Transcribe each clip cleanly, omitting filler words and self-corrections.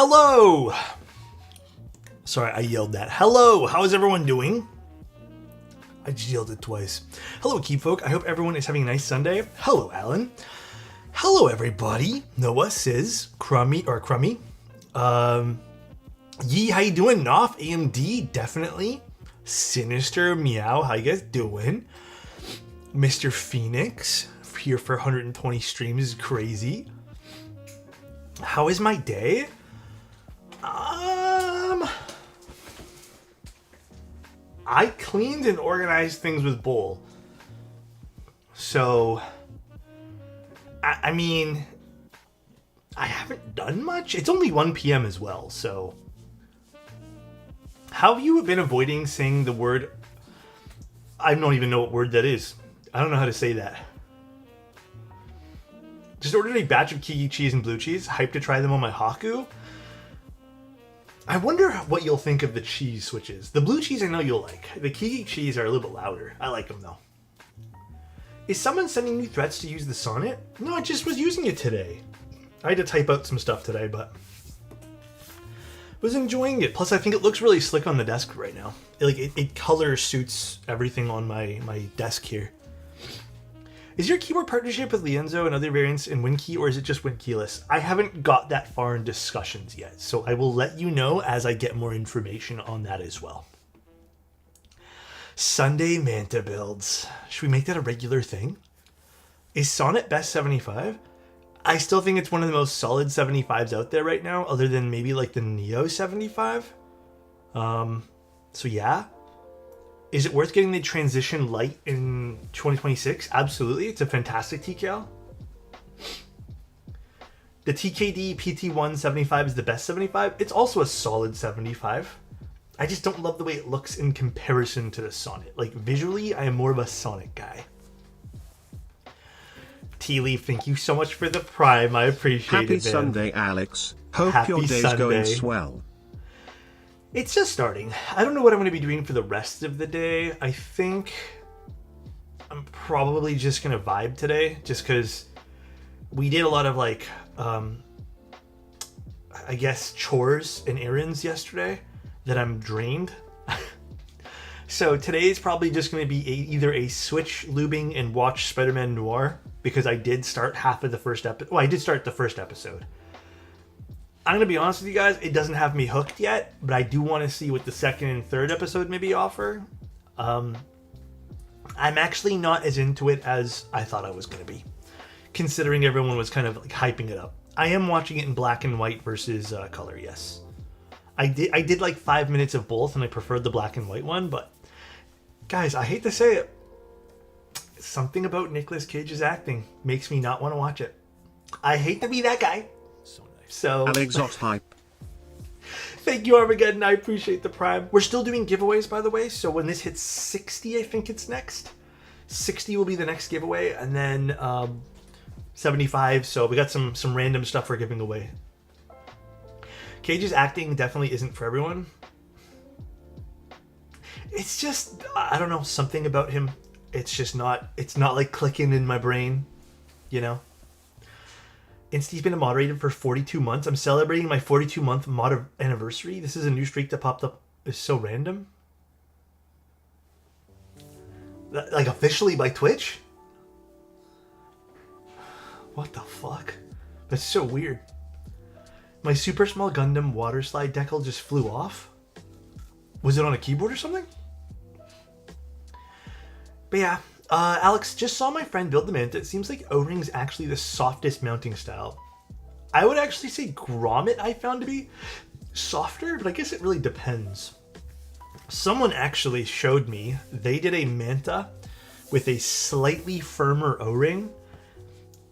Hello! Sorry, I yelled that. Hello! How is everyone doing? I just yelled it twice. Hello, Keepfolk. I hope everyone is having a nice Sunday. Hello, Alan. Hello, everybody. Noah, Sis, Crummy. Yee, how you doing? Noff, AMD, definitely. Sinister, Meow, how you guys doing? Mr. Phoenix, here for 120 streams is crazy. How is my day? I cleaned and organized things with Bowl. So, I mean, I haven't done much. It's only 1 p.m. as well, so. How have you been avoiding saying the word? I don't even know what word that is. I don't know how to say that. Just ordered a batch of Kiki cheese and blue cheese. Hyped to try them on my Haku. I wonder what you'll think of the cheese switches. The blue cheese I know you'll like. The Kiki cheese are a little bit louder. I like them though. Is someone sending you threats to use the sonnet? No, I just was using it today. I had to type out some stuff today, but was enjoying it. Plus I think it looks really slick on the desk right now. It color suits everything on my desk here. Is your keyboard partnership with Lienzo and other variants in WinKey, or is it just WinKeyless? I haven't got that far in discussions yet, so I will let you know as I get more information on that as well. Sunday Manta builds. Should we make that a regular thing? Is Sonnet best 75? I still think it's one of the most solid 75s out there right now, other than maybe like the Neo 75. So yeah. Is it worth getting the Transition Light in 2026? Absolutely. It's a fantastic TKL. The TKD PT1 75 is the best 75. It's also a solid 75. I just don't love the way it looks in comparison to the Sonnet. Like, visually, I am more of a Sonnet guy. T-Leaf, thank you so much for the Prime. I appreciate it, Happy Sunday, Alex. Hope your day's going swell. It's just starting. I don't know what I'm going to be doing for the rest of the day. I think I'm probably just going to vibe today, just because we did a lot of I guess chores and errands yesterday that I'm drained. So today is probably just going to be either a switch lubing and watch Spider-Man Noir, because I did start half of the first episode. Well, I did start the first episode. I'm going to be honest with you guys, it doesn't have me hooked yet, but I do want to see what the second and third episode maybe offer. I'm actually not as into it as I thought I was going to be, considering everyone was kind of hyping it up. I am watching it in black and white versus color, yes. I did like 5 minutes of both, and I preferred the black and white one, but guys, I hate to say it, something about Nicolas Cage's acting makes me not want to watch it. I hate to be that guy. So, Alexotos hype. Thank you, Armageddon. I appreciate the Prime. We're still doing giveaways, by the way. So when this hits 60, I think it's next. 60 will be the next giveaway, and then 75. So we got some random stuff we're giving away. Cage's acting definitely isn't for everyone. It's just, I don't know, something about him. It's just not. It's not like clicking in my brain, you know. Insty's been a moderator for 42 months. I'm celebrating my 42-month mod anniversary. This is a new streak that popped up. It's so random. Like, officially by Twitch? What the fuck? That's so weird. My super small Gundam water slide decal just flew off? Was it on a keyboard or something? But yeah. Alex, just saw my friend build the Manta. It seems like O-Ring's actually the softest mounting style. I would actually say Grommet I found to be softer, but I guess it really depends. Someone actually showed me, they did a Manta with a slightly firmer O-Ring.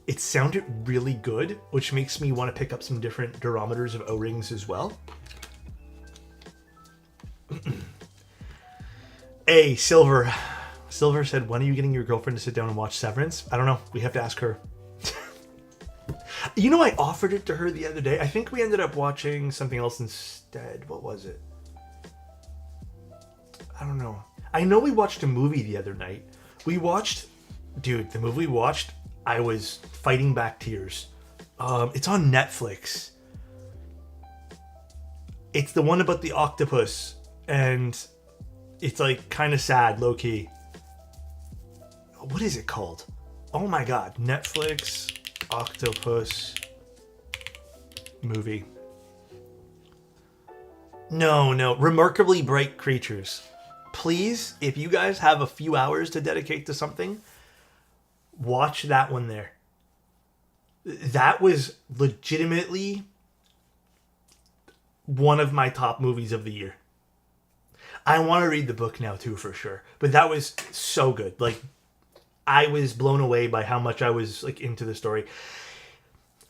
It sounded really good, which makes me want to pick up some different durometers of O-Rings as well. Hey, Silver. Silver said, when are you getting your girlfriend to sit down and watch Severance? I don't know. We have to ask her. You know, I offered it to her the other day. I think we ended up watching something else instead. What was it? I don't know. I know we watched a movie the other night. Dude, the movie we watched, I was fighting back tears. It's on Netflix. It's the one about the octopus, and it's like kind of sad, low key. What is it called? Oh my god, Netflix octopus movie. No, Remarkably Bright Creatures. Please, if you guys have a few hours to dedicate to something, watch that one there. That was legitimately one of my top movies of the year. I want to read the book now too, for sure. But that was so good. Like, I was blown away by how much I was like into the story.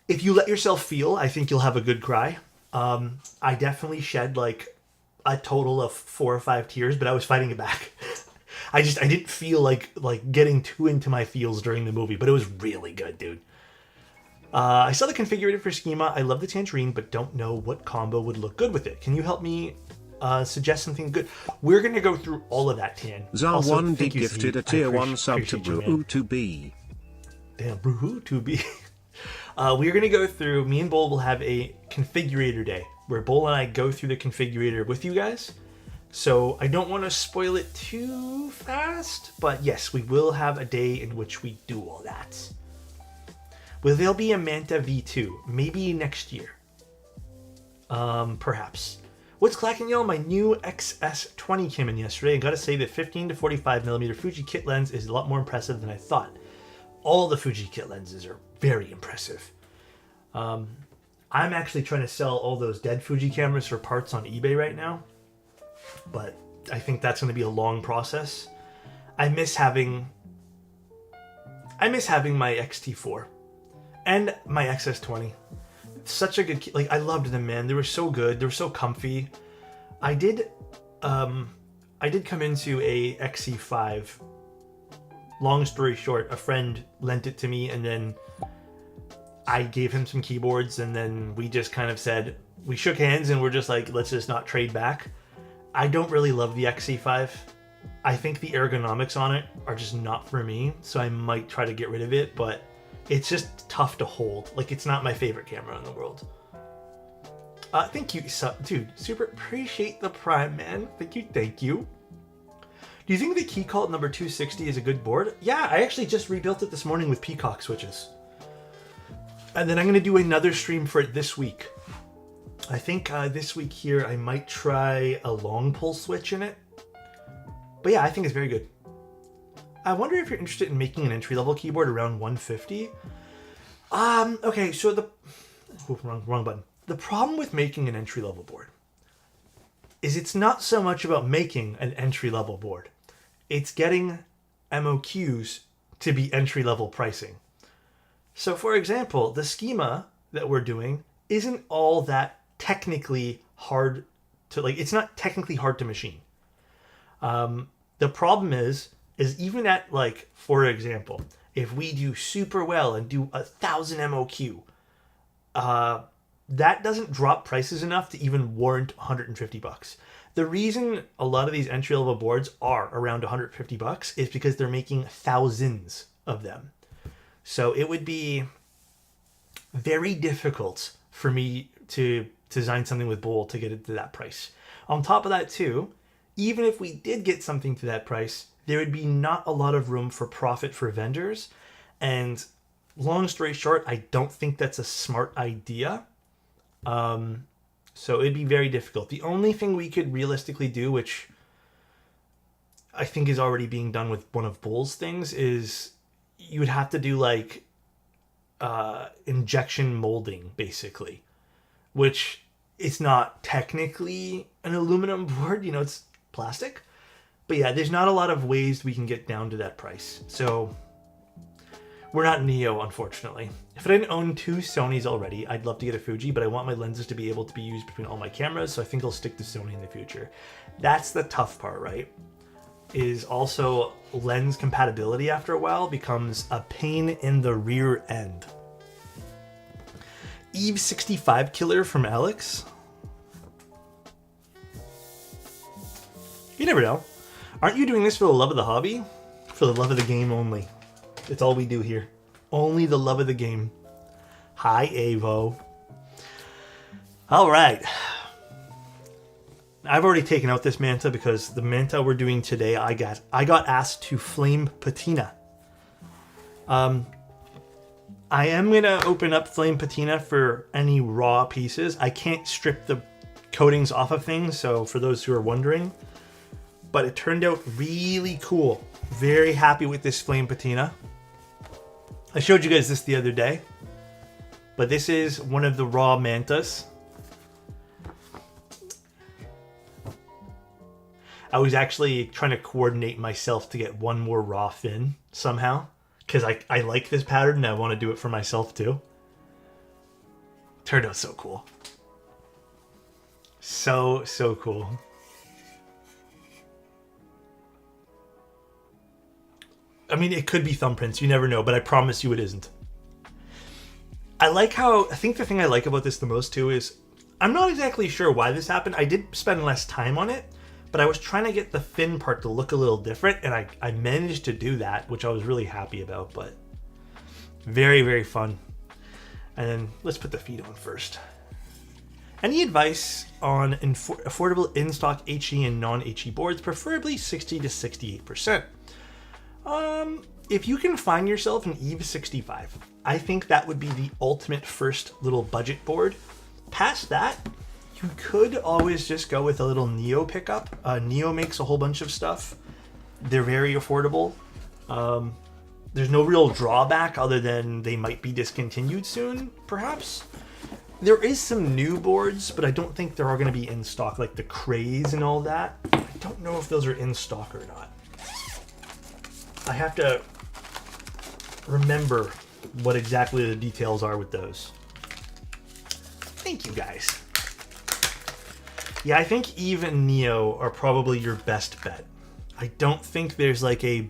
If you let yourself feel, I think you'll have a good cry. I definitely shed like a total of 4 or 5 tears, but I was fighting it back. I didn't feel like getting too into my feels during the movie, but it was really good, dude. I saw the configurator for Schema. I love the tangerine, but don't know what combo would look good with it. Can you help me suggest something good? We're going to go through all of that, Tan. Zar1D gifted a tier 1 sub to Bruhu2B. Damn, Bruhu2B. We're going to go through, me and Bull will have a configurator day, where Bull and I go through the configurator with you guys. So I don't want to spoil it too fast, but yes, we will have a day in which we do all that. Will there be a Manta V2? Maybe next year. Perhaps. What's clacking, y'all? My new XS20 came in yesterday, and gotta say that 15 to 45mm Fuji kit lens is a lot more impressive than I thought. All the Fuji kit lenses are very impressive. I'm actually trying to sell all those dead Fuji cameras for parts on eBay right now, but I think that's going to be a long process. I miss having my X-T4 and my XS20. Such a good, like, I loved them, man. They were so good. They were so comfy. I did come into a XC5. Long story short, a friend lent it to me, and then I gave him some keyboards, and then we just kind of said, we shook hands, and we're just like, let's just not trade back. I don't really love the XC5. I think the ergonomics on it are just not for me, so I might try to get rid of it, but it's just tough to hold. Like, it's not my favorite camera in the world. Thank you, dude. Super appreciate the Prime, man. Thank you. Do you think the key cult number 260 is a good board? Yeah, I actually just rebuilt it this morning with Peacock switches. And then I'm going to do another stream for it this week. I think this week here I might try a long pull switch in it. But yeah, I think it's very good. I wonder if you're interested in making an entry-level keyboard around 150. Okay, so wrong button. The problem with making an entry-level board is it's not so much about making an entry-level board. It's getting MOQs to be entry-level pricing. So for example, the schema that we're doing isn't all that technically hard to, like, it's not technically hard to machine. The problem is even at, like, for example, if we do super well and do 1,000 MOQ, that doesn't drop prices enough to even warrant $150. The reason a lot of these entry-level boards are around $150 is because they're making thousands of them. So it would be very difficult for me to design something with Bull to get it to that price. On top of that too, even if we did get something to that price, there would be not a lot of room for profit for vendors. And long story short, I don't think that's a smart idea. So it'd be very difficult. The only thing we could realistically do, which I think is already being done with one of Bull's things, is you would have to do like injection molding, basically, which it's not technically an aluminum board, you know, it's plastic. But yeah, there's not a lot of ways we can get down to that price. So we're not Neo, unfortunately. If I didn't own 2 Sonys already, I'd love to get a Fuji, but I want my lenses to be able to be used between all my cameras, so I think I'll stick to Sony in the future. That's the tough part, right? Is also lens compatibility after a while becomes a pain in the rear end. Eve 65 killer from Alex. You never know. Aren't you doing this for the love of the hobby? For the love of the game only. It's all we do here. Only the love of the game. Hi, Avo. All right. I've already taken out this Manta because the Manta we're doing today, I got asked to flame patina. I am gonna open up flame patina for any raw pieces. I can't strip the coatings off of things, so for those who are wondering, but it turned out really cool. Very happy with this flame patina. I showed you guys this the other day, but this is one of the raw Mantas. I was actually trying to coordinate myself to get one more raw fin somehow, because I like this pattern and I want to do it for myself too. Turned out so cool. So cool. I mean, it could be thumbprints, you never know, but I promise you it isn't. I think the thing I like about this the most too is, I'm not exactly sure why this happened. I did spend less time on it, but I was trying to get the fin part to look a little different, and I managed to do that, which I was really happy about, but very, very fun. And then let's put the feet on first. Any advice on affordable in-stock HE and non-HE boards, preferably 60 to 68%? If you can find yourself an Eve 65, I think that would be the ultimate first little budget board. Past that, you could always just go with a little Neo pickup. Neo makes a whole bunch of stuff. They're very affordable. There's no real drawback other than they might be discontinued soon, perhaps. There is some new boards, but I don't think they're all going to be in stock, like the Craze and all that. I don't know if those are in stock or not. I have to remember what exactly the details are with those. Thank you, guys. Yeah, I think Eve and Neo are probably your best bet. I don't think there's like a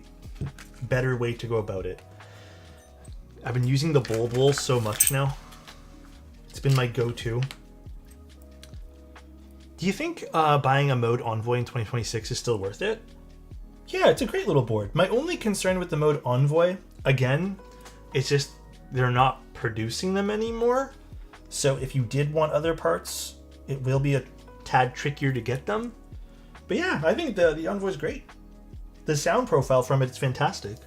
better way to go about it. I've been using the Bowl so much now. It's been my go-to. Do you think buying a Mode Envoy in 2026 is still worth it? Yeah, it's a great little board. My only concern with the Mode Envoy, again, it's just they're not producing them anymore. So if you did want other parts, it will be a tad trickier to get them. But yeah, I think the Envoy's great. The sound profile from it's fantastic.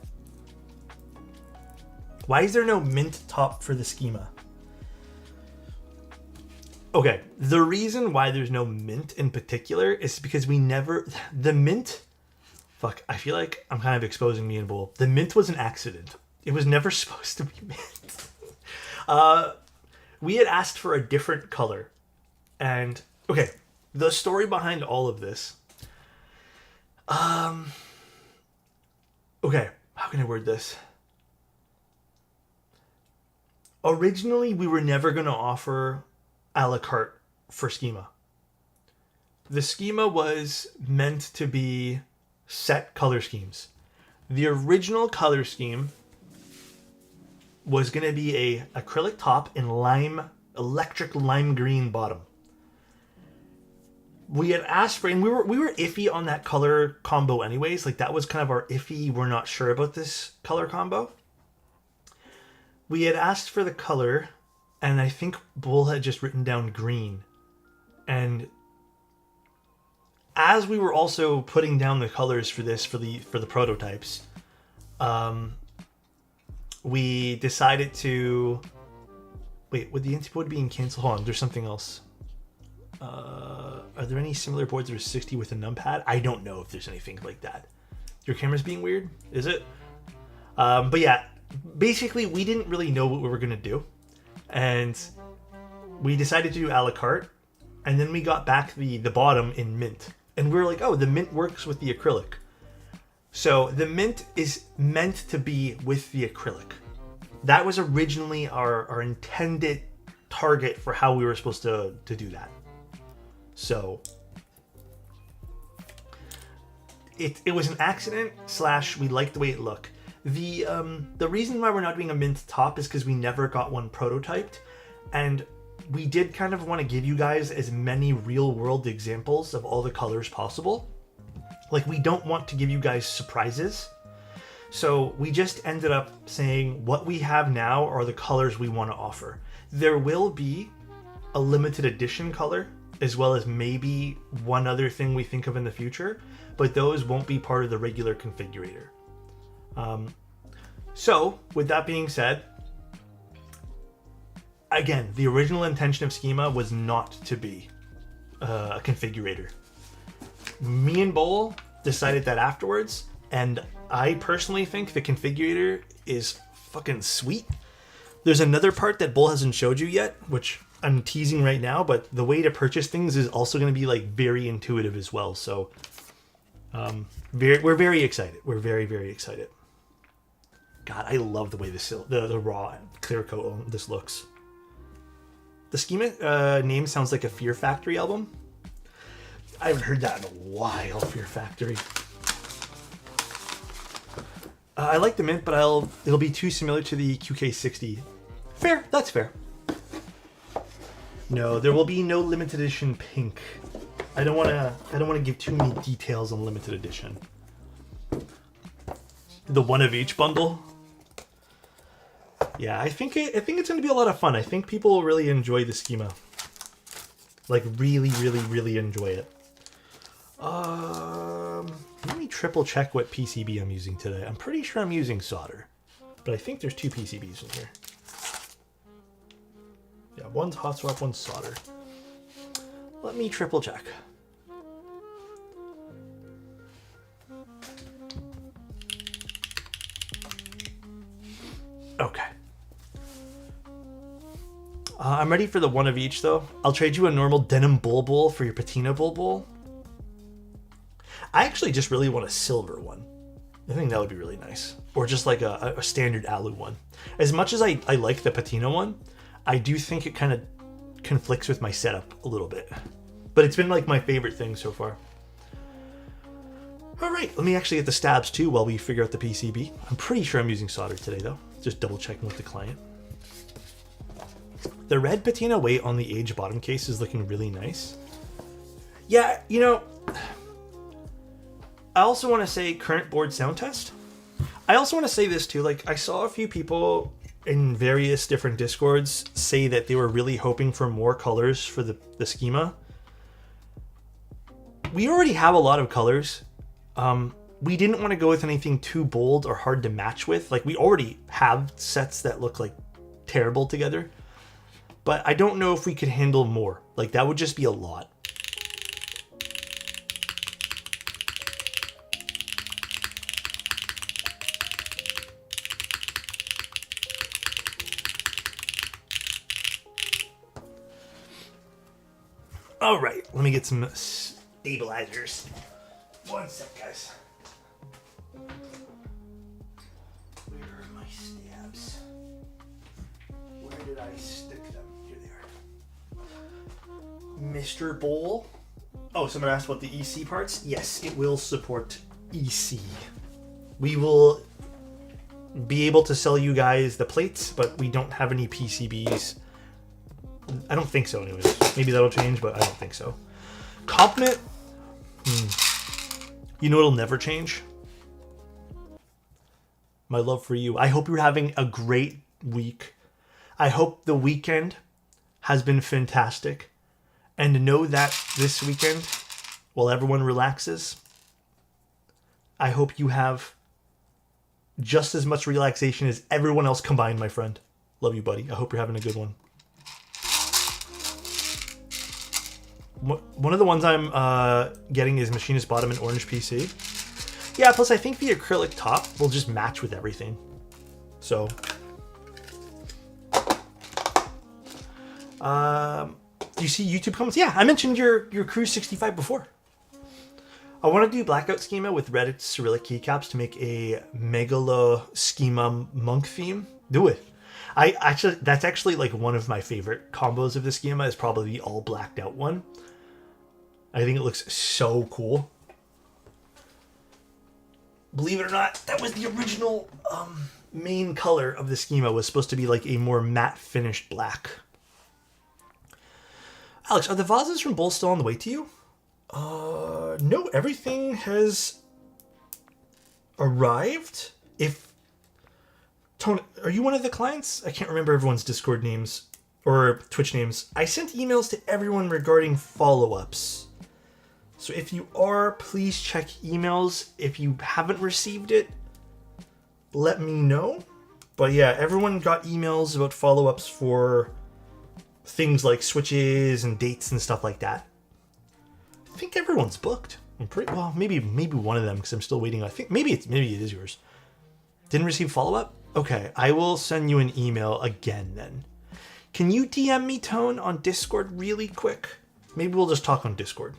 Why is there no mint top for the schema? Okay, the reason why there's no mint in particular is because the mint, fuck, I feel like I'm kind of exposing me and Bull. The mint was an accident. It was never supposed to be mint. We had asked for a different color. And, okay, the story behind all of this. Okay, how can I word this? Originally, we were never going to offer a la carte for schema. The schema was meant to be set color schemes. The original color scheme was going to be a acrylic top and electric lime green bottom. We had asked for, and we were iffy on that color combo anyways. Like that was kind of our iffy, we're not sure about this color combo. We had asked for the color, and I think Bull had just written down green. And as we were also putting down the colors for this, for the prototypes, we decided to wait. With the anti-board being canceled, hold on. There's something else. Are there any similar boards that are 60 with a numpad? I don't know if there's anything like that. Your camera's being weird, is it? But yeah, basically we didn't really know what we were gonna do, and we decided to do a la carte, and then we got back the bottom in mint, and we were like, oh, the mint works with the acrylic. So the mint is meant to be with the acrylic. That was originally our intended target for how we were supposed to do that. So it was an accident / we liked the way it looked. The reason why we're not doing a mint top is because we never got one prototyped, and we did kind of want to give you guys as many real world examples of all the colors possible. Like, we don't want to give you guys surprises. So we just ended up saying what we have now are the colors we want to offer. There will be a limited edition color as well as maybe one other thing we think of in the future, but those won't be part of the regular configurator. So, with that being said, again, the original intention of Schema was not to be a configurator. Me and Bowl decided that afterwards, and I personally think the configurator is fucking sweet. There's another part that Bowl hasn't showed you yet, which I'm teasing right now, but the way to purchase things is also going to be like very intuitive as well. So we're very excited. We're very, very excited. God, I love the way the raw clear coat on this looks. The Schema name sounds like a Fear Factory album. I haven't heard that in a while, Fear Factory. I like the mint, but it'll be too similar to the QK60. Fair, that's fair. No, there will be no limited edition pink. I don't want to give too many details on limited edition. The one of each bundle. Yeah, I think it's going to be a lot of fun. I think people will really enjoy the Schema. Like really, really, really enjoy it. Let me triple check what PCB I'm using today. I'm pretty sure I'm using solder, but I think there's 2 PCBs in here. Yeah, one's hot swap, one's solder. Let me triple check. Okay. I'm ready for the one of each though. I'll trade you a normal denim bulbul for your patina bulbul. I actually just really want a silver one. I think that would be really nice. Or just like a standard alu one. As much as I like the patina one, I do think it kind of conflicts with my setup a little bit. But it's been like my favorite thing so far. All right, let me actually get the stabs too while we figure out the PCB. I'm pretty sure I'm using solder today though. Just double checking with the client. The red patina weight on the Age bottom case is looking really nice. Yeah, you know, I also want to say current board sound test. I also want to say this too, like I saw a few people in various different Discords say that they were really hoping for more colors for the Schema. We already have a lot of colors. We didn't want to go with anything too bold or hard to match with. Like we already have sets that look like terrible together. But I don't know if we could handle more. Like that would just be a lot. All right, let me get some stabilizers. One sec, guys. Where are my stabs? Where did I stick them? Here they are. Mr. Bowl. Oh, someone asked about the EC parts. Yes, it will support EC. We will be able to sell you guys the plates, but we don't have any PCBs. I don't think so anyways. Maybe that'll change, but I don't think so. Compliment. You know it'll never change? My love for you. I hope you're having a great week. I hope the weekend has been fantastic. And know that this weekend, while everyone relaxes, I hope you have just as much relaxation as everyone else combined, my friend. Love you, buddy. I hope you're having a good one. One of the ones I'm getting is Machinist Bottom and Orange PC. Yeah, plus I think the acrylic top will just match with everything. So. Do you see YouTube comments? Yeah, I mentioned your Cruise 65 before. I want to do blackout schema with red Cyrillic keycaps to make a Megalo schema monk theme. Do it. That's actually like one of my favorite combos of the schema is probably the all blacked out one. I think it looks so cool. Believe it or not, that was the original main color of the schema, was supposed to be like a more matte finished black. Alex, are the vases from Bull still on the way to you? No, everything has arrived. If Tony, are you one of the clients? I can't remember everyone's Discord names. or Twitch names. I sent emails to everyone regarding follow-ups. So if you are, please check emails. If you haven't received it, let me know. But yeah, everyone got emails about follow-ups for things like switches and dates and stuff like that. I think everyone's booked. I'm pretty well, maybe one of them because I'm still waiting. I think maybe it is yours. Didn't receive follow-up? Okay, I will send you an email again then. Can you DM me, Tone, on Discord really quick? Maybe we'll just talk on Discord.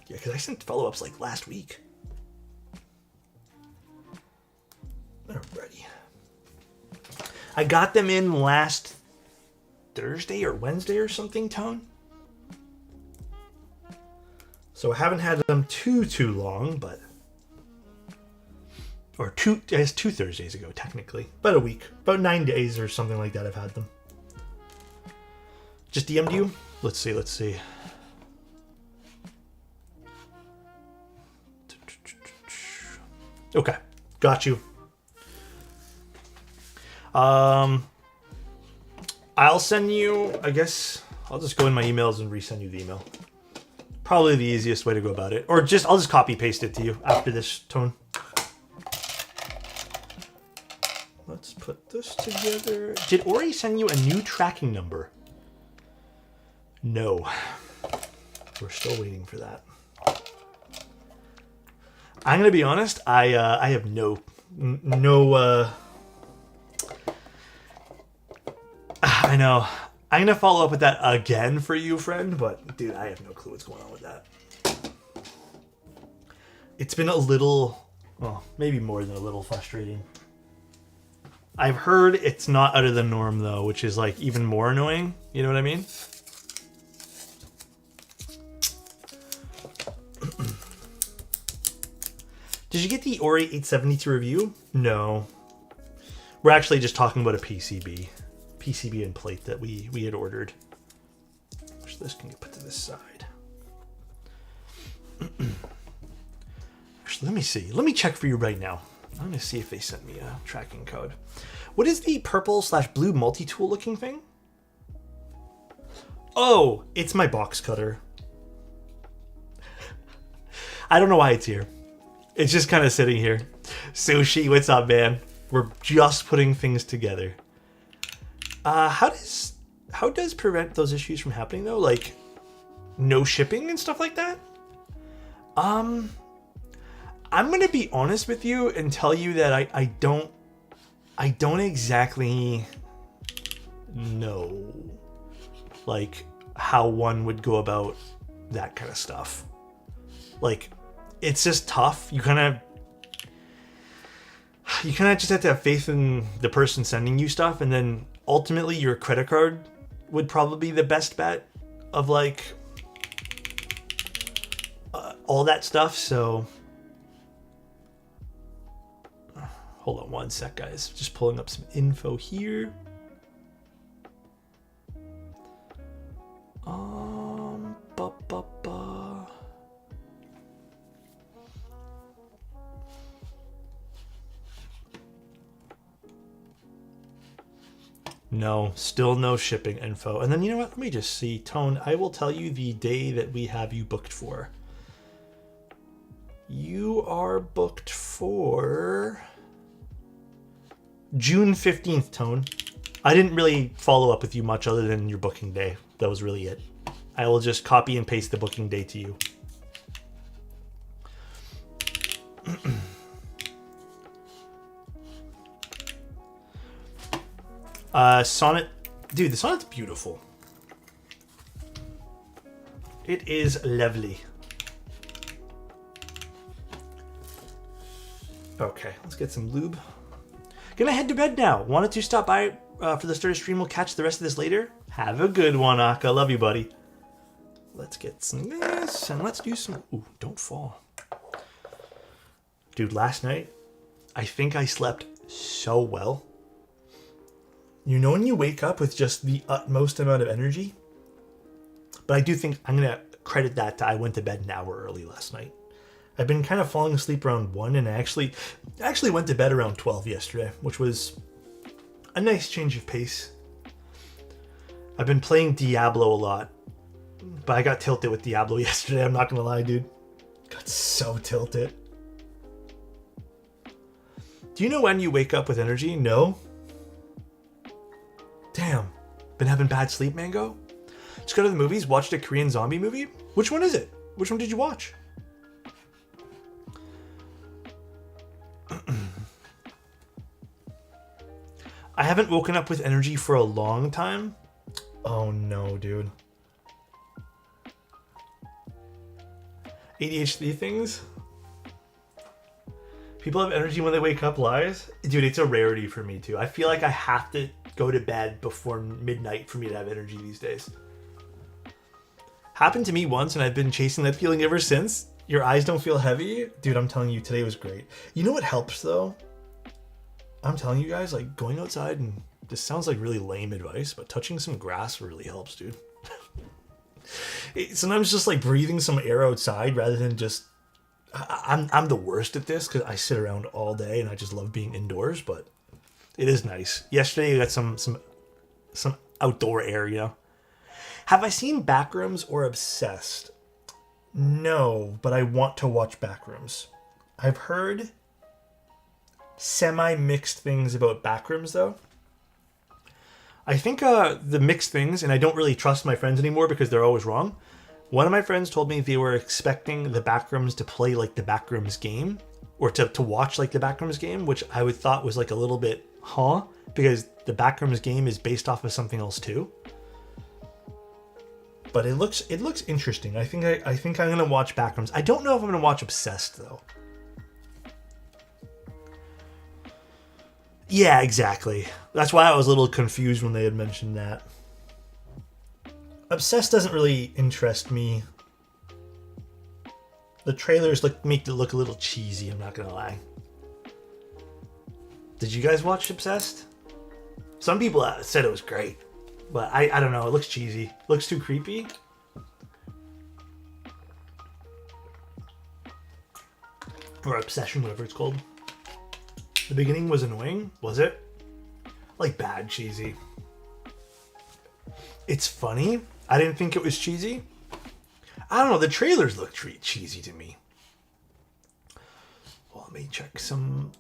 Yeah, because I sent follow-ups like last week. Alrighty. I got them in last Thursday or Wednesday or something, Tone. So I haven't had them too long, but... Or it's 2 Thursdays ago, technically. About a week. About 9 days or something like that I've had them. Just DM'd you? Let's see. Okay, got you. I'll send you, I guess, I'll just go in my emails and resend you the email. Probably the easiest way to go about it. Or I'll just copy paste it to you after this, Tone. Let's put this together. Did Ori send you a new tracking number? No. We're still waiting for that. I'm gonna be honest. I have no. I know. I'm gonna follow up with that again for you, friend. But dude, I have no clue what's going on with that. It's been a little, well, maybe more than a little frustrating. I've heard it's not out of the norm though, which is like even more annoying. You know what I mean? Did you get the Ori 872 review? No. We're actually just talking about a PCB and plate that we had ordered. So this can get put to this side. Actually, let me see. Let me check for you right now. I'm gonna see if they sent me a tracking code. What is the purple/blue multi-tool looking thing? Oh, it's my box cutter. I don't know why it's here. It's just kind of sitting here. Sushi, what's up, man? We're just putting things together. How does prevent those issues from happening though? Like no shipping and stuff like that? I'm gonna be honest with you and tell you that I don't exactly know like how one would go about that kind of stuff. Like it's just tough. You kind of just have to have faith in the person sending you stuff, and then ultimately your credit card would probably be the best bet of like all that stuff. So hold on one sec, guys. Just pulling up some info here. No, still no shipping info. And then you know what? Let me just see. Tone, I will tell you the day that we have you booked for. You are booked for June 15th, Tone. I didn't really follow up with you much other than your booking day. That was really it. I will just copy and paste the booking day to you. Sonnet. Dude, the Sonnet's beautiful. It is lovely. Okay, let's get some lube. Gonna head to bed now. Wanted to stop by for the start of stream. We'll catch the rest of this later. Have a good one, Aka. Love you, buddy. Let's get some this and let's do some... Ooh, don't fall. Dude, last night, I think I slept so well. You know when you wake up with just the utmost amount of energy? But I do think I'm going to credit that to I went to bed an hour early last night. I've been kind of falling asleep around 1, and I actually went to bed around 12 yesterday, which was a nice change of pace. I've been playing Diablo a lot, but I got tilted with Diablo yesterday. I'm not gonna lie, dude. Got so tilted. Do you know when you wake up with energy? No. Damn. Been having bad sleep, Mango? Just go to the movies, watched a Korean zombie movie? Which one is it? Which one did you watch? I haven't woken up with energy for a long time. Oh no, dude. ADHD things? People have energy when they wake up, lies? Dude, it's a rarity for me too. I feel like I have to go to bed before midnight for me to have energy these days. Happened to me once and I've been chasing that feeling ever since. Your eyes don't feel heavy? Dude, I'm telling you, today was great. You know what helps though? I'm telling you guys, like going outside, and this sounds like really lame advice, but touching some grass really helps, dude. Sometimes just like breathing some air outside rather than just... I'm the worst at this because I sit around all day and I just love being indoors, but it is nice. Yesterday I got some outdoor air, you know. Have I seen Backrooms or Obsessed? No, but I want to watch Backrooms. I've heard semi-mixed things about Backrooms though. I think the mixed things, and I don't really trust my friends anymore because they're always wrong. One of my friends told me they were expecting the Backrooms to play like the Backrooms game, or to watch like the Backrooms game, which I would thought was like a little bit, because the Backrooms game is based off of something else too. But it looks interesting. I think I'm gonna watch Backrooms. I don't know if I'm gonna watch Obsessed though. Yeah, exactly. That's why I was a little confused when they had mentioned that. Obsessed doesn't really interest me. The trailers make it look a little cheesy, I'm not gonna lie. Did you guys watch Obsessed? Some people said it was great, but I don't know, it looks cheesy. Looks too creepy. Or Obsession, whatever it's called. The beginning was annoying, was it? Like bad cheesy. It's funny. I didn't think it was cheesy. I don't know, the trailers look cheesy to me. Well, let me check some...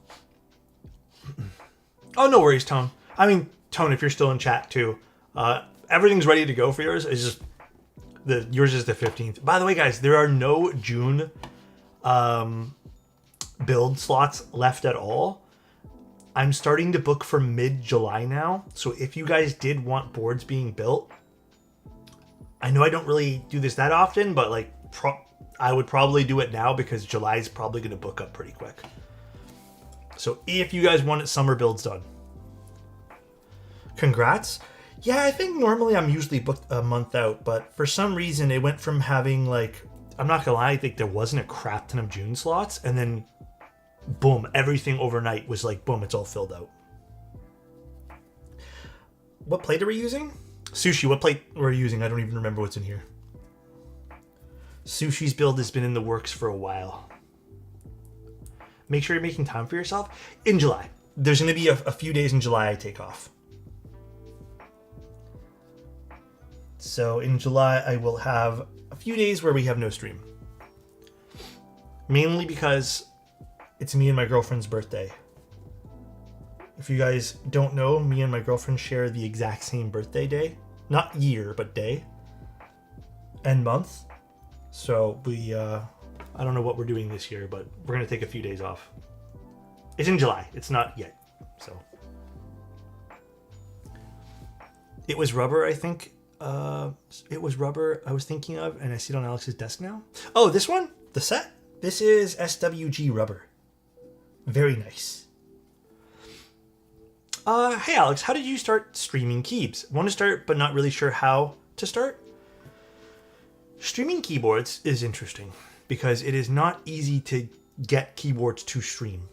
Oh, no worries, Tone. I mean, Tone, if you're still in chat too. Everything's ready to go for yours. It's just... yours is the 15th. By the way, guys, there are no June build slots left at all. I'm starting to book for mid-July now. So if you guys did want boards being built, I know I don't really do this that often, but like I would probably do it now because July is probably going to book up pretty quick. So if you guys wanted summer builds done, congrats. Yeah, I think normally I'm usually booked a month out, but for some reason it went from having like, I'm not gonna lie, I think there wasn't a crap ton of June slots, and then boom, everything overnight was like, boom, it's all filled out. What plate are we using? Sushi, what plate were you using? I don't even remember what's in here. Sushi's build has been in the works for a while. Make sure you're making time for yourself. In July. There's going to be a few days in July I take off. So in July, I will have a few days where we have no stream. Mainly because it's me and my girlfriend's birthday. If you guys don't know, me and my girlfriend share the exact same birthday day. Not year, but day. And month. So we, I don't know what we're doing this year, but we're going to take a few days off. It's in July. It's not yet. So. It was rubber, I think. It was rubber I was thinking of, and I see it on Alex's desk now. Oh, this one? The set? This is SWG rubber. Very nice. Hey Alex, how did you start streaming keybs? Want to start, but not really sure how to start? Streaming keyboards is interesting because it is not easy to get keyboards to stream.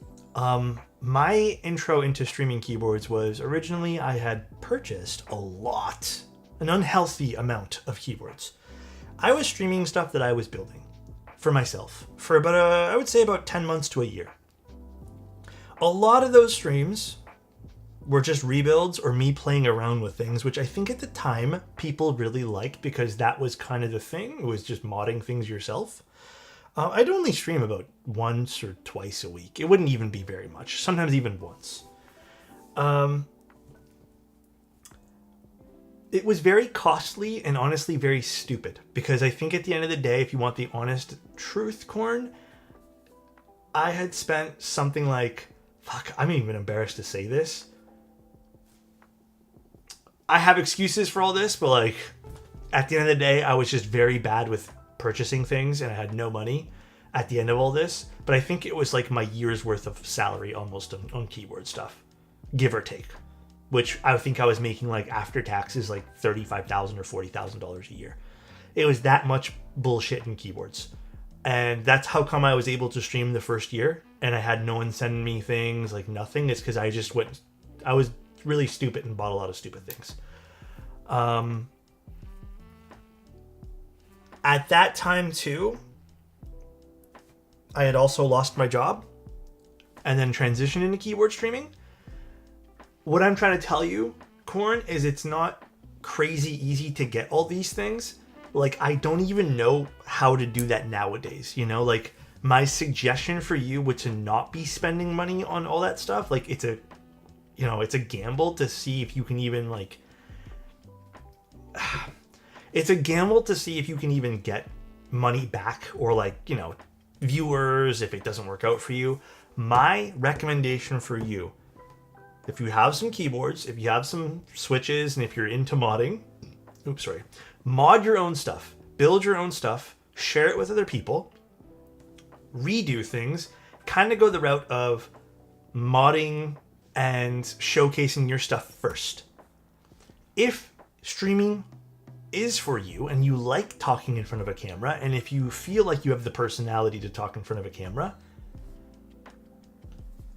My intro into streaming keyboards was originally I had purchased an unhealthy amount of keyboards. I was streaming stuff that I was building for myself for about, I would say about 10 months to a year. A lot of those streams were just rebuilds or me playing around with things, which I think at the time people really liked because that was kind of the thing. It was just modding things yourself. I'd only stream about once or twice a week. It wouldn't even be very much, sometimes even once. It was very costly and honestly very stupid because I think at the end of the day, if you want the honest truth, Corn, I had spent something like, fuck, I'm even embarrassed to say this. I have excuses for all this, but like at the end of the day, I was just very bad with purchasing things and I had no money at the end of all this. But I think it was like my year's worth of salary almost on keyboard stuff, give or take, which I think I was making like after taxes like $35,000 or $40,000 a year. It was that much bullshit in keyboards. And that's how come I was able to stream the first year and I had no one sending me things, like nothing. It's because I was really stupid and bought a lot of stupid things. At that time too, I had also lost my job and then transitioned into keyboard streaming. What I'm trying to tell you, Corn, is it's not crazy easy to get all these things. Like, I don't even know how to do that nowadays, you know? Like, my suggestion for you would to not be spending money on all that stuff. Like, it's a gamble to see if you can even, like... It's a gamble to see if you can even get money back or, like, you know, viewers if it doesn't work out for you. My recommendation for you, if you have some keyboards, if you have some switches, and if you're into modding... mod your own stuff, build your own stuff, share it with other people, redo things, kind of go the route of modding and showcasing your stuff first. If streaming is for you and you like talking in front of a camera, and if you feel like you have the personality to talk in front of a camera,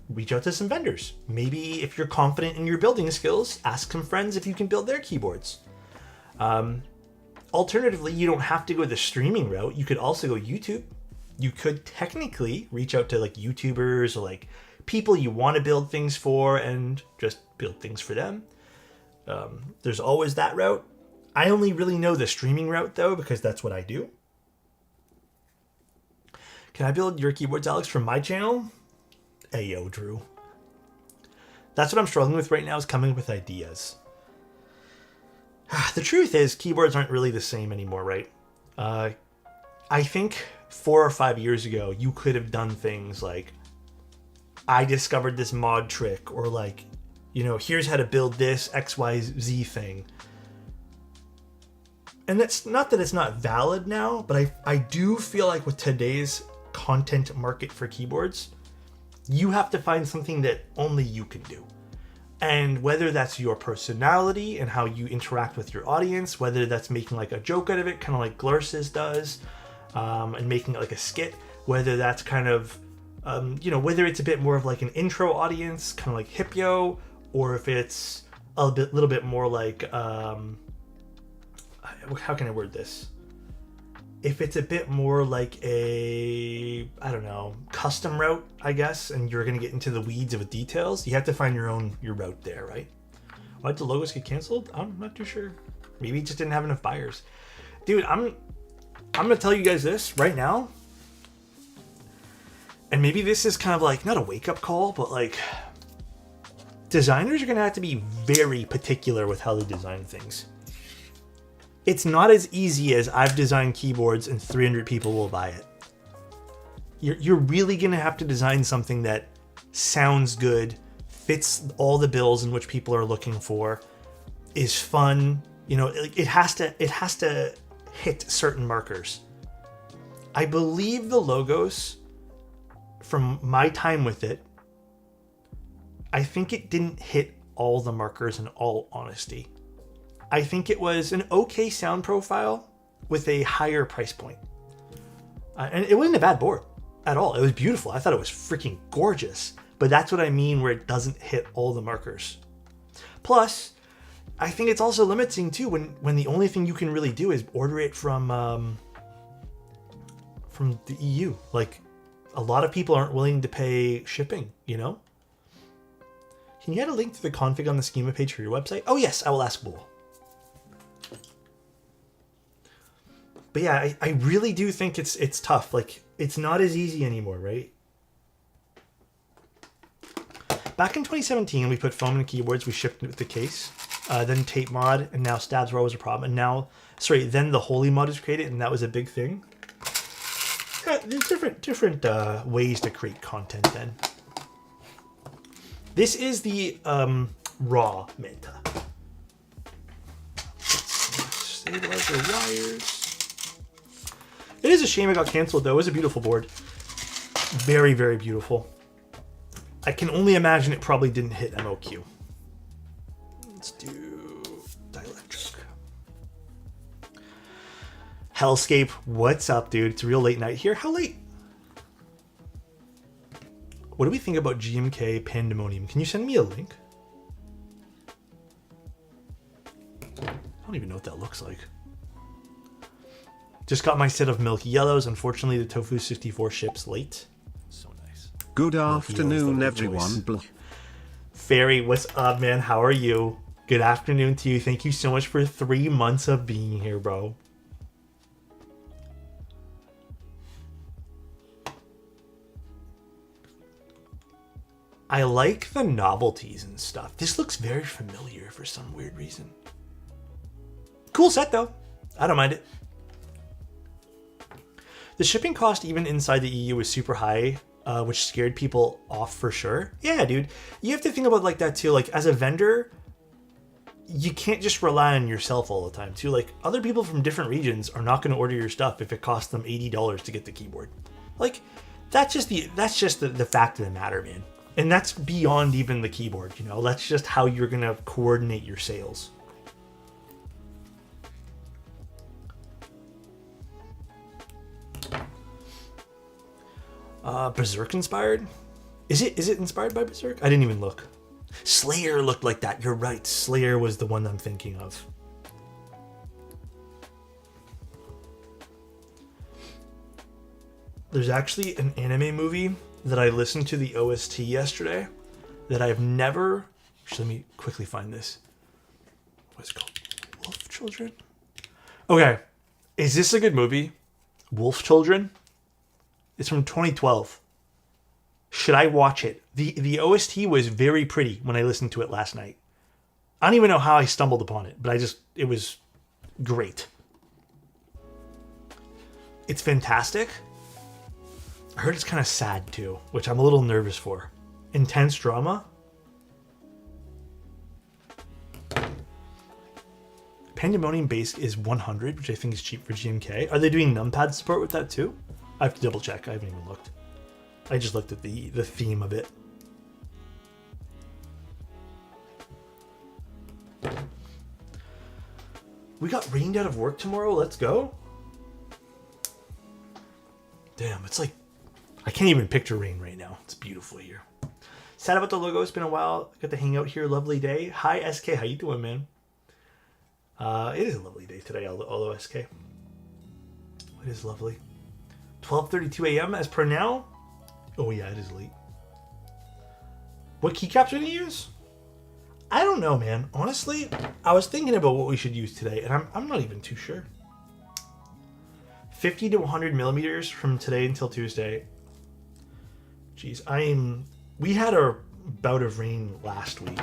reach out to some vendors. Maybe if you're confident in your building skills, ask some friends if you can build their keyboards. Alternatively, you don't have to go the streaming route. You could also go YouTube. You could technically reach out to like YouTubers or like people you want to build things for and just build things for them. There's always that route. I only really know the streaming route though, because that's what I do. Can I build your keyboards, Alex, from my channel? Ayo, Drew. That's what I'm struggling with right now, is coming up with ideas. The truth is, keyboards aren't really the same anymore, right? I think 4 or 5 years ago, you could have done things like, I discovered this mod trick, or like, you know, here's how to build this XYZ thing. And that's not that it's not valid now, but I do feel like with today's content market for keyboards, you have to find something that only you can do. And whether that's your personality and how you interact with your audience, whether that's making like a joke out of it, kind of like Glursis does, and making it like a skit, whether that's kind of, you know, whether it's a bit more of like an intro audience, kind of like Hipyo, or if it's a little bit more like, how can I word this? If it's a bit more like a, I don't know, custom route, I guess, and you're going to get into the weeds of the details, you have to find your route there, right? Why did the logos get canceled? I'm not too sure. Maybe it just didn't have enough buyers. Dude, I'm going to tell you guys this right now. And maybe this is kind of like, not a wake-up call, but like, designers are going to have to be very particular with how they design things. It's not as easy as I've designed keyboards and 300 people will buy it. You're really going to have to design something that sounds good, fits all the bills in which people are looking for, is fun. You know, it has to hit certain markers. I believe the logos, from my time with it, I think it didn't hit all the markers in all honesty. I think it was an okay sound profile with a higher price point. And it wasn't a bad board at all. It was beautiful. I thought it was freaking gorgeous. But that's what I mean where it doesn't hit all the markers. Plus, I think it's also limiting too when the only thing you can really do is order it from the EU. Like, a lot of people aren't willing to pay shipping, you know? Can you add a link to the config on the schema page for your website? Oh yes, I will ask Bull. But yeah, I really do think it's tough. Like, it's not as easy anymore, right? Back in 2017, we put foam in keyboards. We shipped it with the case. Then tape mod, and now stabs were always a problem. And now, then the Holy mod was created, and that was a big thing. Yeah, there's different ways to create content then. This is the raw Manta. Stabilizer wires. It is a shame it got canceled, though. It was a beautiful board. Very, very beautiful. I can only imagine it probably didn't hit MOQ. Let's do dielectric. Hellscape, what's up, dude? It's a real late night here. How late? What do we think about GMK Pandemonium? Can you send me a link? I don't even know what that looks like. Just got my set of milk yellows. Unfortunately, the Tofu 64 ships late. So nice. Good afternoon, everyone. Fairy, what's up, man? How are you? Good afternoon to you. Thank you so much for 3 months of being here, bro. I like the novelties and stuff. This looks very familiar for some weird reason. Cool set, though. I don't mind it. The shipping cost, even inside the EU, was super high, which scared people off for sure. Yeah, dude. You have to think about it like that, too. Like, as a vendor, you can't just rely on yourself all the time, too. Like, other people from different regions are not going to order your stuff if it costs them $80 to get the keyboard. Like, that's just the fact of the matter, man. And that's beyond even the keyboard, you know? That's just how you're going to coordinate your sales. Berserk inspired? Is it inspired by Berserk? I didn't even look. Slayer looked like that. You're right. Slayer was the one I'm thinking of. There's actually an anime movie that I listened to the OST yesterday that I've never... Actually, let me quickly find this. What's it called? Wolf Children? Okay. Is this a good movie? Wolf Children? It's from 2012. Should I watch it? The OST was very pretty when I listened to it last night. I don't even know how I stumbled upon it, but it was great. It's fantastic. I heard it's kind of sad too, which I'm a little nervous for. Intense drama. Pandemonium base is 100, which I think is cheap for GMK. Are they doing numpad support with that too? I have to double check. I haven't even looked. I just looked at the theme of it. We got rained out of work tomorrow. Let's go. Damn, it's like... I can't even picture rain right now. It's beautiful here. Sad about the logo. It's been a while. Got to hang out here. Lovely day. Hi, SK. How you doing, man? It is a lovely day today, although SK. It is lovely. 12:32 a.m. as per now. Oh yeah, it is late. What keycaps are we gonna use? I don't know, man. Honestly, I was thinking about what we should use today, and I'm not even too sure. 50 to 100 millimeters from today until Tuesday. Jeez, we had a bout of rain last week.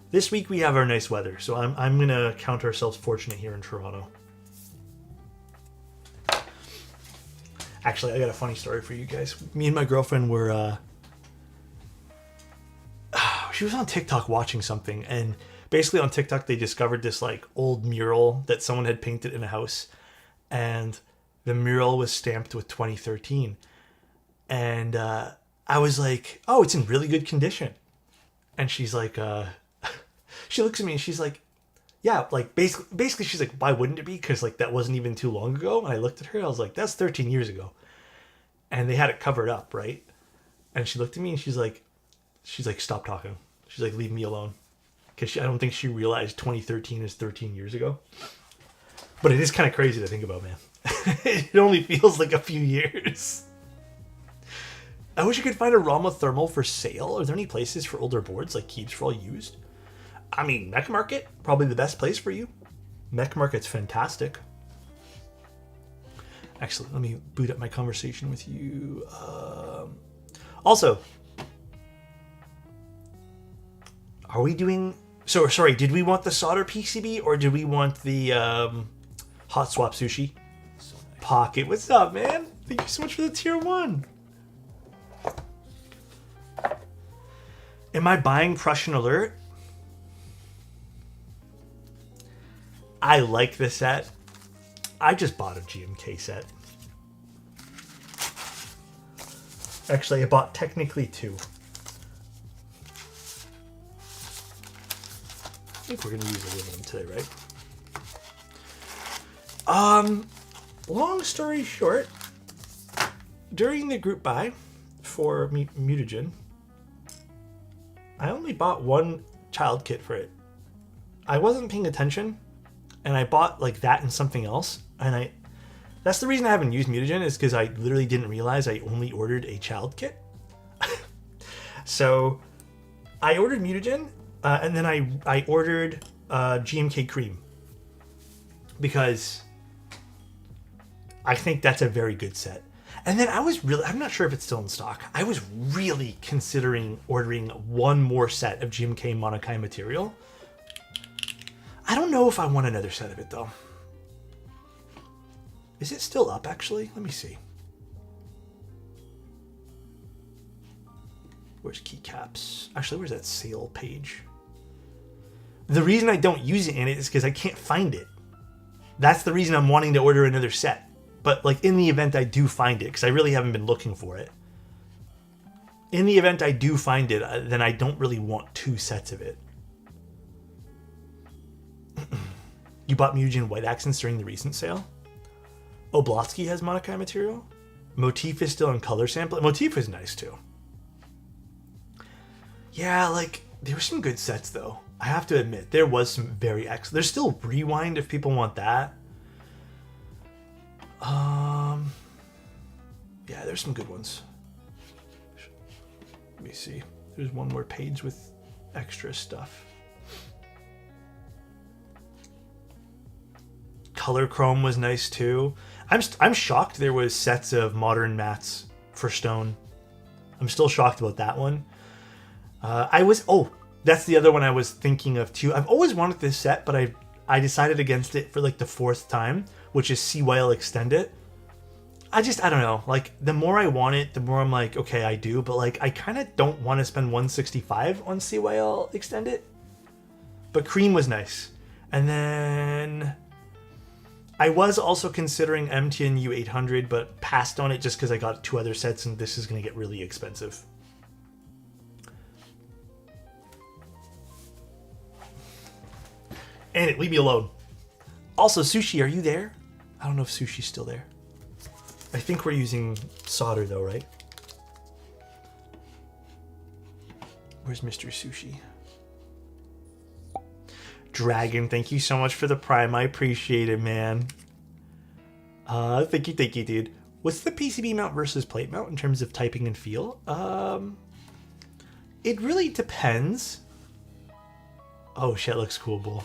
This week we have our nice weather, so I'm gonna count ourselves fortunate here in Toronto. Actually, I got a funny story for you guys. Me and my girlfriend were, she was on TikTok watching something, and basically on TikTok they discovered this like old mural that someone had painted in a house, and the mural was stamped with 2013. And I was like, oh, it's in really good condition. And she's like, she looks at me and she's like, yeah, like basically she's like, why wouldn't it be? Because like that wasn't even too long ago. And I looked at her, I was like, that's 13 years ago. And they had it covered up, right? And she looked at me and she's like, stop talking. She's like, leave me alone. Because I don't think she realized 2013 is 13 years ago. But it is kind of crazy to think about, man. It only feels like a few years. I wish I could find a Rama thermal for sale. Are there any places for older boards like keeps for all used? I mean, Mech Market, probably the best place for you. Mech Market's fantastic. Actually, let me boot up my conversation with you. Also, are we doing... So, sorry, did we want the solder PCB or did we want the hot swap sushi? Pocket, what's up, man? Thank you so much for the tier 1. Am I buying Prussian Alert? I like this set. I just bought a GMK set. Actually, I bought technically 2. I think we're going to use aluminum today, right? Long story short, during the group buy for Mutagen, I only bought 1 child kit for it. I wasn't paying attention, and I bought like that and something else, and that's the reason I haven't used Mutagen, is because I literally didn't realize I only ordered a child kit. So I ordered Mutagen, and then I ordered GMK Cream, because I think that's a very good set. And then I'm not sure if it's still in stock. I was really considering ordering 1 more set of GMK Monokai material. I don't know if I want another set of it, though. Is it still up, actually? Let me see. Where's keycaps? Actually, where's that sale page? The reason I don't use it in it is because I can't find it. That's the reason I'm wanting to order another set. But like in the event I do find it, because I really haven't been looking for it. In the event I do find it, then I don't really want 2 sets of it. You bought Mutagen White Accents during the recent sale? Oblotsky has Monokai material? Motif is still in color sample. Motif is nice too. Yeah, like there were some good sets though. I have to admit, there was some very excellent. There's still Rewind if people want that. Yeah, there's some good ones. Let me see. There's one more page with extra stuff. Color Chrome was nice too. I'm shocked there was sets of modern mats for Stone. I'm still shocked about that one. That's the other one I was thinking of too. I've always wanted this set, but I decided against it for like the 4th time, which is CYL Extended. I don't know. Like, the more I want it, the more I'm like, okay, I do. But, like, I kind of don't want to spend $165 on CYL Extended. But Cream was nice. And then I was also considering MTN U800, but passed on it just because I got 2 other sets, and this is going to get really expensive. And leave me alone. Also, Sushi, are you there? I don't know if Sushi's still there. I think we're using solder though, right? Where's Mr. Sushi? Dragon, thank you so much for the Prime. I appreciate it, man. Thank you, dude. What's the PCB mount versus plate mount in terms of typing and feel? It really depends. Oh shit, looks cool, Bull.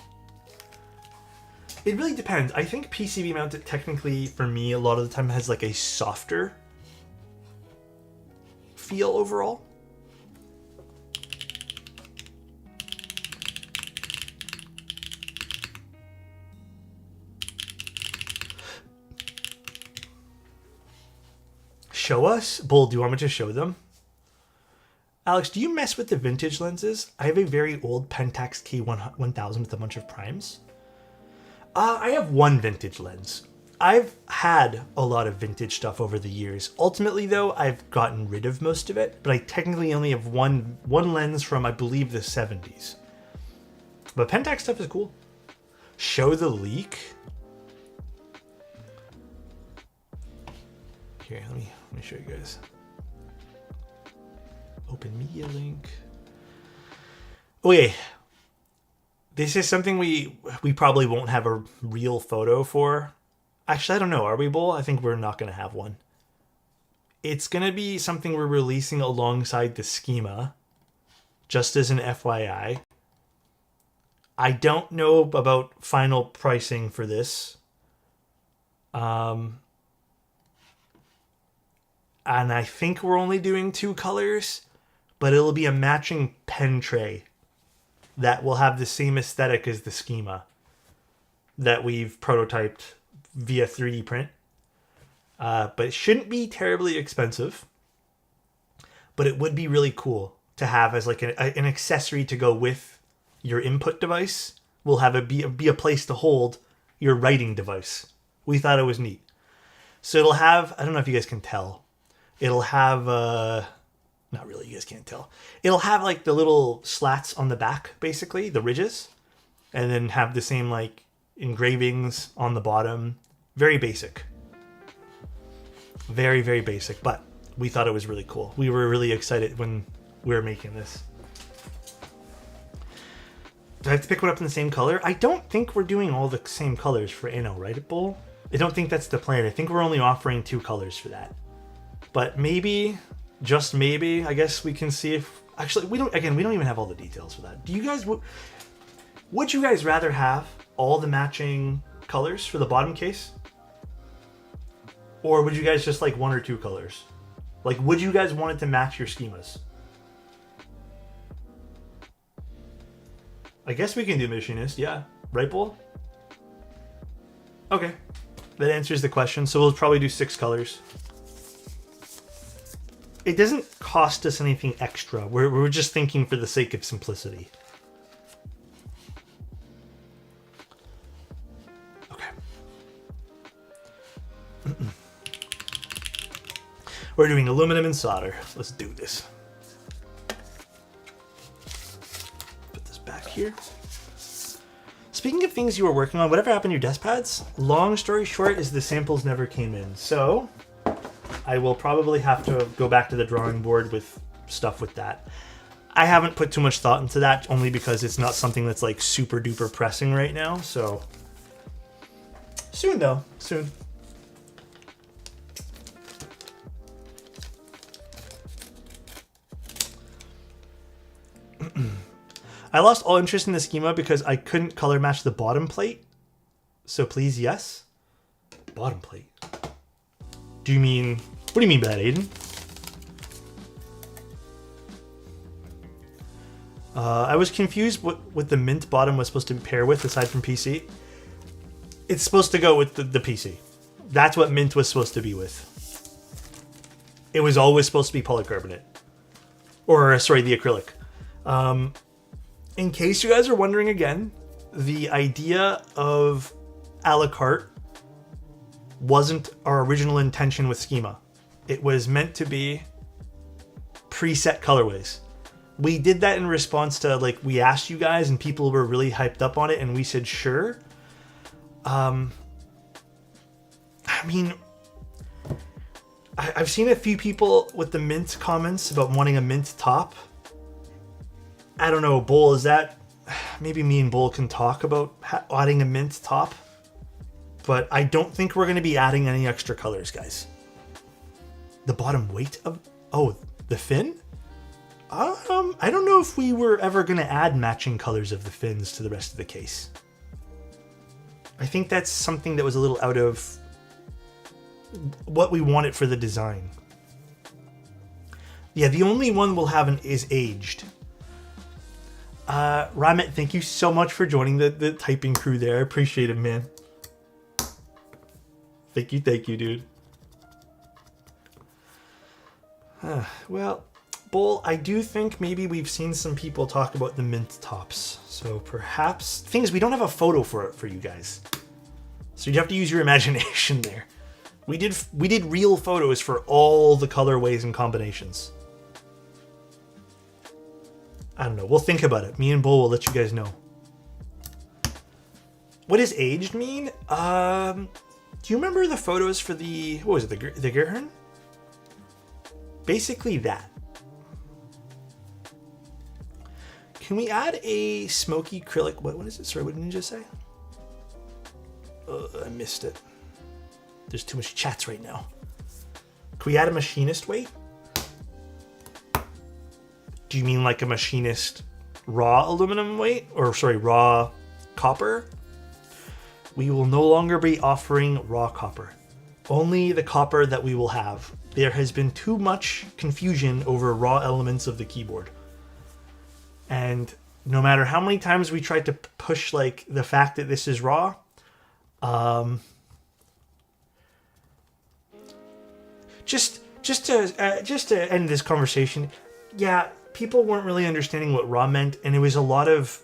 It really depends. I think PCB mounted technically, for me, a lot of the time has like a softer feel overall. Show us? Bull, do you want me to show them? Alex, do you mess with the vintage lenses? I have a very old Pentax K1000 with a bunch of primes. I have 1 vintage lens. I've had a lot of vintage stuff over the years. Ultimately, though, I've gotten rid of most of it, but I technically only have one lens from, I believe, the 70s. But Pentax stuff is cool. Show the leak. Here, let me show you guys. Open media link. Okay. This is something we probably won't have a real photo for. Actually, I don't know. Are we, Bull? I think we're not going to have one. It's going to be something we're releasing alongside the schema, just as an FYI. I don't know about final pricing for this. And I think we're only doing 2 colors, but it'll be a matching pen tray that will have the same aesthetic as the schema that we've prototyped via 3D print. But it shouldn't be terribly expensive. But it would be really cool to have as like an accessory to go with your input device. Will have be a place to hold your writing device. We thought it was neat. So it'll have, I don't know if you guys can tell. It'll have, not really, you guys can't tell. It'll have like the little slats on the back, basically, the ridges. And then have the same like engravings on the bottom. Very basic. Very, very basic, but we thought it was really cool. We were really excited when we were making this. Do I have to pick one up in the same color? I don't think we're doing all the same colors for Anno, right, Bull? I don't think that's the plan. I think we're only offering 2 colors for that. But maybe, just maybe, I guess we can see if... Actually, we don't even have all the details for that. Do you guys... Would you guys rather have all the matching colors for the bottom case? Or would you guys just like 1 or 2 colors? Like, would you guys want it to match your schemas? I guess we can do machinist, yeah. Right, Bull? Okay. That answers the question. So we'll probably do 6 colors. It doesn't cost us anything extra. We're just thinking for the sake of simplicity. Okay. We're doing aluminum and solder. Let's do this. Put this back here. Speaking of things you were working on, whatever happened to your desk pads? Long story short is the samples never came in. So I will probably have to go back to the drawing board with stuff with that. I haven't put too much thought into that only because it's not something that's like super duper pressing right now. So soon though, soon. I lost all interest in the schema because I couldn't color match the bottom plate. So please, yes. Bottom plate. What do you mean by that, Aiden? I was confused what the Mint bottom was supposed to pair with aside from PC. It's supposed to go with the PC. That's what Mint was supposed to be with. It was always supposed to be polycarbonate. Or, sorry, the acrylic. In case you guys are wondering again, the idea of a la carte wasn't our original intention with schema. It was meant to be preset colorways. We did that in response to, like, we asked you guys and people were really hyped up on it and we said, sure. I mean, I've seen a few people with the Mint comments about wanting a Mint top. I don't know, Bull, is that... Maybe me and Bull can talk about adding a Mint top. But I don't think we're going to be adding any extra colors, guys. The bottom weight of... Oh, the fin? I don't know if we were ever going to add matching colors of the fins to the rest of the case. I think that's something that was a little out of what we wanted for the design. Yeah, the only one we'll have is aged. Ramet, thank you so much for joining the typing crew there. I appreciate it, man. Thank you, dude. Well, Bull, I do think maybe we've seen some people talk about the Mint tops. So perhaps... Things we don't have a photo for you guys. So you have to use your imagination there. We did real photos for all the colorways and combinations. I don't know. We'll think about it. Me and Bull will let you guys know. What does aged mean? Do you remember the photos for the... What was it? The Gerhern? Basically that. Can we add a smoky acrylic... What is it? Sorry, what did Ninja say? I missed it. There's too much chats right now. Can we add a machinist weight? Do you mean like a machinist raw aluminum weight? Or sorry, raw copper? We will no longer be offering raw copper. Only the copper that we will have. There has been too much confusion over raw elements of the keyboard. And no matter how many times we tried to push like the fact that this is raw, just to end this conversation, yeah, people weren't really understanding what raw meant, and it was a lot of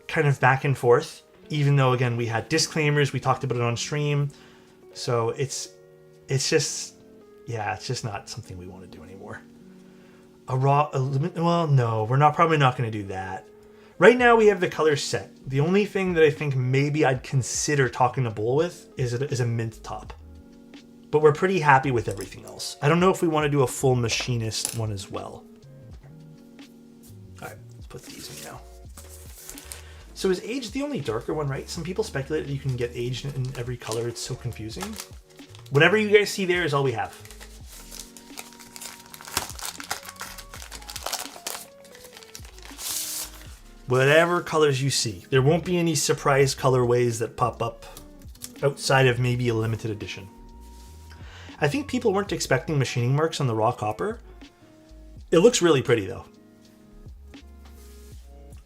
kind of back and forth. Even though again we had disclaimers, we talked about it on stream, so it's just not something we want to do anymore. A raw well, no, we're probably not going to do that. Right now we have the colors set. The only thing that I think maybe I'd consider talking to Bull with is a mint top. But we're pretty happy with everything else. I don't know if we want to do a full machinist one as well. All right, let's put these in now. So is age the only darker one, right? Some people speculate that you can get age in every color. It's so confusing. Whatever you guys see there is all we have. Whatever colors you see. There won't be any surprise colorways that pop up outside of maybe a limited edition. I think people weren't expecting machining marks on the raw copper. It looks really pretty though.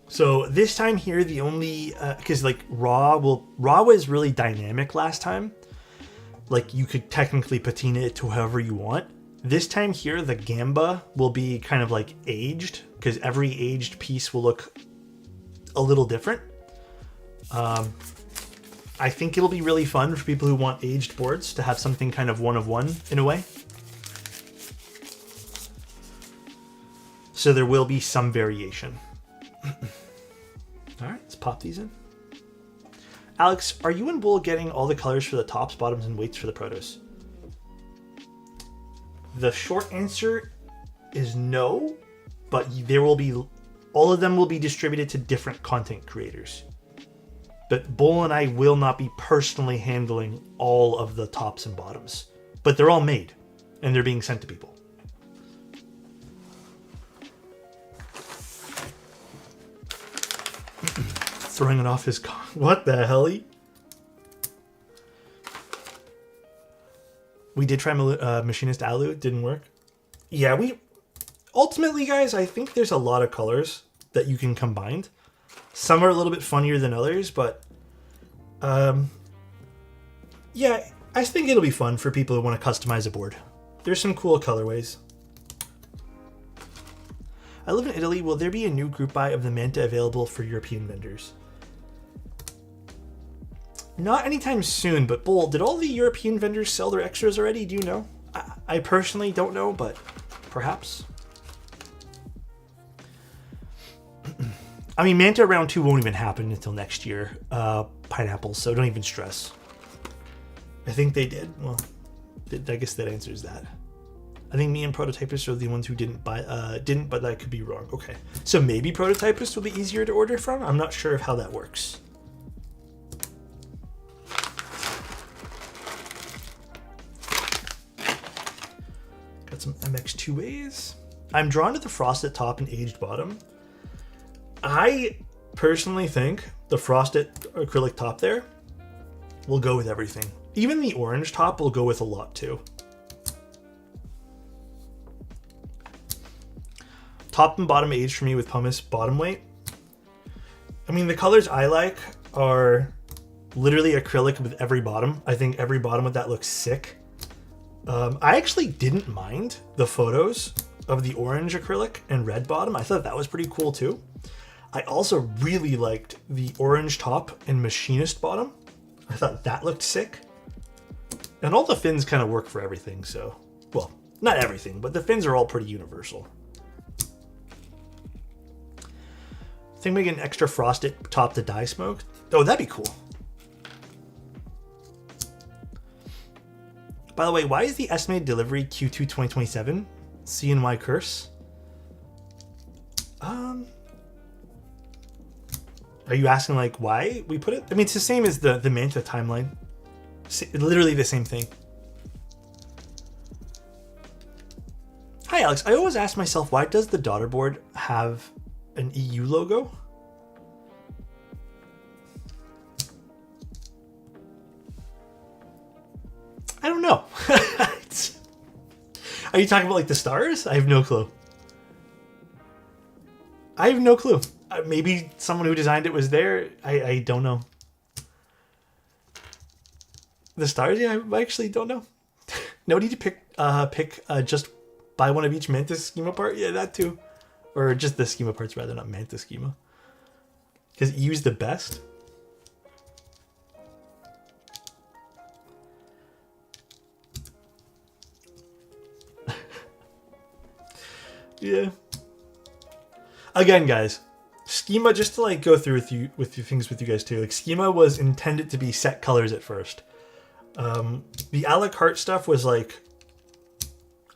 So this time here, the only, because like raw was really dynamic last time. Like you could technically patina it to however you want. This time here, the gamba will be kind of like aged, because every aged piece will look a little different. I think it'll be really fun for people who want aged boards to have something kind of one of one in a way. So there will be some variation. All right, let's pop these in. Alex, are you and Bull getting all the colors for the tops, bottoms, and weights for the protos? The short answer is no, but there will be, all of them will be distributed to different content creators. But Bull and I will not be personally handling all of the tops and bottoms. But they're all made, and they're being sent to people. Throwing it off his car. What the hell? We did try Machinist Alu. It didn't work. Yeah, ultimately, guys, I think there's a lot of colors that you can combine. Some are a little bit funnier than others, but yeah, I think it'll be fun for people who want to customize a board. There's some cool colorways. I live in Italy. Will there be a new group buy of the Manta available for European vendors? Not anytime soon, but Bull, did all the European vendors sell their extras already? Do you know? I personally don't know, but perhaps. I mean, Manta round 2 won't even happen until next year. Pineapples, so don't even stress. I think they did. Well, I guess that answers that. I think me and Prototypist are the ones who didn't, but I could be wrong. Okay, so maybe Prototypist will be easier to order from? I'm not sure of how that works. Got some MX2As. I'm drawn to the frosted top and aged bottom. I personally think the frosted acrylic top there will go with everything. Even the orange top will go with a lot too. Top and bottom aged for me with pumice bottom weight. I mean, the colors I like are literally acrylic with every bottom. I think every bottom of that looks sick. I actually didn't mind the photos of the orange acrylic and red bottom. I thought that was pretty cool too. I also really liked the orange top and machinist bottom. I thought that looked sick. And all the fins kind of work for everything, so... Well, not everything, but the fins are all pretty universal. I think we get an extra frosted top to dye smoke. Oh, that'd be cool. By the way, why is the estimated delivery Q2 2027? CNY curse? Are you asking like why we put it? I mean, it's the same as the Manta timeline. Literally the same thing. Hi, Alex. I always ask myself, why does the daughter board have an EU logo? I don't know. Are you talking about like the stars? I have no clue. I have no clue. Maybe someone who designed it was there. I don't know. The stars? Yeah, I actually don't know. No need to pick just buy one of each Manta schema part. Yeah, that too. Or just the schema parts rather, not Manta schema. Because EU's the best. Yeah. Again, guys, schema, just to like go through with things with you guys too. Like schema was intended to be set colors at first. The a la carte stuff was like,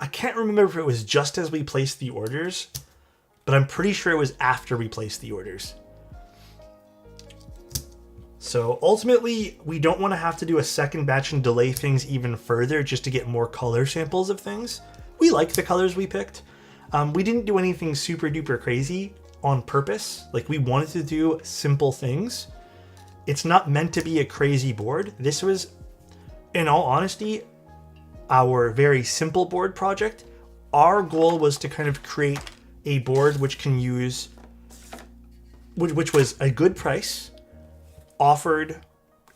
I can't remember if it was just as we placed the orders, but I'm pretty sure it was after we placed the orders. So ultimately, we don't want to have to do a second batch and delay things even further just to get more color samples of things. We like the colors we picked. We didn't do anything super duper crazy on purpose. Like, we wanted to do simple things. It's not meant to be a crazy board. This was, in all honesty, our very simple board project. Our goal was to kind of create a board which can use, which was a good price, offered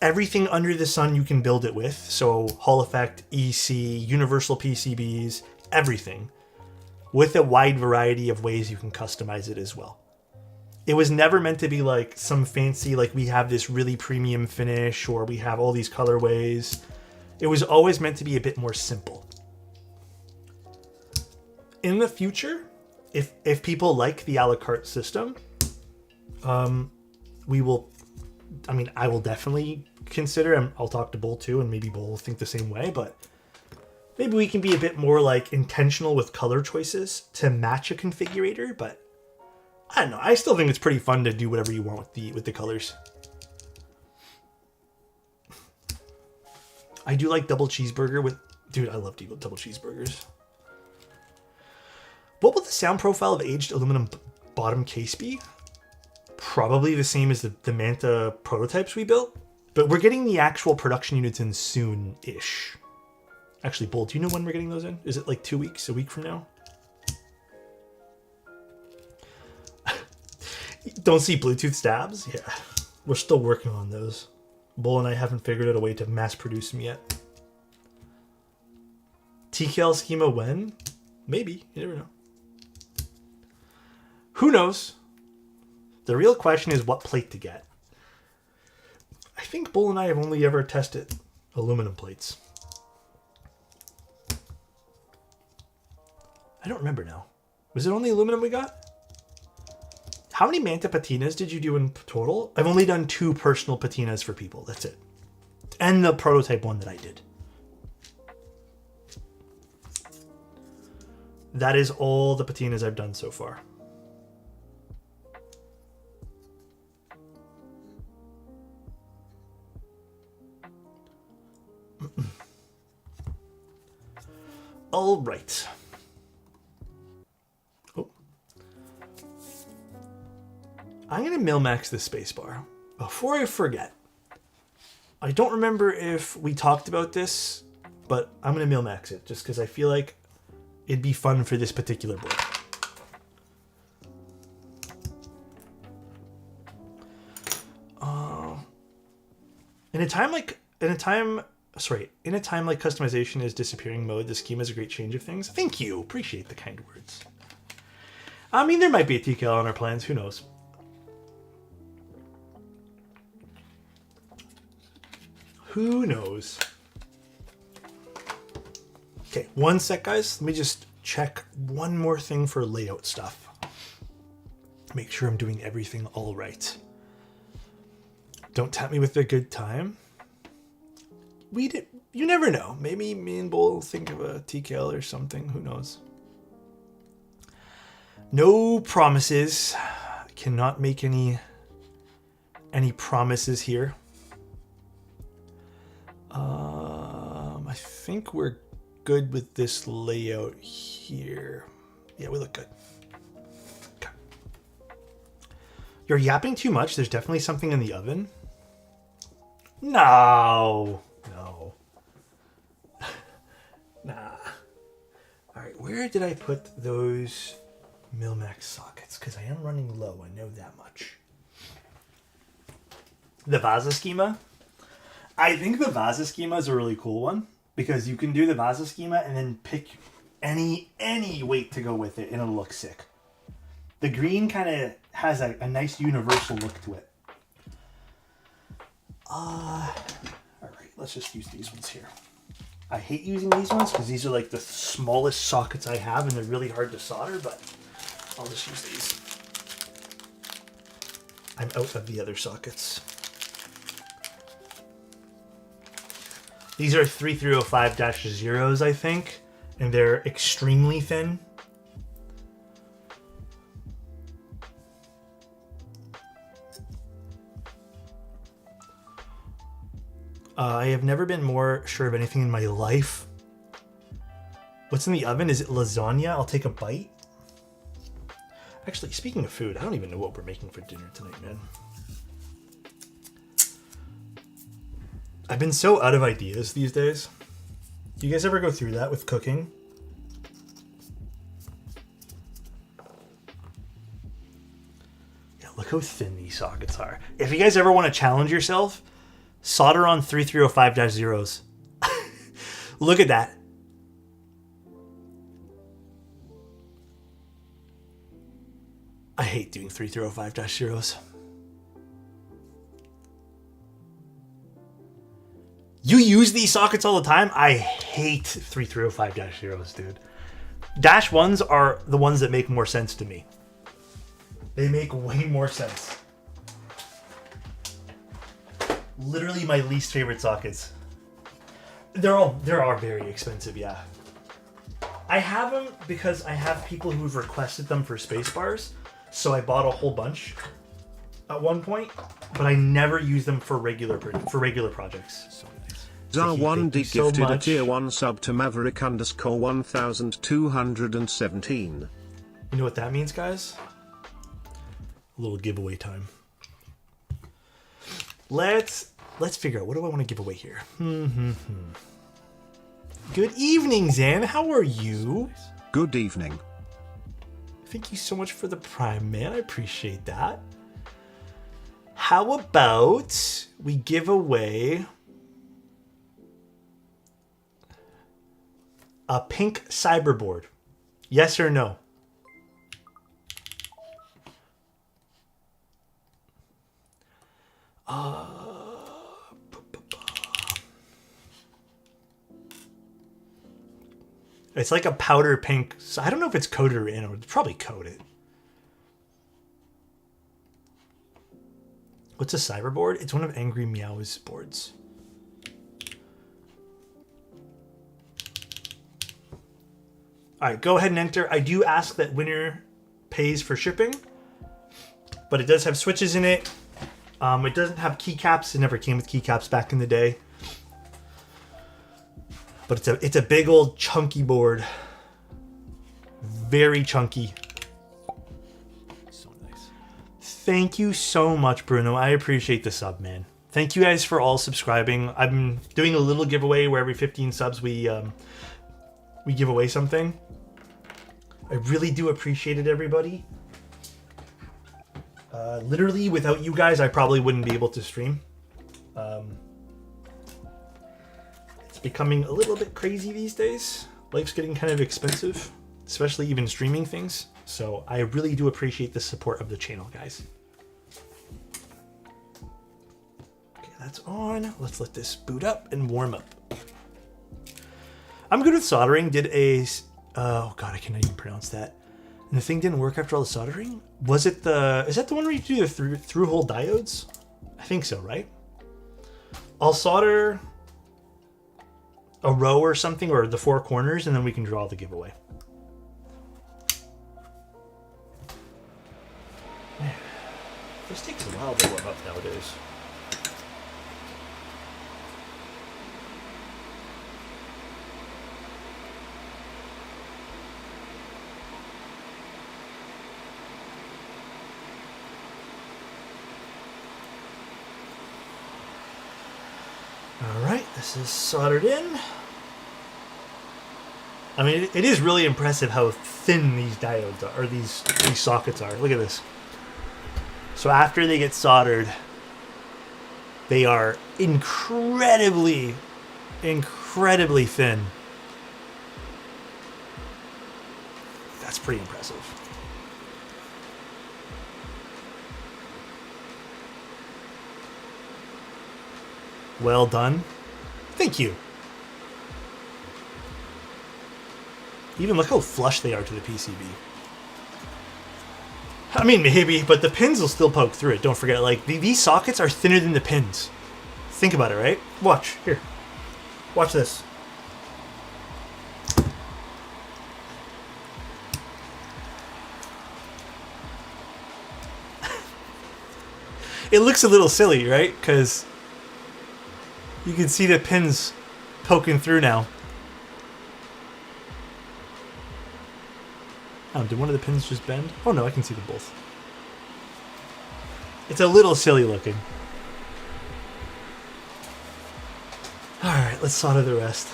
everything under the sun you can build it with. So Hall Effect, EC, universal PCBs, everything, with a wide variety of ways you can customize it as well. It was never meant to be like some fancy, like we have this really premium finish or we have all these colorways. It was always meant to be a bit more simple. In the future, if people like the a la carte system, we will, I mean, I will definitely consider, and I'll talk to Bull too, and maybe Bull will think the same way, but maybe we can be a bit more like intentional with color choices to match a configurator, but I don't know. I still think it's pretty fun to do whatever you want with the colors. I do like double cheeseburger with... Dude, I love double cheeseburgers. What will the sound profile of aged aluminum bottom case be? Probably the same as the Manta prototypes we built, but we're getting the actual production units in soon-ish. Actually, Bull, do you know when we're getting those in? Is it like 2 weeks, a week from now? Don't see Bluetooth stabs? Yeah, we're still working on those. Bull and I haven't figured out a way to mass produce them yet. TKL schema when? Maybe. You never know. Who knows? The real question is what plate to get. I think Bull and I have only ever tested aluminum plates. I don't remember now. Was it only aluminum we got? How many Manta patinas did you do in total? I've only done 2 personal patinas for people. That's it. And the prototype one that I did. That is all the patinas I've done so far. All right. I'm going to min-max this spacebar. Before I forget, I don't remember if we talked about this, but I'm going to min-max it just because I feel like it'd be fun for this particular board. In a time like customization is disappearing mode, the schema is a great change of things. Thank you. Appreciate the kind words. I mean, there might be a TKL on our plans. Who knows? Who knows? Okay, one sec, guys. Let me just check one more thing for layout stuff. Make sure I'm doing everything all right. Don't tempt me with a good time. You never know. Maybe me and Bull will think of a TKL or something. Who knows? No promises. Cannot make any promises here. I think we're good with this layout here. Yeah, we look good. Okay. You're yapping too much. There's definitely something in the oven. No. No. Nah. All right, where did I put those Milmax sockets? Because I am running low. I know that much. The Vaza schema. I think the Vaza schema is a really cool one because you can do the Vaza schema and then pick any weight to go with it and it'll look sick. The green kind of has a nice universal look to it. All right, let's just use these ones here. I hate using these ones because these are like the smallest sockets I have and they're really hard to solder, but I'll just use these. I'm out of the other sockets. These are 3305-0s, I think, and they're extremely thin. I have never been more sure of anything in my life. What's in the oven? Is it lasagna? I'll take a bite. Actually, speaking of food, I don't even know what we're making for dinner tonight, man. I've been so out of ideas these days. Do you guys ever go through that with cooking? Yeah, look how thin these sockets are. If you guys ever want to challenge yourself, solder on 3305-0s. Look at that. I hate doing 3305-0s. You use these sockets all the time? I hate 3305-0s, dude. Dash 1s are the ones that make more sense to me. They make way more sense. Literally my least favorite sockets. They are very expensive, yeah. I have them because I have people who've requested them for space bars, so I bought a whole bunch at one point, but I never use them for regular projects. So nice. Zar1D gifted a tier 1 sub to Maverick _ 1217. You know what that means, guys? A little giveaway time. Let's figure out, what do I want to give away here? Good evening, Zan. How are you? Good evening. Thank you so much for the Prime, man. I appreciate that. How about we give away a pink cyberboard? Yes or no? It's like a powder pink. So I don't know if it's coated or in, or it's probably coated. What's a cyberboard? It's one of Angry Meow's boards. All right, go ahead and enter. I do ask that winner pays for shipping, but it does have switches in it. It doesn't have keycaps. It never came with keycaps back in the day. But it's a big old chunky board. Very chunky. So nice. Thank you so much, Bruno. I appreciate the sub, man. Thank you guys for all subscribing. I'm doing a little giveaway where every 15 subs we give away something. I really do appreciate it, everybody. Literally, without you guys, I probably wouldn't be able to stream. It's becoming a little bit crazy these days. Life's getting kind of expensive, especially even streaming things. So I really do appreciate the support of the channel, guys. Okay, that's on. Let's let this boot up and warm up. I'm good with soldering. Did a... oh, God, I cannot even pronounce that. And the thing didn't work after all the soldering? Was it the... Is that the one where you do the through-hole diodes? I think so, right? I'll solder a row or something, or the 4 corners, and then we can draw the giveaway. Man, this takes a while to warm up nowadays. This is soldered in. I mean, it is really impressive how thin these diodes are, or these sockets are. Look at this. So after they get soldered, they are incredibly thin. That's pretty impressive. Well done. Thank you. Even look how flush they are to the PCB. I mean, maybe, but the pins will still poke through it. Don't forget, like, these sockets are thinner than the pins. Think about it, right? Watch. Here. Watch this. It looks a little silly, right? Because you can see the pins poking through now. Oh, did one of the pins just bend? Oh no, I can see them both. It's a little silly looking. Alright, let's solder the rest.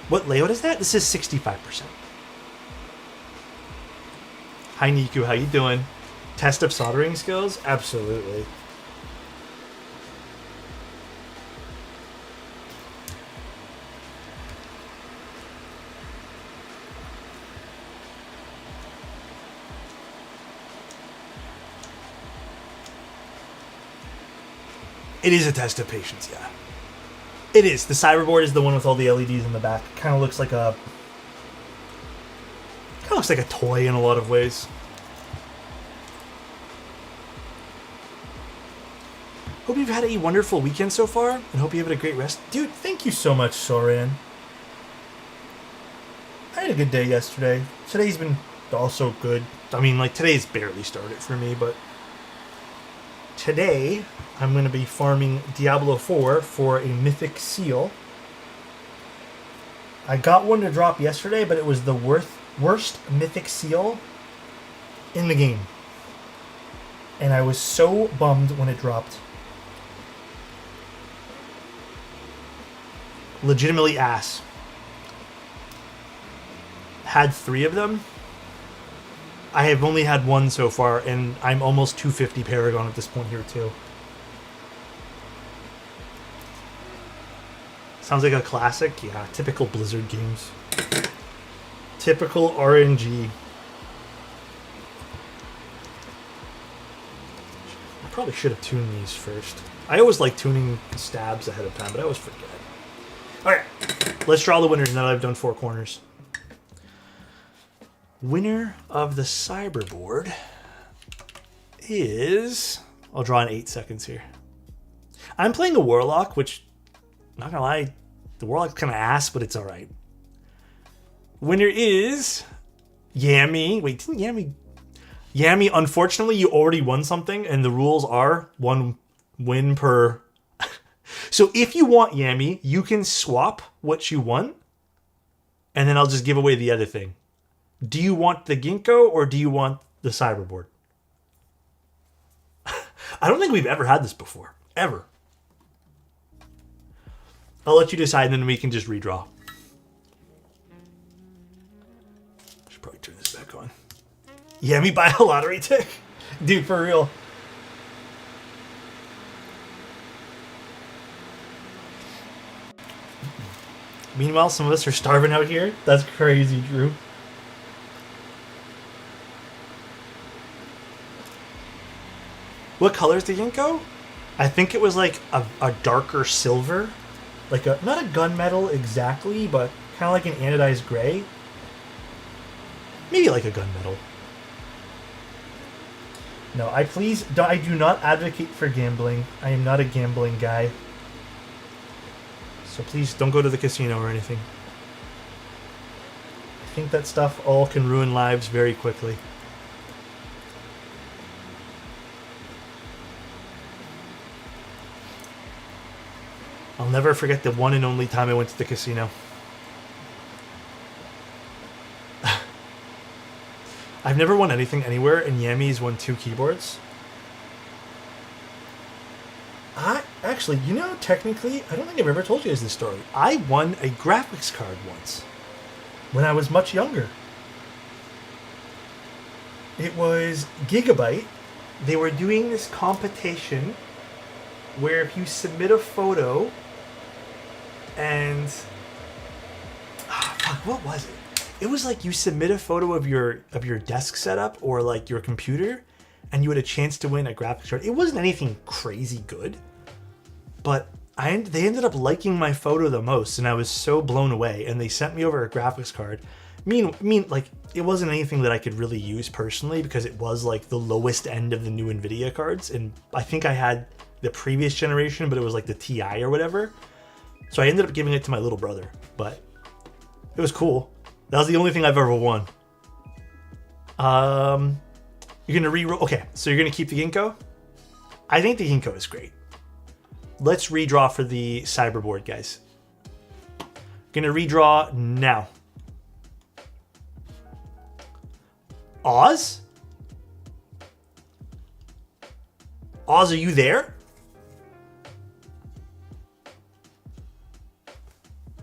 What layout is that? This is 65%. Hi Niku, how you doing? Test of soldering skills? Absolutely. It is a test of patience, yeah. It is. The cyberboard is the one with all the LEDs in the back. Kind of looks like a toy in a lot of ways. Hope you've had a wonderful weekend so far, and hope you have had a great rest. Dude, thank you so much, Soran. I had a good day yesterday. Today's been also good. I mean, like, today's barely started for me, but today I'm going to be farming Diablo 4 for a mythic seal. I got one to drop yesterday, but it was the worst mythic seal in the game. And I was so bummed when it dropped. Legitimately ass. Had 3 of them. I have only had 1 so far, and I'm almost 250 Paragon at this point here, too. Sounds like a classic. Yeah, typical Blizzard games. Typical RNG. I probably should have tuned these first. I always like tuning stabs ahead of time, but I always forget. Alright, let's draw the winners now that I've done 4 corners. Winner of the cyberboard is... I'll draw in 8 seconds here. I'm playing a Warlock, which, not gonna lie, the Warlock's kind of ass, but it's alright. Winner is... Yami. Wait, didn't Yami... Yami, unfortunately, you already won something, and the rules are 1 win per... So if you want Yami, you can swap what you want, and then I'll just give away the other thing. Do you want the Ginkgo, or do you want the cyberboard? I don't think we've ever had this before. Ever. I'll let you decide, and then we can just redraw. Should probably turn this back on. Yami, buy a lottery tick? Dude, for real. Meanwhile, some of us are starving out here. That's crazy, Drew. What color is the Ginkgo? I think it was like a darker silver. Like a, not a gunmetal exactly, but kind of like an anodized gray. Maybe like a gunmetal. No, I do not advocate for gambling. I am not a gambling guy. So please don't go to the casino or anything. I think that stuff all can ruin lives very quickly. I'll never forget the one and only time I went to the casino. I've never won anything anywhere, and Yami's won 2 keyboards. actually, you know, technically, I don't think I've ever told you guys this story. I won a graphics card once when I was much younger. It was Gigabyte. They were doing this competition where if you submit a photo and... what was it? It was like you submit a photo of your desk setup or like your computer, and you had a chance to win a graphics card. It wasn't anything crazy good, but they ended up liking my photo the most, and I was so blown away. And they sent me over a graphics card. Like it wasn't anything that I could really use personally because it was like the lowest end of the new Nvidia cards, and I think I had the previous generation, but it was like the TI or whatever. So I ended up giving it to my little brother, but it was cool. That was the only thing I've ever won. You're gonna re-roll. Okay, so you're gonna keep the Ginkgo? I think the Ginkgo is great. Let's redraw for the cyberboard, guys. Gonna redraw now. Oz? Oz, are you there?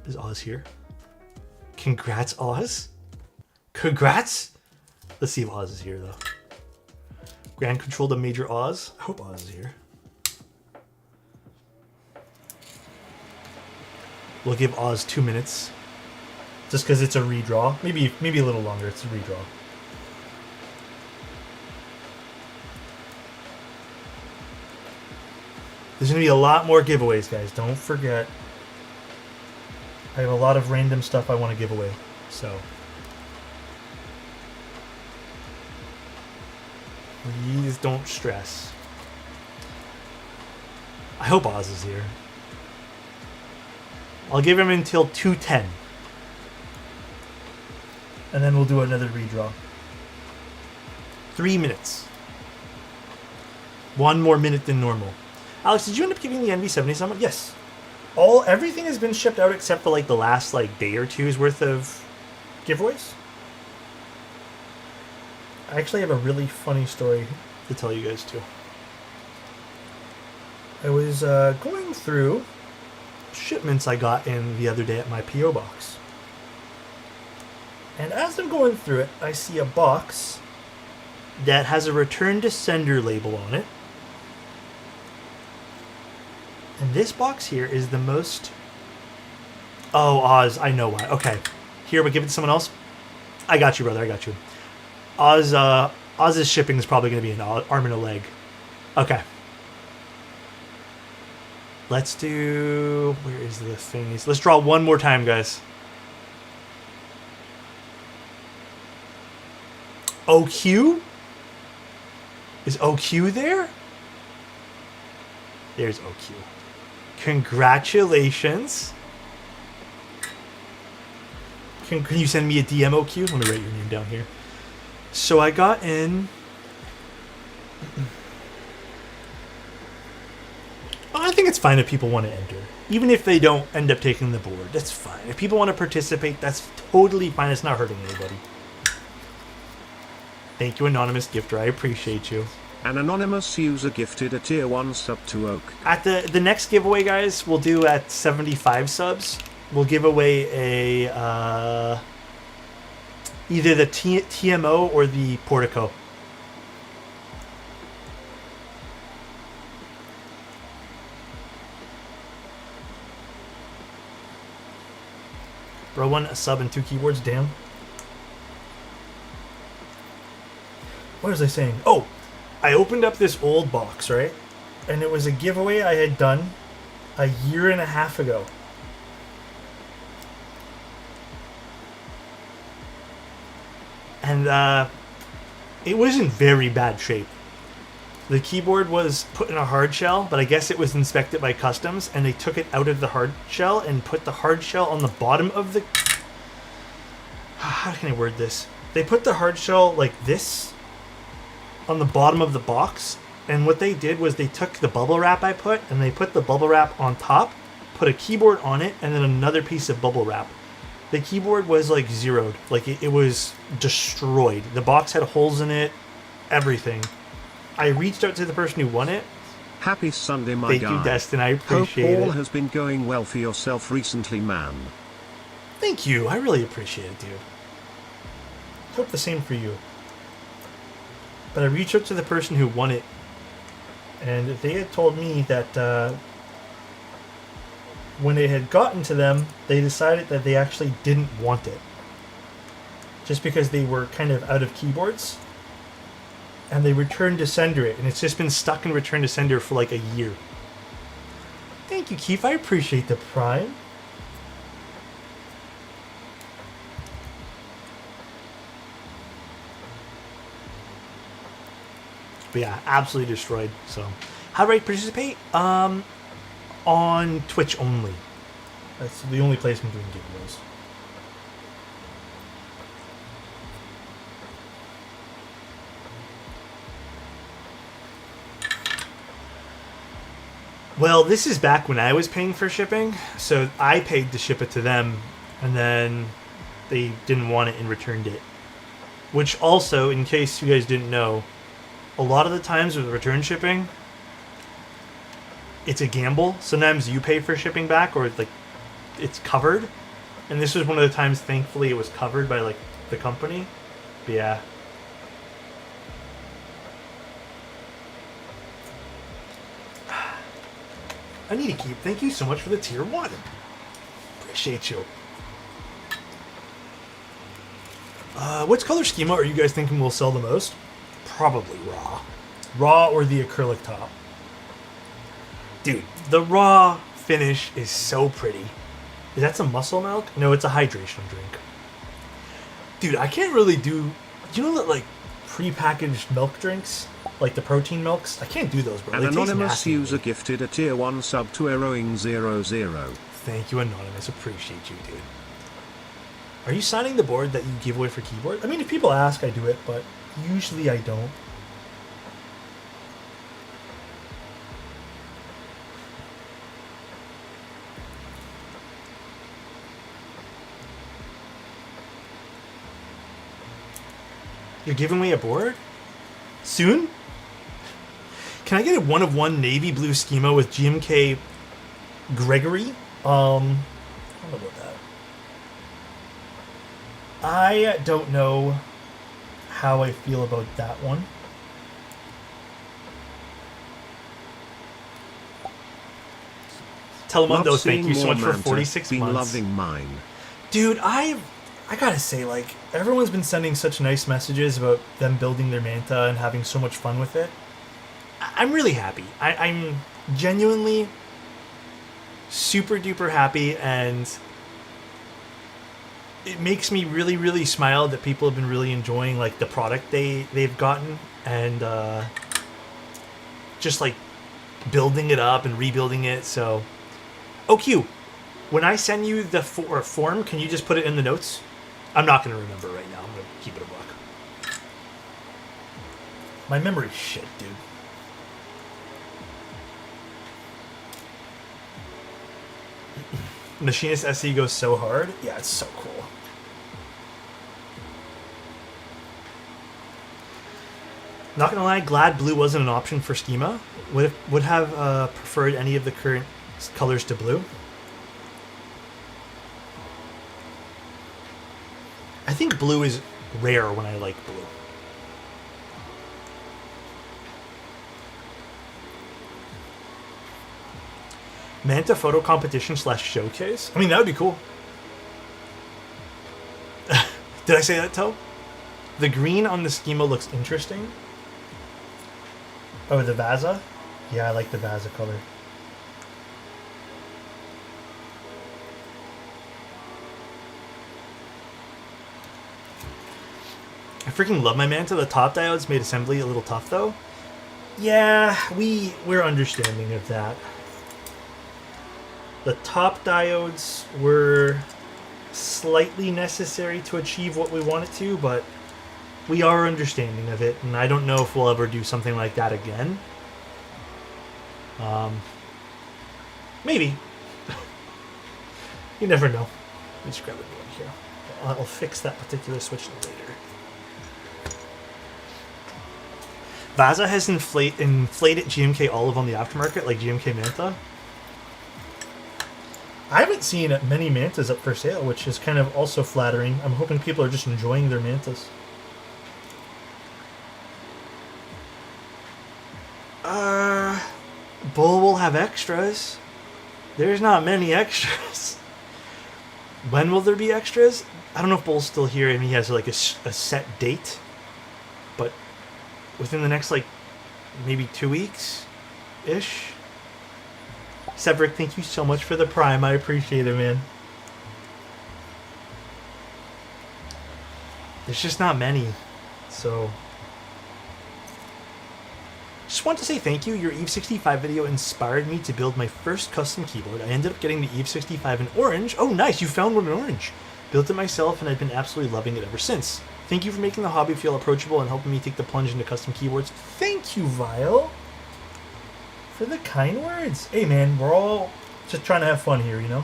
Is Oz here? Congrats, Oz. Congrats. Let's see if Oz is here, though. Grand Control to Major Oz. I hope Oz is here. We'll give Oz 2 minutes. Just because it's a redraw. Maybe a little longer. It's a redraw. There's going to be a lot more giveaways, guys. Don't forget. I have a lot of random stuff I want to give away. So... please don't stress. I hope Oz is here. I'll give him until 2:10. And then we'll do another redraw. 3 minutes. 1 more minute than normal. Alex, did you end up giving the NV70 someone? Yes. Everything has been shipped out except for like the last like day or two's worth of giveaways. I actually have a really funny story to tell you guys too. I was going through shipments I got in the other day at my P.O. box. And as I'm going through it, I see a box that has a return to sender label on it. And this box here is the most... Oh, Oz, I know why. Okay. Here, we give it to someone else. I got you, brother. I got you. Oz's shipping is probably going to be an arm and a leg. Okay. Let's do... Where is the thingies? Let's draw one more time, guys. OQ? Is OQ there? There's OQ. Congratulations. Can you send me a DM, OQ? Let me write your name down here. So I got in... I think it's fine if people want to enter. Even if they don't end up taking the board, that's fine. If people want to participate, that's totally fine. It's not hurting anybody. Thank you, Anonymous Gifter. I appreciate you. An anonymous user gifted a tier 1 sub to Oak. At the next giveaway, guys, we'll do at 75 subs. We'll give away a... either the TMO or the Portico. Bro, one a sub and 2 keyboards, damn. What was I saying? Oh, I opened up this old box, right? And it was a giveaway I had done a year and a half ago. And it was in very bad shape. The keyboard was put in a hard shell, but I guess it was inspected by customs, and they took it out of the hard shell and put the hard shell on the bottom of the... How can I word this? They put the hard shell like this on the bottom of the box, and what they did was they took the bubble wrap I put, and they put the bubble wrap on top, put a keyboard on it, and then another piece of bubble wrap. The keyboard was like zeroed, like it was destroyed. The box had holes in it, everything. I reached out to the person who won it, Happy Sunday, my guy. Thank you, Destin. I appreciate it. Hope all has been going well for yourself recently, man. Thank you. I really appreciate it, dude. Hope the same for you. But I reached out to the person who won it, and they had told me that when it had gotten to them, they decided that they actually didn't want it. Just because they were kind of out of keyboards. And they returned to sender it, and it's just been stuck in return to sender for like a year. Thank you, Keith. I appreciate the prime. But yeah, absolutely destroyed. So, how do I participate? On Twitch only. That's the only place I'm doing giveaways. Well, this is back when I was paying for shipping, so I paid to ship it to them, and then they didn't want it and returned it. Which also, in case you guys didn't know, a lot of the times with return shipping, it's a gamble. Sometimes you pay for shipping back, or like it's covered. And this was one of the times, thankfully, it was covered by like the company. But yeah. I need to keep. Thank you so much for the tier 1. Appreciate you. Which color schema are you guys thinking will sell the most? Probably raw. Raw or the acrylic top. Dude, the raw finish is so pretty. Is that some muscle milk? No, it's a hydration drink. Dude, I can't really do... You know that, like, pre-packaged milk drinks? Like the protein milks? I can't do those, bro. An anonymous user gifted a tier 1 sub to Eroing00. Thank you, Anonymous. Appreciate you, dude. Are you signing the board that you give away for keyboard? I mean, if people ask, I do it, but usually I don't. You're giving me a board? Soon? Can I get a 1-of-1 navy blue schema with GMK Gregory? I don't know about that. I don't know how I feel about that one. Telemundo, thank you so much for 46 been months. Loving mine. Dude, I gotta say, like, everyone's been sending such nice messages about them building their Manta and having so much fun with it. I'm really happy. I'm genuinely super duper happy, and it makes me really, really smile that people have been really enjoying like the product they've gotten, and just like building it up and rebuilding it. So, OQ, when I send you the form, can you just put it in the notes? I'm not going to remember right now. I'm going to keep it a buck. My memory's shit, dude. Machinist SE goes so hard. Yeah, it's so cool. Not gonna lie, glad blue wasn't an option for schema. Would have preferred any of the current colors to blue. I think blue is rare when I like blue. Manta photo competition / showcase? I mean, that would be cool. Did I say that, Toe? The green on the schema looks interesting. Oh, the Vaza? Yeah, I like the Vaza color. I freaking love my Manta. The top diodes made assembly a little tough, though. Yeah, we're understanding of that. The top diodes were slightly necessary to achieve what we wanted to, but we are understanding of it, and I don't know if we'll ever do something like that again. Maybe. You never know. Let me just grab a new one here. I'll fix that particular switch later. Vaza has inflated GMK Olive on the aftermarket, like GMK Manta. I haven't seen many Mantas up for sale, which is kind of also flattering. I'm hoping people are just enjoying their Mantas. Bull will have extras. There's not many extras. When will there be extras? I don't know if Bull's still here and he has like a set date. But within the next like maybe 2 weeks-ish. Severick, thank you so much for the Prime. I appreciate it, man. There's just not many. So just want to say thank you. Your Eve 65 video inspired me to build my first custom keyboard. I ended up getting the Eve 65 in orange. Oh, nice. You found one in orange. Built it myself, and I've been absolutely loving it ever since. Thank you for making the hobby feel approachable and helping me take the plunge into custom keyboards. Thank you, Vile, for the kind words. Hey, man, we're all just trying to have fun here, you know?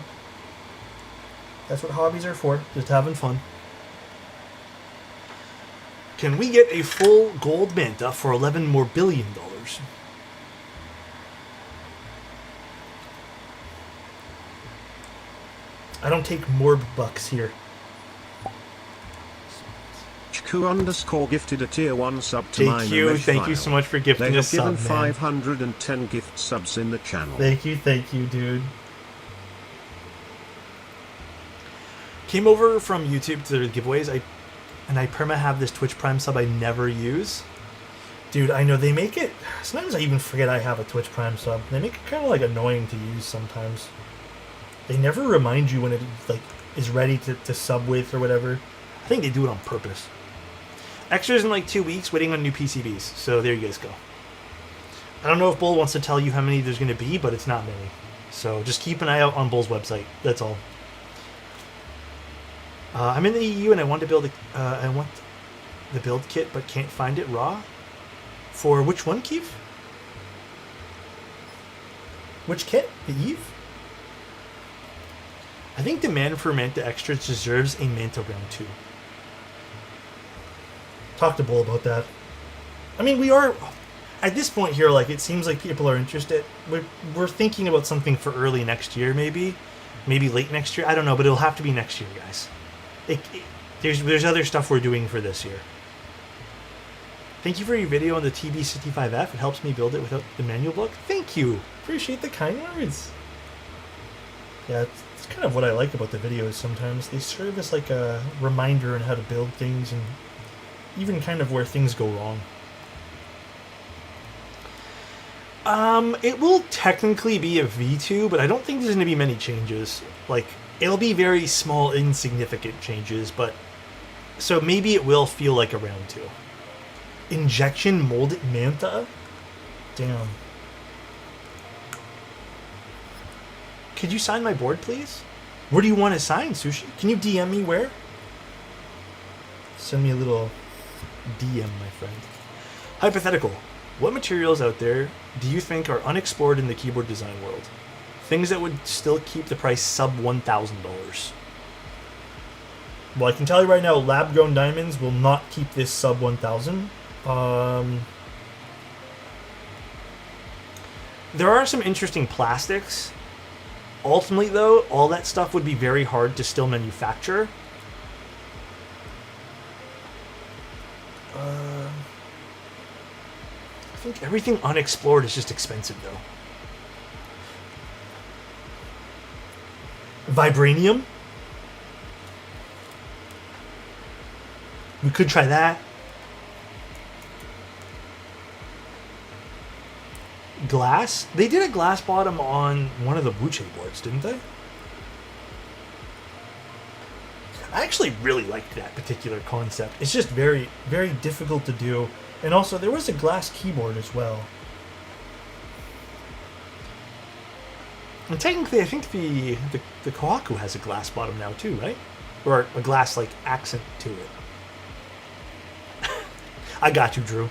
That's what hobbies are for, just having fun. Can we get a full gold Manta for $11 more billion? I don't take morb bucks here. Chku_ gifted a tier 1 sub to mine. Thank you so much for gifting a sub, man. They have given 510 gift subs in the channel. Thank you, dude. Came over from YouTube to the giveaways. I perma have this Twitch Prime sub I never use. Dude, I know they make it. Sometimes I even forget I have a Twitch Prime sub. They make it kind of like annoying to use sometimes. They never remind you when it like is ready to sub with or whatever. I think they do it on purpose. Extras in like 2 weeks, waiting on new PCBs. So there you guys go. I don't know if Bull wants to tell you how many there's going to be, but it's not many. So just keep an eye out on Bull's website. That's all. I'm in the EU and I want to build I want the build kit, but can't find it raw. For which one, Keith? Which kit? The Eve? I think demand for Manta extras deserves a Manta round 2. Talk to Bull about that. I mean, we are at this point here. Like, it seems like people are interested. We're thinking about something for early next year, maybe late next year. I don't know, but it'll have to be next year, guys. There's other stuff we're doing for this year. Thank you for your video on the TB65F. It helps me build it without the manual book. Thank you. Appreciate the kind words. Yeah, it's kind of what I like about the videos sometimes. They serve as like a reminder on how to build things and even kind of where things go wrong. It will technically be a V2, but I don't think there's going to be many changes. Like, it'll be very small, insignificant changes, but so maybe it will feel like a round 2. Injection molded Manta? Damn. Could you sign my board, please? Where do you want to sign, Sushi? Can you DM me where? Send me a little DM, my friend. Hypothetical. What materials out there do you think are unexplored in the keyboard design world? Things that would still keep the price sub $1,000. Well, I can tell you right now, lab-grown diamonds will not keep this sub 1,000. There are some interesting plastics. Ultimately, though, all that stuff would be very hard to still manufacture. I think everything unexplored is just expensive, though. Vibranium? We could try that. Glass? They did a glass bottom on one of the Buche boards, didn't they? I actually really liked that particular concept. It's just very, very difficult to do. And also, there was a glass keyboard as well. And technically, I think the Kohaku has a glass bottom now too, right? Or a glass, like, accent to it. I got you, Drew.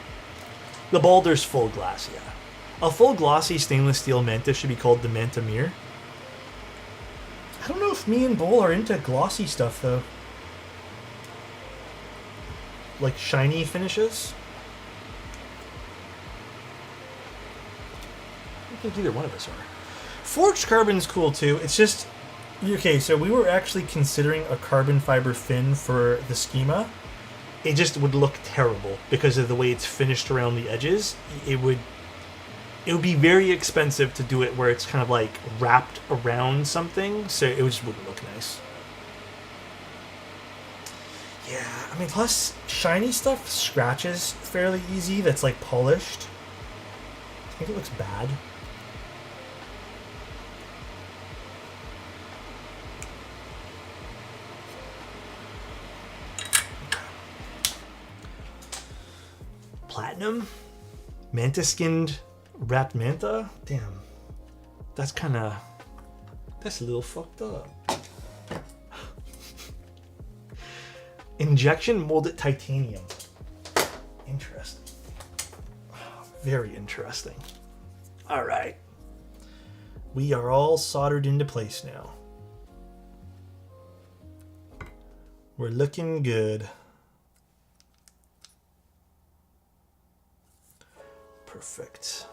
The Baldur's full glass, yeah. A full glossy stainless steel Manta should be called the Manta Mirror. I don't know if me and Bull are into glossy stuff, though. Like shiny finishes. think either one of us are. Forged carbon's cool too. It's just... Okay, so we were actually considering a carbon fiber fin for the schema. It just would look terrible because of the way it's finished around the edges. It would be very expensive to do it where it's kind of like wrapped around something, so it just wouldn't look nice. Yeah, I mean, plus shiny stuff scratches fairly easy. That's like polished. I think it looks bad. Platinum? Manta skinned wrapped Manta? Damn. That's a little fucked up. Injection molded titanium. Interesting. Very interesting. All right. We are all soldered into place now. We're looking good. Perfect.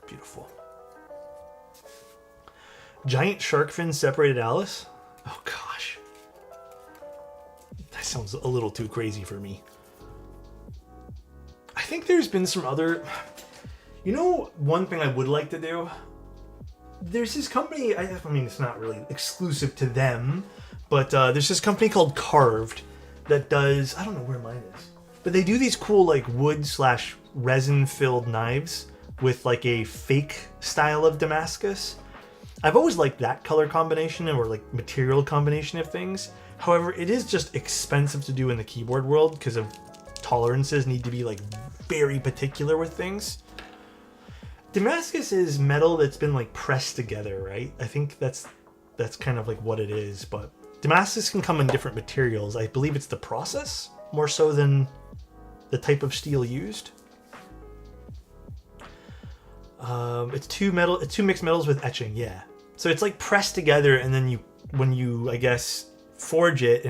Beautiful. Giant shark fin separated Alice? Oh gosh. That sounds a little too crazy for me. I think there's been some other... You know, one thing I would like to do? There's this company, I mean, it's not really exclusive to them, but there's this company called Carved that does... I don't know where mine is. But they do these cool like wood / resin filled knives with like a fake style of Damascus. I've always liked that color combination or like material combination of things. However, it is just expensive to do in the keyboard world because of tolerances need to be like very particular with things. Damascus is metal that's been like pressed together, right? I think that's kind of like what it is, but Damascus can come in different materials. I believe it's the process more so than the type of steel used. It's two mixed metals with etching, yeah. So it's like pressed together, and then when you I guess forge it,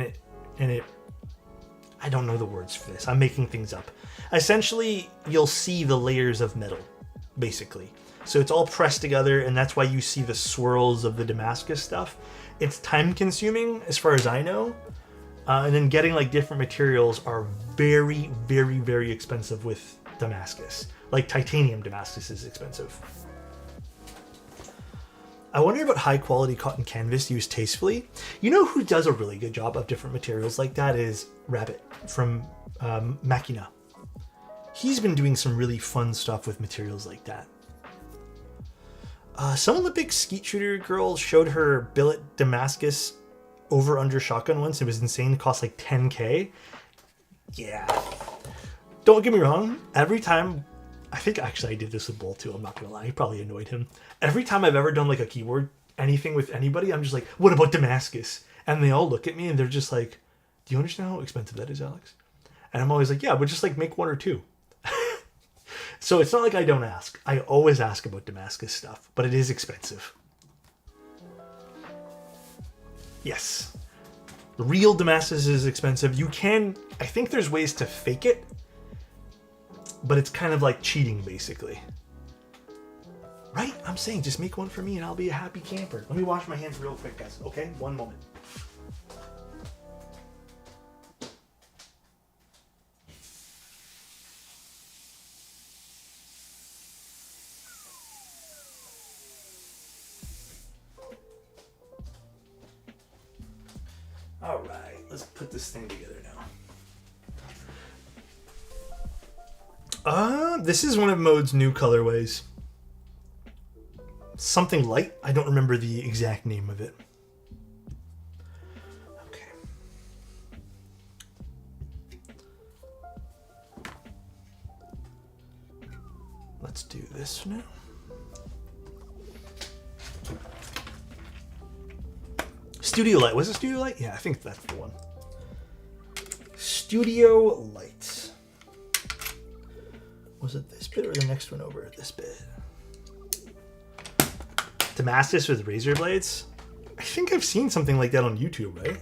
and it I don't know the words for this. I'm making things up. Essentially, you'll see the layers of metal, basically. So it's all pressed together, and that's why you see the swirls of the Damascus stuff. It's time consuming, as far as I know. And then getting like different materials are very, very, very expensive with Damascus. Like titanium Damascus is expensive. I wonder about high quality cotton canvas used tastefully. You know who does a really good job of different materials like that is Rabbit from Machina. He's been doing some really fun stuff with materials like that. Some Olympic skeet shooter girl showed her billet Damascus over under shotgun once. It was insane. It cost like 10K. Yeah. Don't get me wrong. Every time, I think actually I did this with Bull too. I'm not gonna lie. He probably annoyed him. Every time I've ever done like a keyboard anything with anybody, I'm just like, what about Damascus? And they all look at me and they're just like, do you understand how expensive that is, Alex? And I'm always like, yeah, but just like make one or two. So it's not like I don't ask. I always ask about Damascus stuff, but it is expensive. Yes. Real Damascus is expensive. You can... I think there's ways to fake it, but it's kind of like cheating, basically. Right? I'm saying just make one for me and I'll be a happy camper. Let me wash my hands real quick, guys. Okay? One moment. All right, let's put this thing together now. This is one of Mode's new colorways. Something light. I don't remember the exact name of it. Okay. Let's do this now. Studio Light. Was it Studio Light? Yeah, I think that's the one. Studio Light. Was it this bit or the next one over? This bit. Damascus with razor blades? I think I've seen something like that on YouTube, right?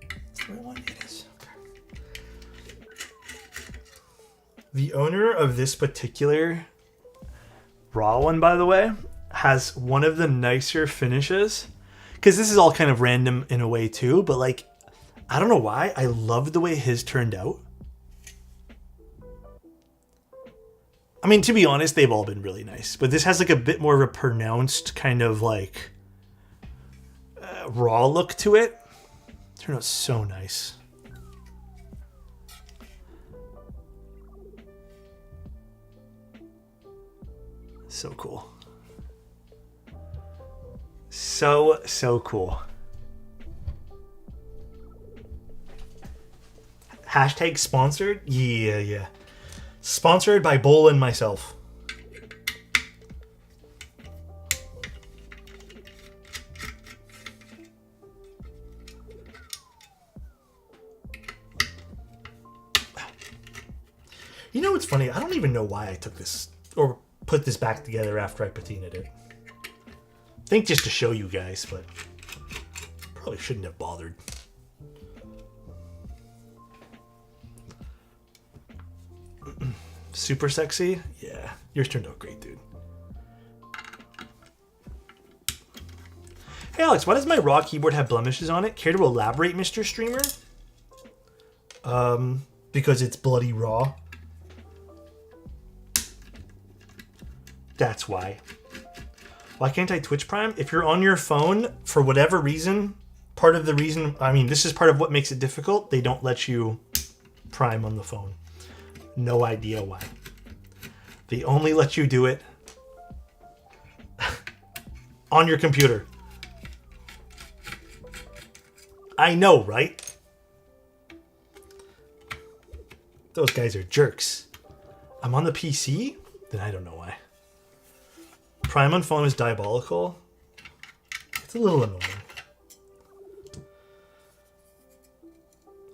That's the right one? It is. Okay. The owner of this particular raw one, by the way, has one of the nicer finishes. Because this is all kind of random in a way too, but like, I don't know why, I love the way his turned out. I mean, to be honest, they've all been really nice, but this has like a bit more of a pronounced kind of like raw look to it. Turned out so nice. So cool. So cool. Hashtag sponsored? Yeah. Sponsored by Bowl and myself. You know what's funny? I don't even know why I took this or put this back together after I patinaed it. I think just to show you guys, but probably shouldn't have bothered. Super sexy? Yeah. Yours turned out great, dude. Hey, Alex, why does my raw keyboard have blemishes on it? Care to elaborate, Mr. Streamer? Because it's bloody raw. That's why. Why can't I Twitch Prime? If you're on your phone, for whatever reason, part of the reason, I mean, this is part of what makes it difficult. They don't let you Prime on the phone. No idea why. They only let you do it on your computer. I know, right? Those guys are jerks. I'm on the PC? Then I don't know why. Prime on phone is diabolical. It's a little annoying.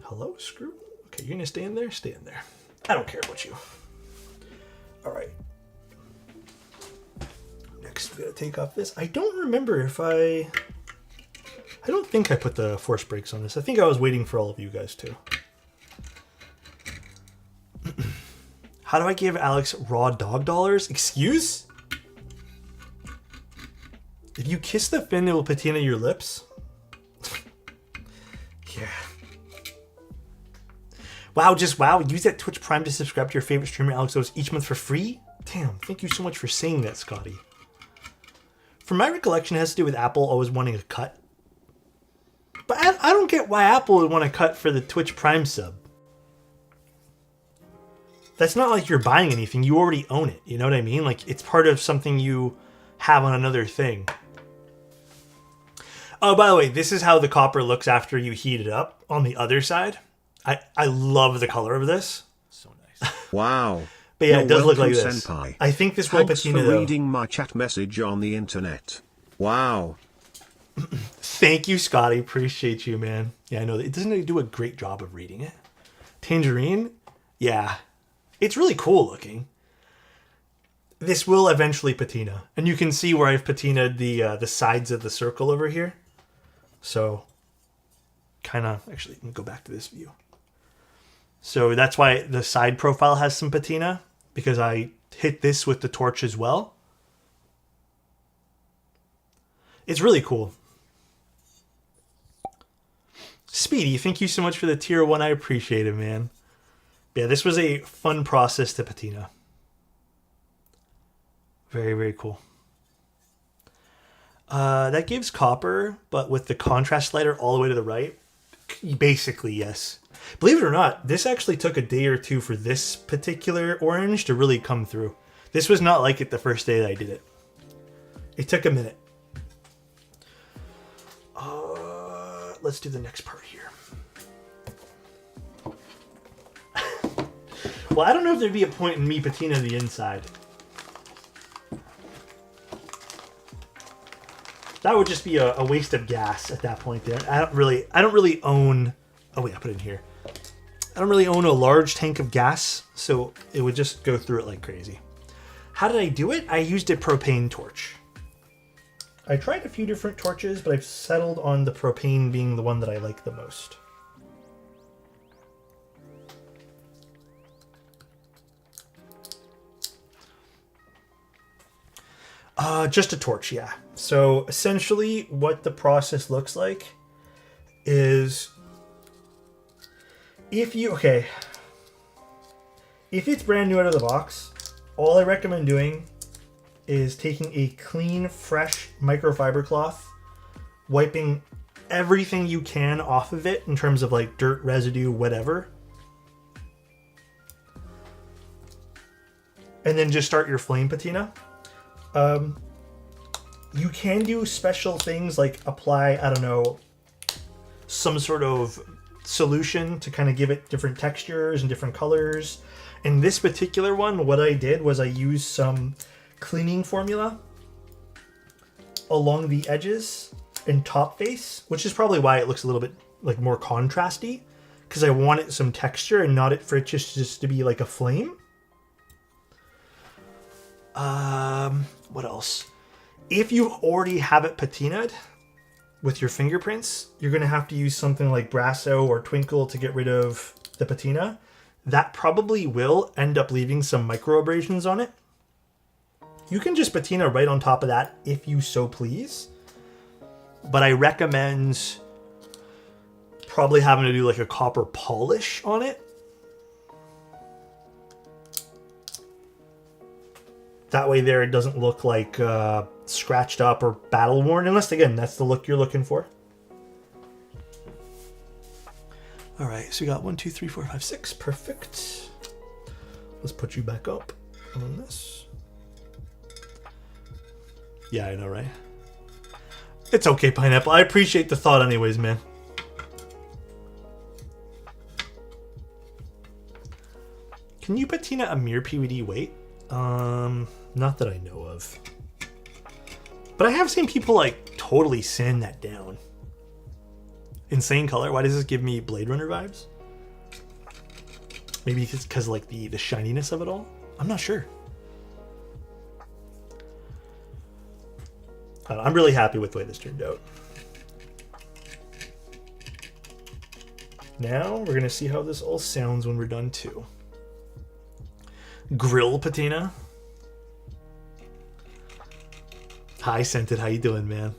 Hello, screw? Okay, you're gonna stay in there? Stay in there. I don't care about you. Alright. Next, we gotta take off this. I don't remember if I don't think I put the force brakes on this. I think I was waiting for all of you guys too. How do I give Alex raw dog dollars? Excuse? If you kiss the fin, it will patina your lips. Yeah. Wow, just wow. Use that Twitch Prime to subscribe to your favorite streamer, Alexotos, each month for free? Damn, thank you so much for saying that, Scotty. From my recollection, it has to do with Apple always wanting a cut. But I don't get why Apple would want a cut for the Twitch Prime sub. That's not like you're buying anything. You already own it. You know what I mean? Like, it's part of something you have on another thing. Oh, by the way, this is how the copper looks after you heat it up on the other side. I love the color of this. So nice. Wow. But yeah, it does look like this. Senpai. I think this will patina though. Reading my chat message on the internet. Wow. Thank you, Scotty. Appreciate you, man. Yeah, I know. It doesn't do a great job of reading it. Tangerine? Yeah. It's really cool looking. This will eventually patina. And you can see where I've patinaed the sides of the circle over here. So, kind of, actually, let me go back to this view. So that's why the side profile has some patina, because I hit this with the torch as well. It's really cool. Speedy, thank you so much for the tier 1. I appreciate it, man. Yeah, this was a fun process to patina. Very, very cool. That gives copper, but with the contrast slider all the way to the right. Basically, yes. Believe it or not, this actually took a day or two for this particular orange to really come through. This was not like it the first day that I did it. It took a minute. Let's do the next part here. Well, I don't know if there'd be a point in me patina the inside. That would just be a waste of gas at that point there. I don't really own... Oh wait, I'll put it in here. I don't really own a large tank of gas, so it would just go through it like crazy. How did I do it? I used a propane torch. I tried a few different torches, but I've settled on the propane being the one that I like the most. Just a torch, yeah. So essentially what the process looks like is if it's brand new out of the box, all I recommend doing is taking a clean, fresh microfiber cloth, wiping everything you can off of it in terms of like dirt, residue, whatever. And then just start your flame patina. You can do special things like apply, I don't know, some sort of solution to kind of give it different textures and different colors. In this particular one, what I did was I used some cleaning formula along the edges and top face, which is probably why it looks a little bit like more contrasty, because I wanted some texture and not it for it just to be like a flame. What else? If you already have it patinaed with your fingerprints, you're going to have to use something like Brasso or Twinkle to get rid of the patina. That probably will end up leaving some micro abrasions on it. You can just patina right on top of that if you so please. But I recommend probably having to do like a copper polish on it. That way there it doesn't look like scratched up or battle worn, unless again that's the look you're looking for. All right, so we got 1, 2, 3, 4, 5, 6. Perfect. Let's put you back up on this. Yeah, I know, right? It's okay, Pineapple. I appreciate the thought anyways, man. Can you patina a mirror PVD weight? Not that I know of. But I have seen people like totally sand that down. Insane color. Why does this give me Blade Runner vibes? Maybe it's because like the shininess of it all? I'm not sure. I'm really happy with the way this turned out. Now we're gonna see how this all sounds when we're done too. Grill patina. Hi Scented, how you doing, man?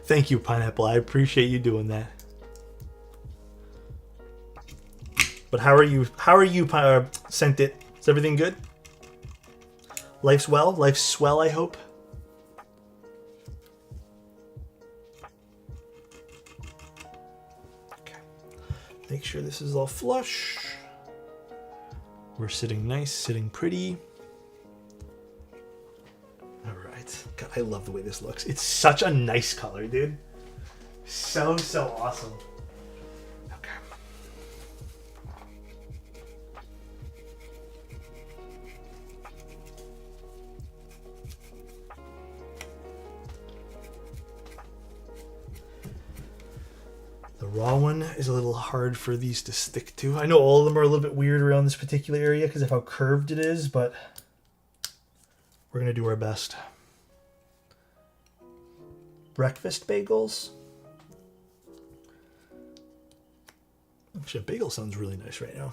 Thank you, Pineapple. I appreciate you doing that. But how are you? How are you, Scented? Is everything good? Life's well. Life's swell, I hope. Okay. Make sure this is all flush. We're sitting nice, sitting pretty. All right. God, I love the way this looks. It's such a nice color, dude. So awesome. Okay. The raw one is a little hard for these to stick to. I know all of them are a little bit weird around this particular area because of how curved it is, but we're going to do our best. Breakfast bagels. Actually, a bagel sounds really nice right now.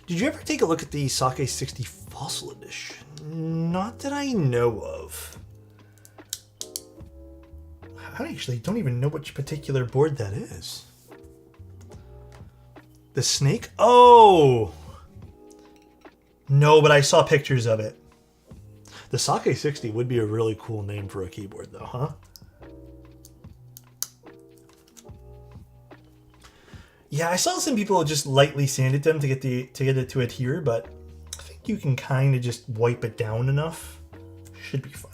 Did you ever take a look at the Sake 60 Fossil Edition? Not that I know of. I actually don't even know which particular board that is. The snake? Oh! No, but I saw pictures of it. The Sake 60 would be a really cool name for a keyboard though, huh? Yeah, I saw some people just lightly sanded them to get it to adhere, but I think you can kind of just wipe it down enough. Should be fine.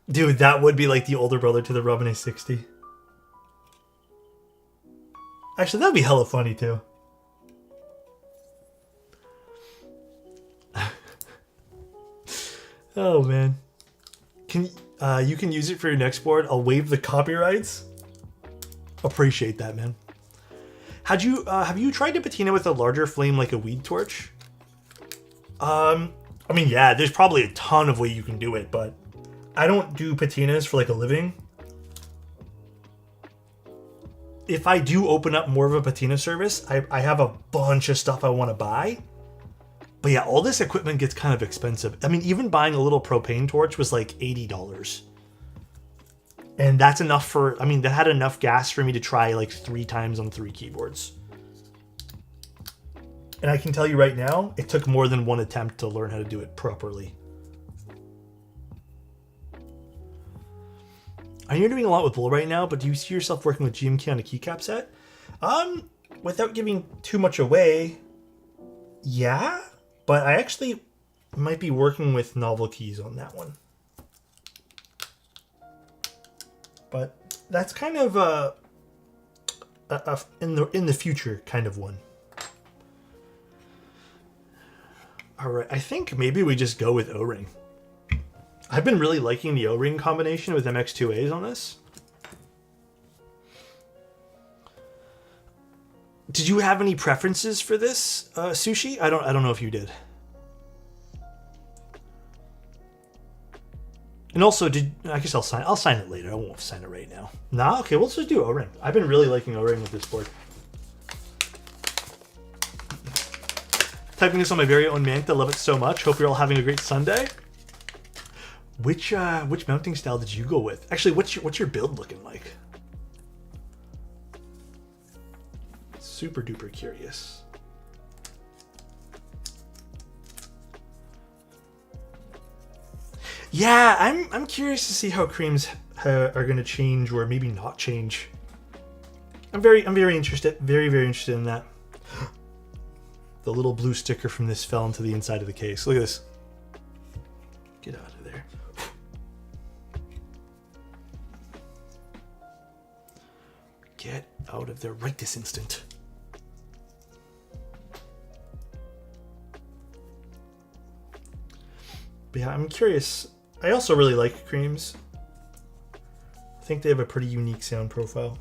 Dude, that would be like the older brother to the Robin 60. Actually, that'd be hella funny too. Oh man. You can use it for your next board. I'll waive the copyrights. Appreciate that, man. Have you tried to patina with a larger flame like a weed torch? I mean, yeah, there's probably a ton of way you can do it, but I don't do patinas for like a living. If I do open up more of a patina service, I have a bunch of stuff I want to buy. But yeah, all this equipment gets kind of expensive. I mean, even buying a little propane torch was like $80. And that's enough for, I mean, that had enough gas for me to try like 3 times on 3 keyboards. And I can tell you right now, it took more than 1 attempt to learn how to do it properly. I know you're doing a lot with Bull right now, but do you see yourself working with GMK on a keycap set? Without giving too much away, yeah. But I actually might be working with novel keys on that one. But that's kind of a in the future kind of one. All right, I think maybe we just go with O-ring. I've been really liking the O-ring combination with MX2As on this. Did you have any preferences for this, Sushi? I don't know if you did. And also, I guess I'll sign it later. I won't sign it right now. Nah, okay, we'll just do O-ring. I've been really liking O-ring with this board. Typing this on my very own Manta. Love it so much. Hope you're all having a great Sunday. Which mounting style did you go with? Actually, what's your build looking like? Super duper curious. Yeah, I'm curious to see how creams are going to change or maybe not change. I'm very interested. Very interested in that. The little blue sticker from this fell into the inside of the case. Look at this. Get out of there. Get out of there right this instant. But yeah, I'm curious. I also really like creams. I think they have a pretty unique sound profile.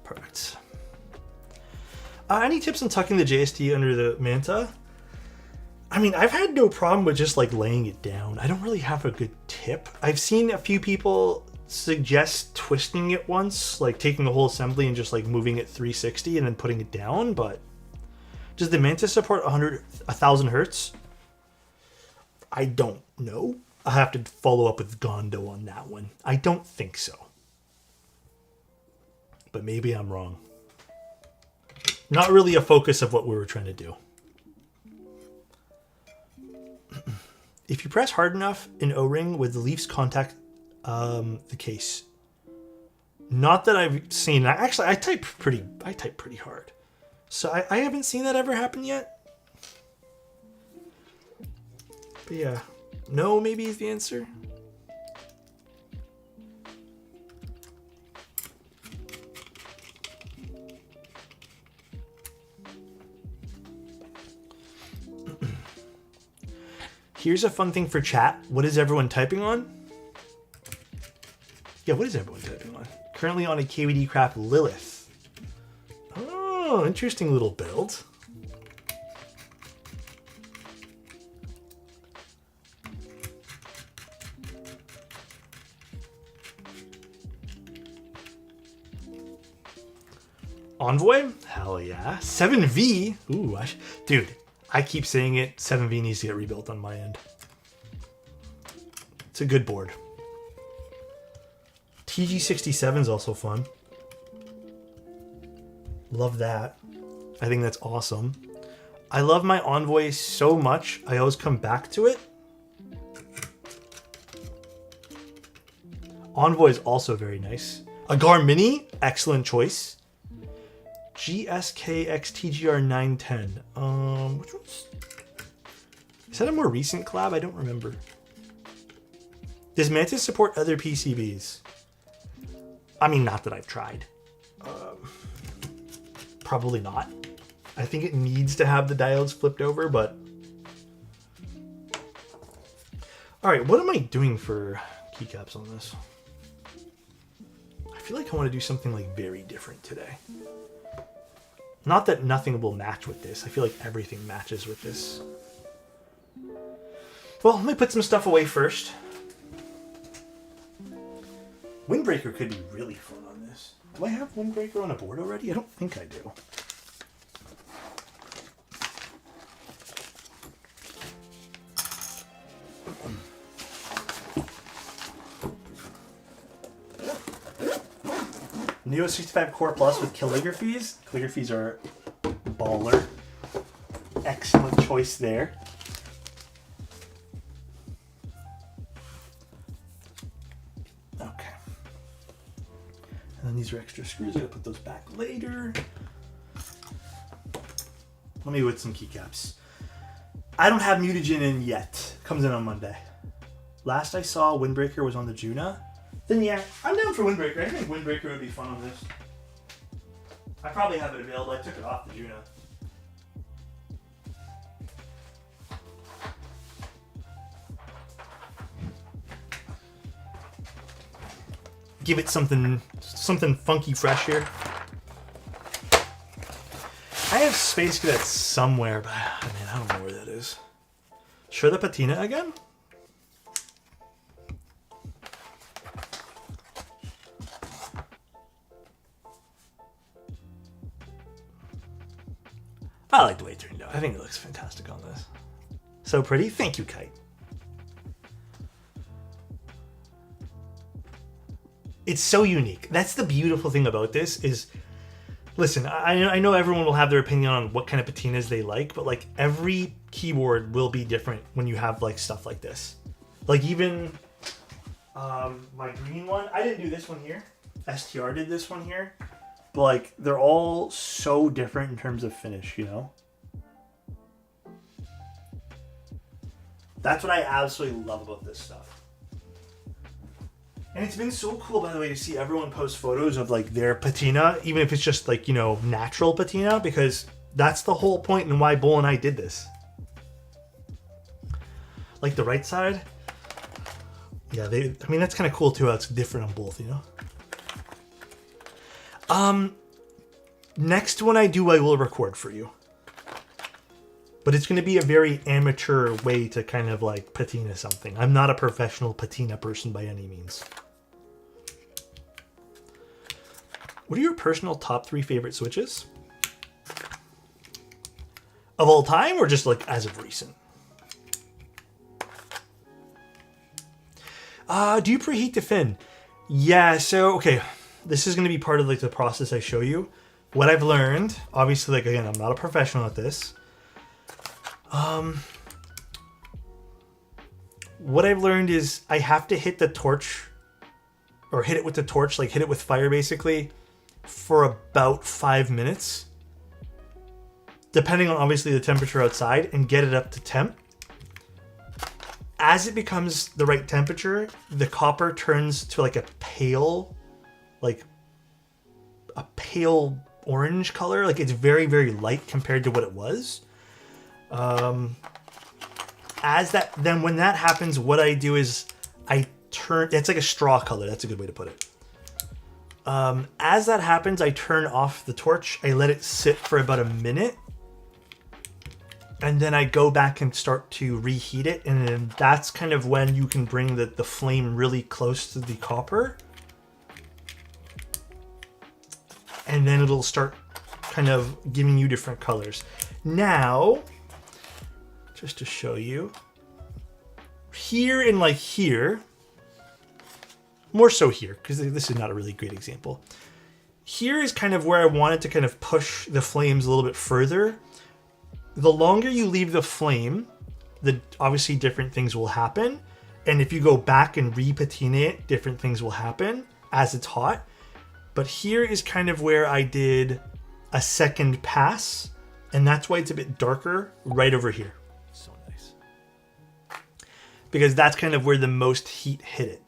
Perfect. Any tips on tucking the JST under the Manta? I mean, I've had no problem with just like laying it down. I don't really have a good tip. I've seen a few people suggest twisting it once, like taking the whole assembly and just like moving it 360 and then putting it down, but does the Manta support 1,000 hertz? I don't know. I'll have to follow up with Gondo on that one. I don't think so. But maybe I'm wrong. Not really a focus of what we were trying to do. If you press hard enough in O-ring, with the leaves contact the case. Not that I've seen. Actually, I type pretty hard. So I haven't seen that ever happen yet. But yeah. No, maybe is the answer. Here's a fun thing for chat. What is everyone typing on? Yeah, what is everyone typing on? Currently on a KVD Craft Lilith. Oh, interesting little build. Envoy? Hell yeah. 7V? Ooh, dude. I keep saying it, 7V needs to get rebuilt on my end. It's a good board. TG67 is also fun. Love that. I think that's awesome. I love my Envoy so much, I always come back to it. Envoy is also very nice. A Gar Mini, excellent choice. GSKX TGR910. Which one's... Is that a more recent collab? I don't remember. Does Mantis support other PCBs? I mean, not that I've tried. Probably not. I think it needs to have the diodes flipped over, but... All right, what am I doing for keycaps on this? I feel like I want to do something like very different today. Not that nothing will match with this. I feel like everything matches with this. Well, let me put some stuff away first. Windbreaker could be really fun on this. Do I have Windbreaker on a board already? I don't think I do. Neo 65 Core Plus with calligraphies. Calligraphies are baller. Excellent choice there. Okay. And then these are extra screws. I'm going to put those back later. Let me with some keycaps. I don't have Mutagen in yet. Comes in on Monday. Last I saw, Windbreaker was on the Juna. Then yeah, I'm down for Windbreaker. I think Windbreaker would be fun on this. I probably have it available. I took it off the Juna. Give it something funky fresh here. I have Space Cadet somewhere, but I mean, I don't know where that is. Sure, the patina again? I like the way it turned out. I think it looks fantastic on this. So pretty. Thank you, Kite. It's so unique. That's the beautiful thing about this is, listen, I know everyone will have their opinion on what kind of patinas they like, but like every keyboard will be different when you have like stuff like this. Like even my green one, I didn't do this one here. STR did this one here. But like they're all so different in terms of finish, you know? That's what I absolutely love about this stuff. And it's been so cool, by the way, to see everyone post photos of like their patina, even if it's just like, you know, natural patina, because that's the whole point and why Bull and I did this. Like the right side. Yeah, I mean, that's kind of cool too, how it's different on both, you know? Next one I do, I will record for you. But it's going to be a very amateur way to kind of like patina something. I'm not a professional patina person by any means. What are your personal top 3 favorite switches? Of all time or just like as of recent? Do you preheat the fin? Yeah, so, okay. This is going to be part of like the process I show you. What I've learned, obviously, like again, I'm not a professional at this. What I've learned is I have to hit the torch, or hit it with the torch, like hit it with fire basically, for about 5 minutes. Depending on obviously the temperature outside, and get it up to temp. As it becomes the right temperature, the copper turns to like a pale orange color. Like it's very, very light compared to what it was. When that happens, what I do is I turn, it's like a straw color. That's a good way to put it. As that happens, I turn off the torch. I let it sit for about a minute. And then I go back and start to reheat it. And then that's kind of when you can bring the flame really close to the copper. And then it'll start kind of giving you different colors. Now, just to show you, here and like here, more so here, because this is not a really great example. Here is kind of where I wanted to kind of push the flames a little bit further. The longer you leave the flame, obviously different things will happen. And if you go back and re-patina it, different things will happen as it's hot. But here is kind of where I did a second pass. And that's why it's a bit darker right over here. So nice. Because that's kind of where the most heat hit it.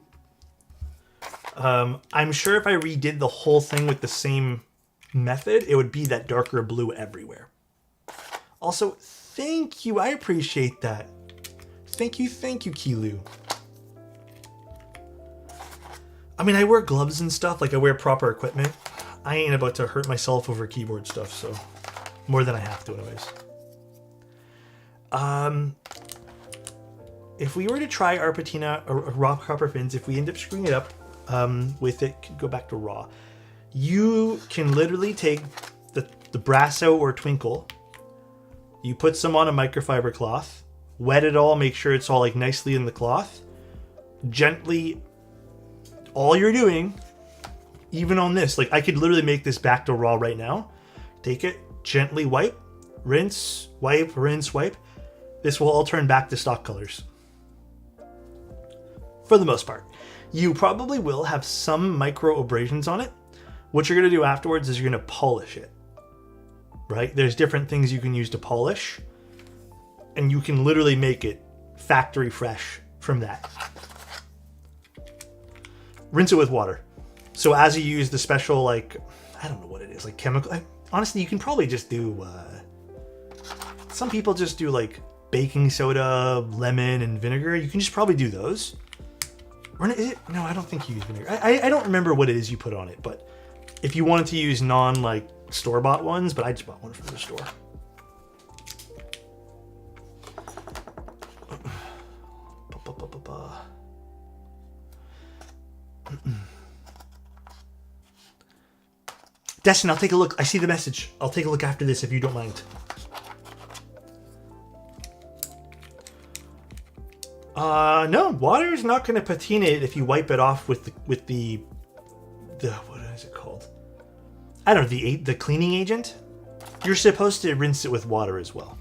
I'm sure if I redid the whole thing with the same method, it would be that darker blue everywhere. Also, thank you. I appreciate that. Thank you, Kilu. I mean, I wear gloves and stuff, like I wear proper equipment. I ain't about to hurt myself over keyboard stuff, so more than I have to anyways. If we were to try our patina or raw copper fins, if we end up screwing it up with it, go back to raw. You can literally take the Brasso or Twinkle, you put some on a microfiber cloth, wet it all, make sure it's all like nicely in the cloth, gently, all you're doing, even on this, like I could literally make this back to raw right now, take it, gently wipe, rinse, wipe, rinse, wipe. This will all turn back to stock colors. For the most part. You probably will have some micro abrasions on it. What you're going to do afterwards is you're going to polish it. Right? There's different things you can use to polish. And you can literally make it factory fresh from that. Rinse it with water. So as you use the special, like, I don't know what it is, like chemical. Honestly, you can probably just do, some people just do like baking soda, lemon, and vinegar. You can just probably do those. Or is it? No, I don't think you use vinegar. I don't remember what it is you put on it, but if you wanted to use like store-bought ones, but I just bought one from the store. Destin, I'll take a look. I see the message. I'll take a look after this if you don't mind. No, water is not going to patina it if you wipe it off with the what is it called? I don't know, the cleaning agent. You're supposed to rinse it with water as well.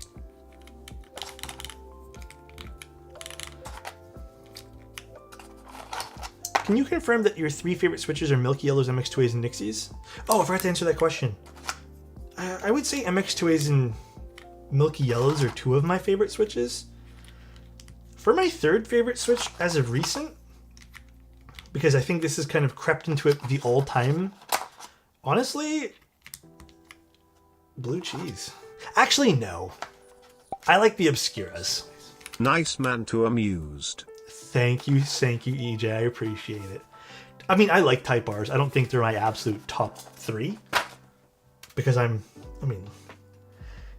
Can you confirm that your 3 favorite switches are Milky Yellows, MX2As, and Nixies? Oh, I forgot to answer that question. I would say MX2As and Milky Yellows are 2 of my favorite switches. For my 3rd favorite switch as of recent, because I think this has kind of crept into it the all-time, honestly, blue cheese. Actually, no. I like the Obscuras. Nice man to amused. Thank you, EJ. I appreciate it. I mean, I like Type R's. I don't think they're my absolute top 3. Because I mean,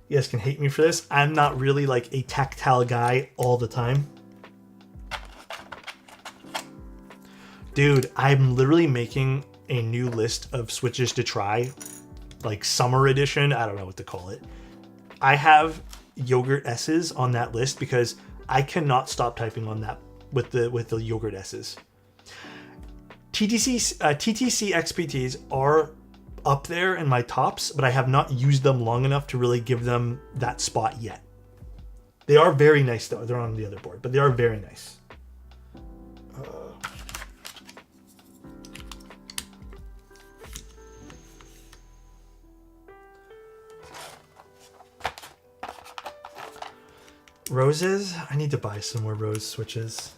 you guys can hate me for this. I'm not really like a tactile guy all the time. Dude, I'm literally making a new list of switches to try. Like summer edition. I don't know what to call it. I have yogurt S's on that list because I cannot stop typing on that with the yogurt S's. TTC XPTs are up there in my tops, but I have not used them long enough to really give them that spot yet. They are very nice though. They're on the other board, but they are very nice. Roses? I need to buy some more rose switches.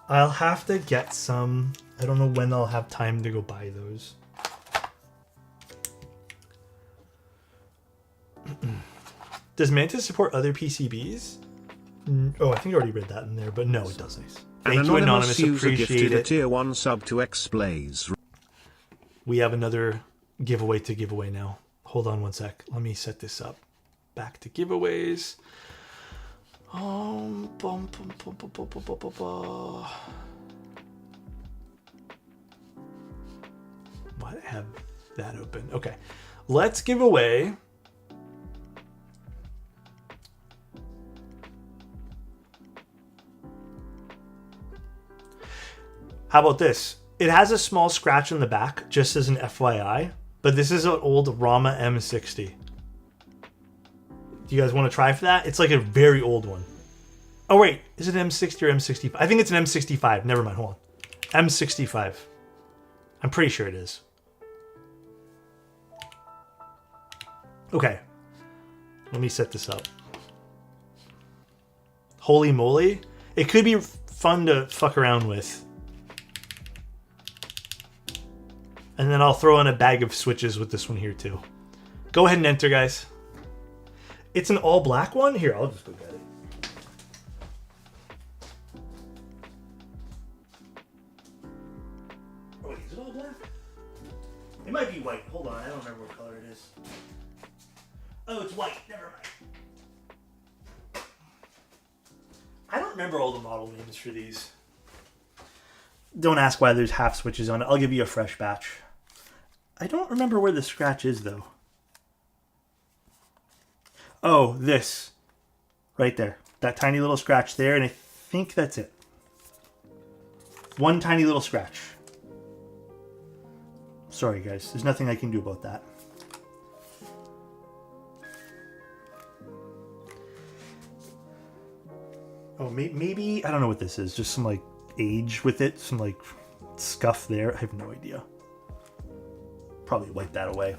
I'll have to get some. I don't know when I'll have time to go buy those. Does Manta support other PCBs? Oh, I think I already read that in there, but no, it doesn't. Thank you, Anonymous. Appreciate it. Tier 1 sub to X-Blaze. We have another giveaway to give away now. Hold on one sec. Let me set this up. Back to giveaways. Why do I have that open? Okay, let's give away how about this? It has a small scratch in the back, just as an FYI, but this is an old Rama M60. Do you guys want to try for that? It's like a very old one. Oh wait, is it M60 or M65? I think it's an M65. Never mind, hold on. M65. I'm pretty sure it is. Okay. Let me set this up. Holy moly. It could be fun to fuck around with. And then I'll throw in a bag of switches with this one here too. Go ahead and enter, guys. It's an all black one? Here, I'll just go get it. It might be white. Hold on, I don't remember what color it is. Oh, it's white. Never mind. I don't remember all the model names for these. Don't ask why there's half switches on it. I'll give you a fresh batch. I don't remember where the scratch is, though. Oh, this. Right there. That tiny little scratch there, and I think that's it. One tiny little scratch. Sorry, guys. There's nothing I can do about that. Oh, maybe... I don't know what this is. Just some, like, age with it. Some, like, scuff there. I have no idea. Probably wipe that away.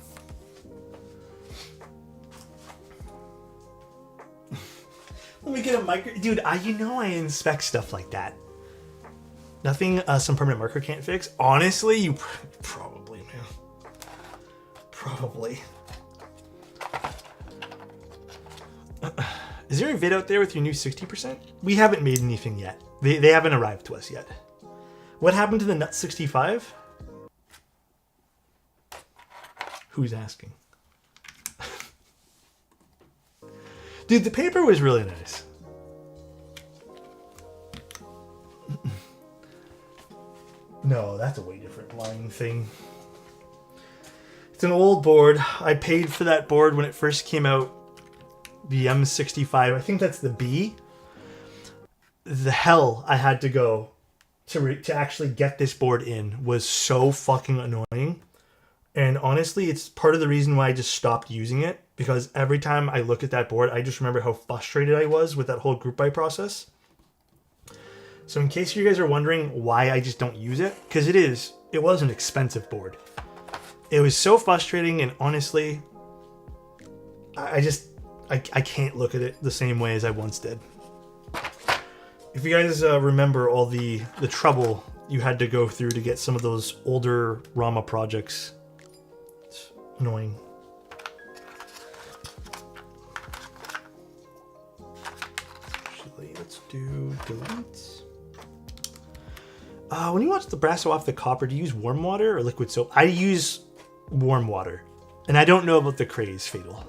Let me get a micro... Dude, you know I inspect stuff like that. Nothing some permanent marker can't fix. Honestly, you... Probably, man. Probably. Is there a vid out there with your new 60%? We haven't made anything yet. They haven't arrived to us yet. What happened to the Nut 65? Who's asking? Dude, the paper was really nice. No, that's a way different line thing. It's an old board. I paid for that board when it first came out. The M65. I think that's the B. The hell I had to go to actually get this board in was so fucking annoying. And honestly, it's part of the reason why I just stopped using it. Because every time I look at that board, I just remember how frustrated I was with that whole group buy process. So in case you guys are wondering why I just don't use it, because it was an expensive board. It was so frustrating, and honestly, I can't look at it the same way as I once did. If you guys remember all the trouble you had to go through to get some of those older Rama projects, it's annoying. Actually, let's do delete. When you watch the brasso off the copper, do you use warm water or liquid soap? I use warm water. And I don't know about the craze, Fatal.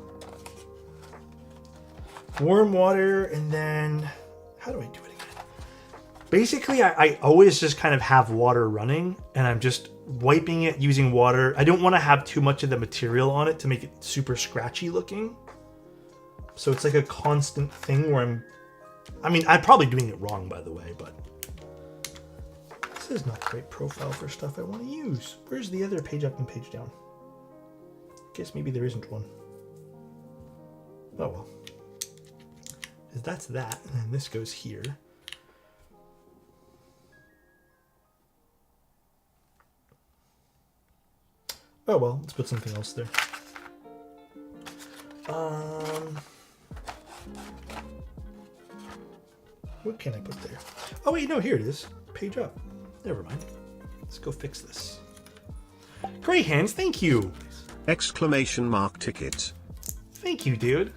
Warm water, and then... How do I do it again? Basically, I always just kind of have water running, and I'm just wiping it using water. I don't want to have too much of the material on it to make it super scratchy looking. So it's like a constant thing where I'm probably doing it wrong, by the way, but... This is not the right profile for stuff I want to use. Where's the other page up and page down? Guess maybe there isn't one. Oh well. That's that, and then this goes here. Oh well, let's put something else there. What can I put there? Oh wait, no, here it is. Page up. Never mind. Let's go fix this. Gray Hands, thank you! Exclamation mark ticket. Thank you, dude.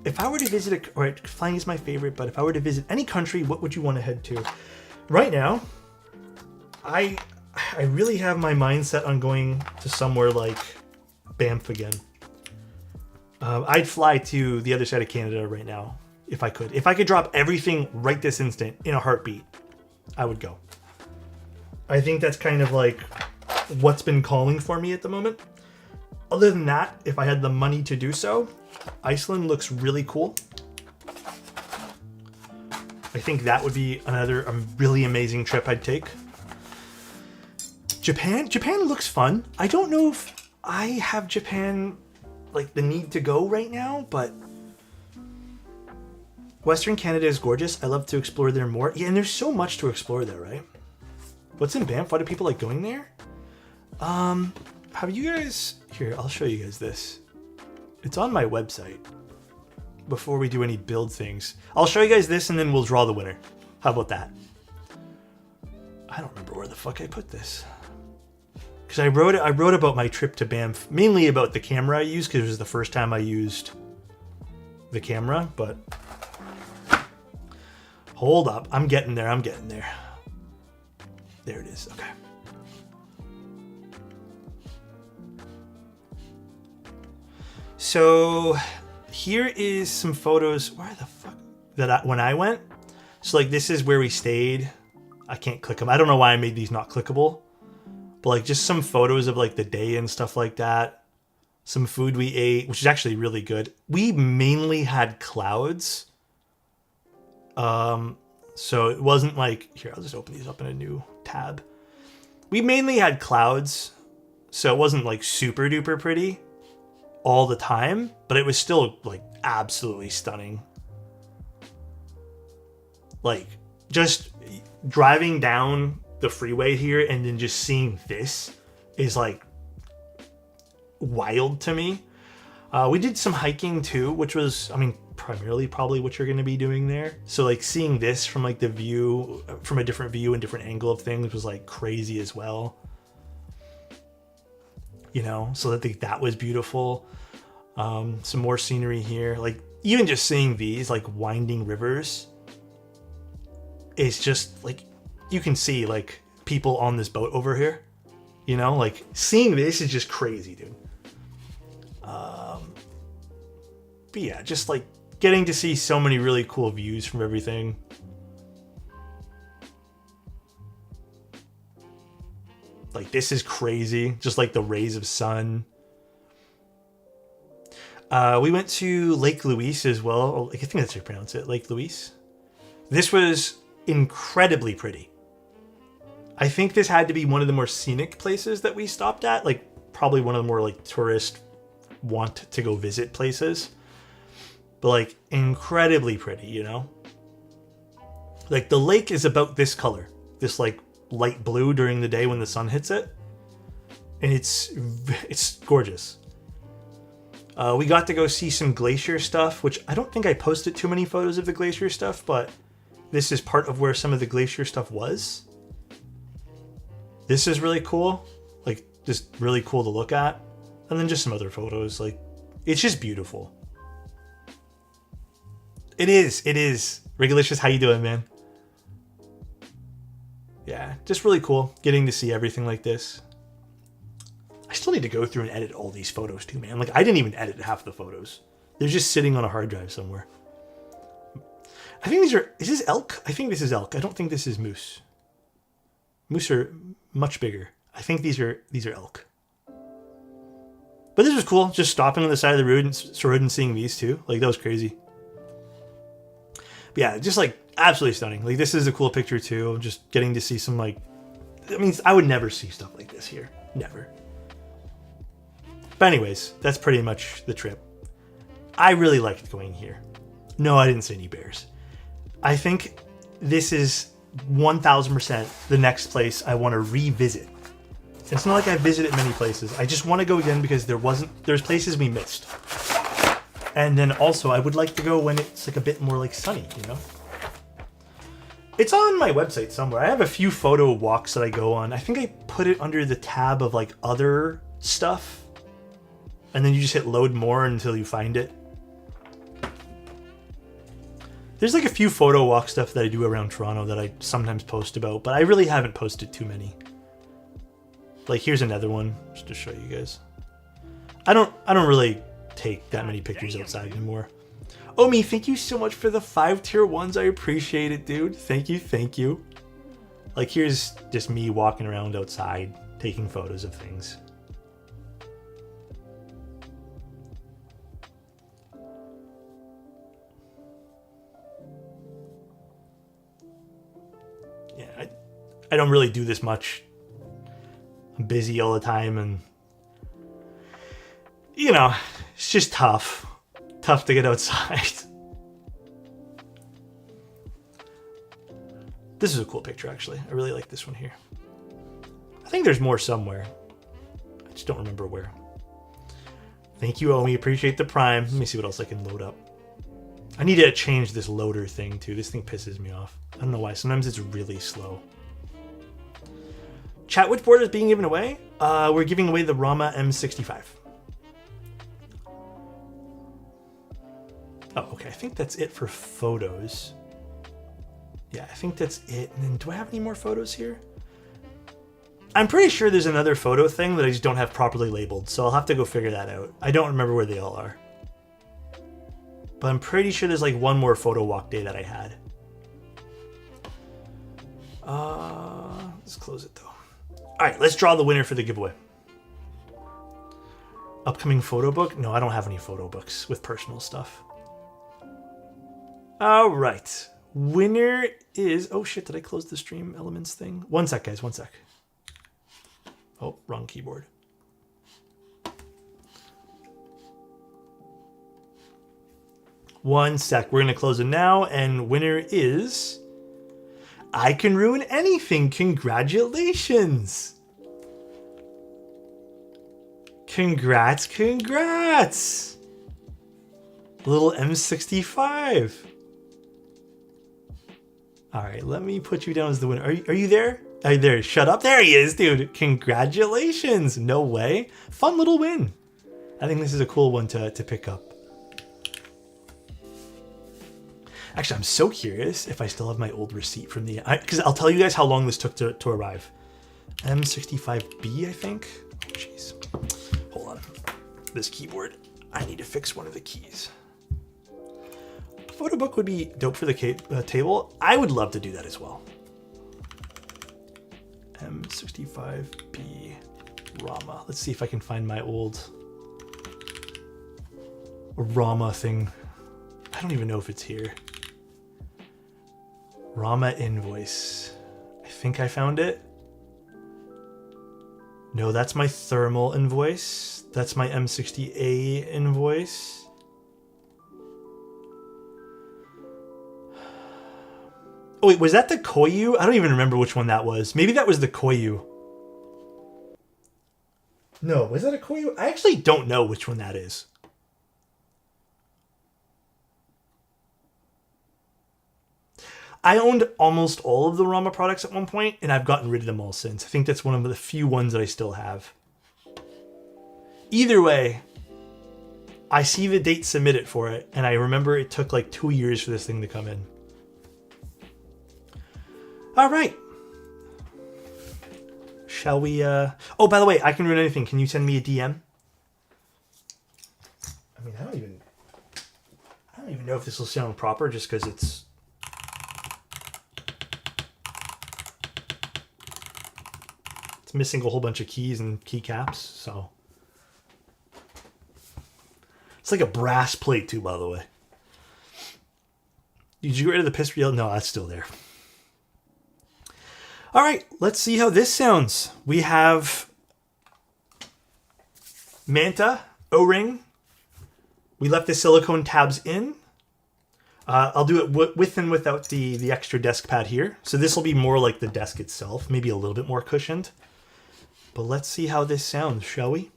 If I were to visit alright, flying is my favorite, but if I were to visit any country, what would you want to head to? Right now, I really have my mind set on going to somewhere like Banff again. I'd fly to the other side of Canada right now, if I could. If I could drop everything right this instant in a heartbeat, I would go. I think that's kind of like what's been calling for me at the moment. Other than that, if I had the money to do so, Iceland looks really cool. I think that would be a really amazing trip I'd take. Japan looks fun. I don't know if I have Japan, like, the need to go right now, but Western Canada is gorgeous. I love to explore there more. Yeah, and there's so much to explore there, right? What's in Banff? Why do people like going there? Have you guys... Here, I'll show you guys this. It's on my website. Before we do any build things. I'll show you guys this and then we'll draw the winner. How about that? I don't remember where the fuck I put this. Because I wrote about my trip to Banff. Mainly about the camera I used, because it was the first time I used the camera, but... Hold up. I'm getting there. There it is. Okay. So here is some photos. Where the fuck? When I went. So like this is where we stayed. I can't click them. I don't know why I made these not clickable. But like just some photos of like the day and stuff like that. Some food we ate, which is actually really good. We mainly had clouds. So it wasn't like, here, I'll just open these up in a new tab. We mainly had clouds. So it wasn't like super duper pretty all the time, but it was still like absolutely stunning. Like just driving down the freeway here and then just seeing this is like wild to me. We did some hiking too, which was, I mean, primarily probably what you're going to be doing there. So like seeing this from like the view, from a different view and different angle of things was like crazy as well. You know, so that was beautiful. Some more scenery here. Like even just seeing these like winding rivers is just like, you can see like people on this boat over here, you know, like seeing this is just crazy, dude. But yeah, just like getting to see so many really cool views from everything. Like this is crazy. Just like the rays of sun. We went to Lake Louise as well. I think that's how you pronounce it. Lake Louise. This was incredibly pretty. I think this had to be one of the more scenic places that we stopped at. Like probably one of the more like tourist want to go visit places. But like incredibly pretty, you know? Like the lake is about this color. This like light blue during the day when the sun hits it. And it's gorgeous. We got to go see some glacier stuff, which I don't think I posted too many photos of the glacier stuff, but this is part of where some of the glacier stuff was. This is really cool. Like just really cool to look at. And then just some other photos. Like it's just beautiful. It is. Regulicious, how you doing, man? Yeah, just really cool getting to see everything like this. I still need to go through and edit all these photos too, man. Like I didn't even edit half the photos. They're just sitting on a hard drive somewhere. I think these are, is this elk? I think this is elk. I don't think this is moose. Moose are much bigger. I think these are elk. But this was cool, just stopping on the side of the road and seeing these two. Like that was crazy. But yeah, just like absolutely stunning. Like this is a cool picture too. Just getting to see some like, I mean, I would never see stuff like this here. Never. But anyways, that's pretty much the trip. I really liked going here. No, I didn't see any bears. I think this is 1000% the next place I want to revisit. It's not like I visited many places. I just want to go again because there's places we missed. And then also I would like to go when it's like a bit more like sunny, you know? It's on my website somewhere. I have a few photo walks that I go on. I think I put it under the tab of like other stuff. And then you just hit load more until you find it. There's like a few photo walk stuff that I do around Toronto that I sometimes post about, but I really haven't posted too many. Like here's another one just to show you guys. I don't really take that many pictures outside anymore. Omi, thank you so much for the 5 tier 1s. I appreciate it, dude. Thank you. Like here's just me walking around outside taking photos of things. Yeah, I don't really do this much. I'm busy all the time and you know, it's just tough to get outside. This is a cool picture actually. I really like this one here. I think there's more somewhere. I just don't remember where. Thank you, Omi. Appreciate the prime. Let me see what else I can load up. I need to change this loader thing too. This thing pisses me off. I don't know why. Sometimes it's really slow. Chat, which board is being given away? We're giving away the Rama M65. Oh, okay. I think that's it for photos. Yeah, I think that's it. And then do I have any more photos here? I'm pretty sure there's another photo thing that I just don't have properly labeled, so I'll have to go figure that out. I don't remember where they all are. But I'm pretty sure there's like one more photo walk day that I had. Let's close it though. All right, let's draw the winner for the giveaway. Upcoming photo book? No, I don't have any photo books with personal stuff. All right. Winner is... Oh, shit. Did I close the stream elements thing? One sec, guys. One sec. Oh, wrong keyboard. One sec. We're going to close it now. And winner is... I Can Ruin Anything. Congratulations. Congrats, congrats. Little M65. All right, let me put you down as the winner. Are you there? Are you there? Shut up. There he is, dude. Congratulations. No way. Fun little win. I think this is a cool one to pick up. Actually, I'm so curious if I still have my old receipt from the... Because I'll tell you guys how long this took to arrive. M65B, I think. Oh, jeez. Hold on. This keyboard. I need to fix one of the keys. Photo book would be dope for the table. I would love to do that as well. M65B Rama. Let's see if I can find my old Rama thing. I don't even know if it's here. Rama invoice. I think I found it. No, that's my thermal invoice. That's my M60A invoice. Oh wait, was that the Koyu? I don't even remember which one that was. Maybe that was the Koyu. No, was that a Koyu? I actually don't know which one that is. I owned almost all of the Rama products at one point, and I've gotten rid of them all since. I think that's one of the few ones that I still have. Either way, I see the date submitted for it, and I remember it took like 2 years for this thing to come in. All right. Shall we... Oh, by the way, I Can Ruin Anything. Can you send me a DM? I mean, I don't even know if this will sound proper just because it's missing a whole bunch of keys and keycaps, so it's like a brass plate too, by the way. Did you get rid of the piss reel? No, that's still there. All right, let's see how this sounds. We have Manta O-ring. We left the silicone tabs in. I'll do it with and without the extra desk pad here. So this will be more like the desk itself, maybe a little bit more cushioned. But let's see how this sounds, shall we?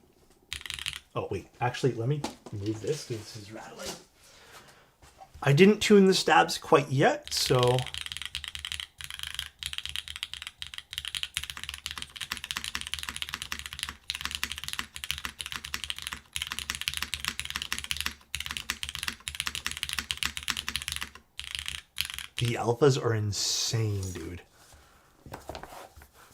Oh, wait. Actually, let me move this because this is rattling. I didn't tune the stabs quite yet, so... The alphas are insane, dude.